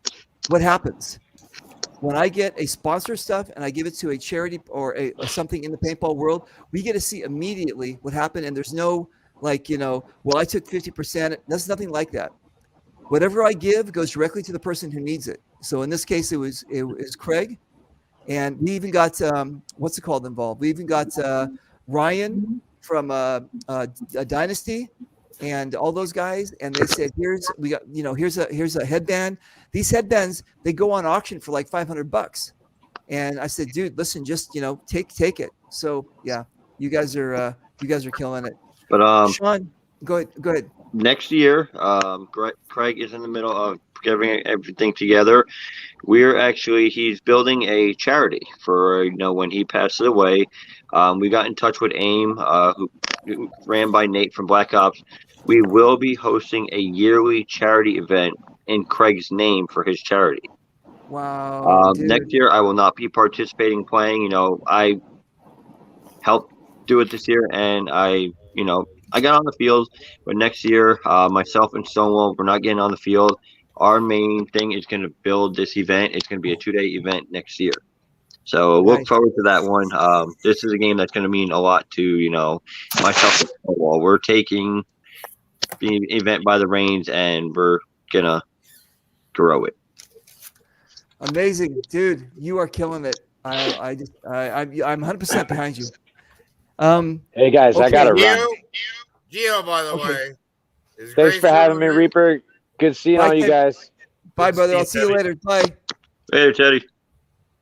what happens when I get a sponsor stuff and I give it to a charity or something in the paintball world. We get to see immediately what happened, and there's no well, I took 50%. There's nothing like that. Whatever I give goes directly to the person who needs it. So in this case, it was Craig. And we even got what's it called involved. We even got Ryan from Dynasty, and all those guys. And they said, here's a headband. These headbands, they go on auction for like $500. And I said, dude, listen, just take it. So yeah, you guys are killing it. But Sean, go ahead. Next year, Craig is in the middle of getting everything together. he's building a charity for, when he passes away. We got in touch with AIM, who ran by Nate from Black Ops. We will be hosting a yearly charity event in Craig's name for his charity. Wow. Next year, I will not be playing. I helped do it this year, and I got on the field. But next year, myself and Stonewall, we're not getting on the field. Our main thing is going to build this event. It's going to be a 2-day event next year. So look forward to that one. This is a game that's going to mean a lot to, myself and Stonewall. We're taking the event by the reins, and we're going to grow it. Amazing, dude. You are killing it. I'm 100% behind you. Hey guys, I gotta run. Gio, by the way. Thanks for having me, Reaper. Good seeing all you guys. Bye, brother. I'll see you later. Bye. Later, Teddy.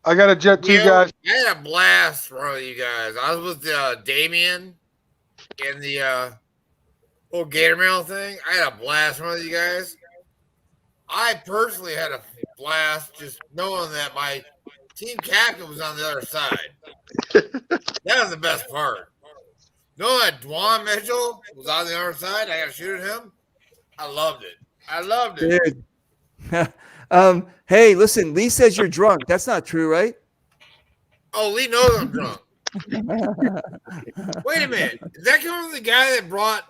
I got a jet too, guys. I had a blast for one of you guys. I was with Damien in the whole Gator Mail thing. I had a blast for one of you guys. I personally had a blast just knowing that my team captain was on the other side. That was the best part. Knowing that Dwan Mitchell was on the other side, I got to shoot at him. I loved it. I loved it. Dude. Hey, listen, Lee says you're drunk. That's not true, right? Oh, Lee knows I'm drunk. Wait a minute. Is that coming from the guy that brought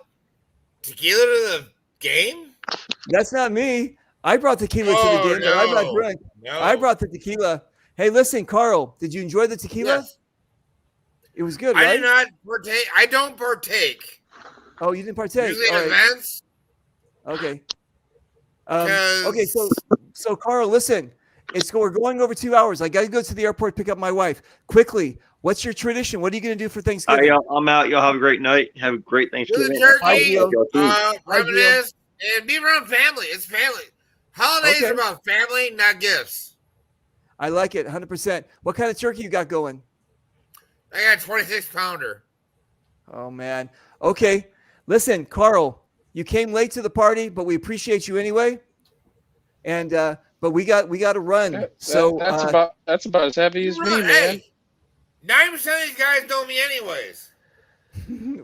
tequila to the game? That's not me. I brought tequila to the game, but I'm not drunk. No. I brought the tequila. Hey, listen, Carl, did you enjoy the tequila? Yes. It was good, right? I did not partake. I don't partake. Oh, you didn't partake? Usually All at right. events. Okay. Okay, so Carl, listen. We're going over 2 hours. I got to go to the airport, pick up my wife. Quickly, what's your tradition? What are you going to do for Thanksgiving? I'm out. Y'all have a great night. Have a great Thanksgiving. Do the turkey, reminisce, and be around family. It's family. Holidays are about family, not gifts. I like it, 100%. What kind of turkey you got going? I got a 26-pounder. Oh, man. Okay. Listen, Carl, you came late to the party, but we appreciate you anyway. And but we got to run. That's about as heavy as me, man. Hey, 90% of these guys know me anyways.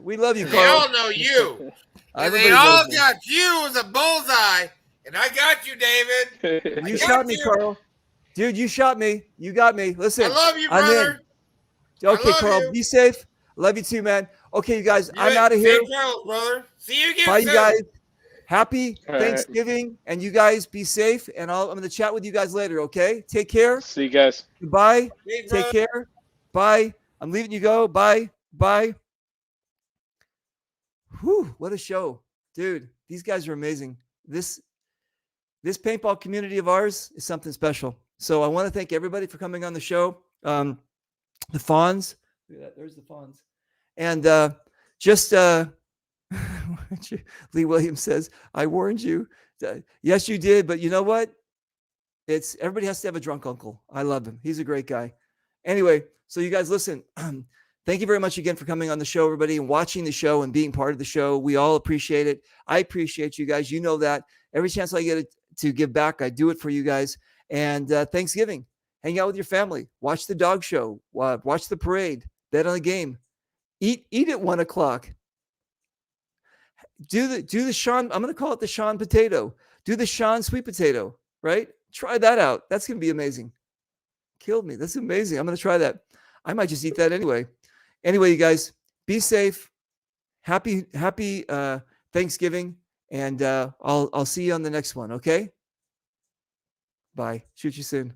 We love you, They Carl. all know you. And Everybody they all knows you. got you as a bullseye. And I got you, David. You shot me, Carl. Dude, you shot me. You got me. Listen. I love you, I'm in. brother. Okay, I love Carl. you. Be safe. Love you too, man. Okay, you guys, I'm out of here. Safe travels, brother. See you again Bye, soon. you guys. Happy All right. Thanksgiving, and you guys be safe. And I'm going to chat with you guys later. Okay, take care. See you guys. Goodbye. Hey, Take brother. care. Bye. I'm leaving you go. Bye. Bye. Whew, what a show, dude. These guys are amazing. This paintball community of ours is something special. So I want to thank everybody for coming on the show. The Fawns, look at that, there's the Fawns, and Lee Williams says, "I warned you." Yes, you did, but you know what? It's everybody has to have a drunk uncle. I love him. He's a great guy. Anyway, so you guys listen. Thank you very much again for coming on the show, everybody, and watching the show and being part of the show. We all appreciate it. I appreciate you guys. You know that. Every chance I get to give back, I do it for you guys. And Thanksgiving, hang out with your family. Watch the dog show. Watch the parade. Bet on the game. Eat at 1 o'clock. Do the Sean. I'm going to call it the Sean potato. Do the Sean sweet potato. Right? Try that out. That's going to be amazing. Killed me. That's amazing. I'm going to try that. I might just eat that anyway. Anyway, you guys, be safe. Happy Thanksgiving, and I'll see you on the next one. Okay. Bye. Shoot you soon.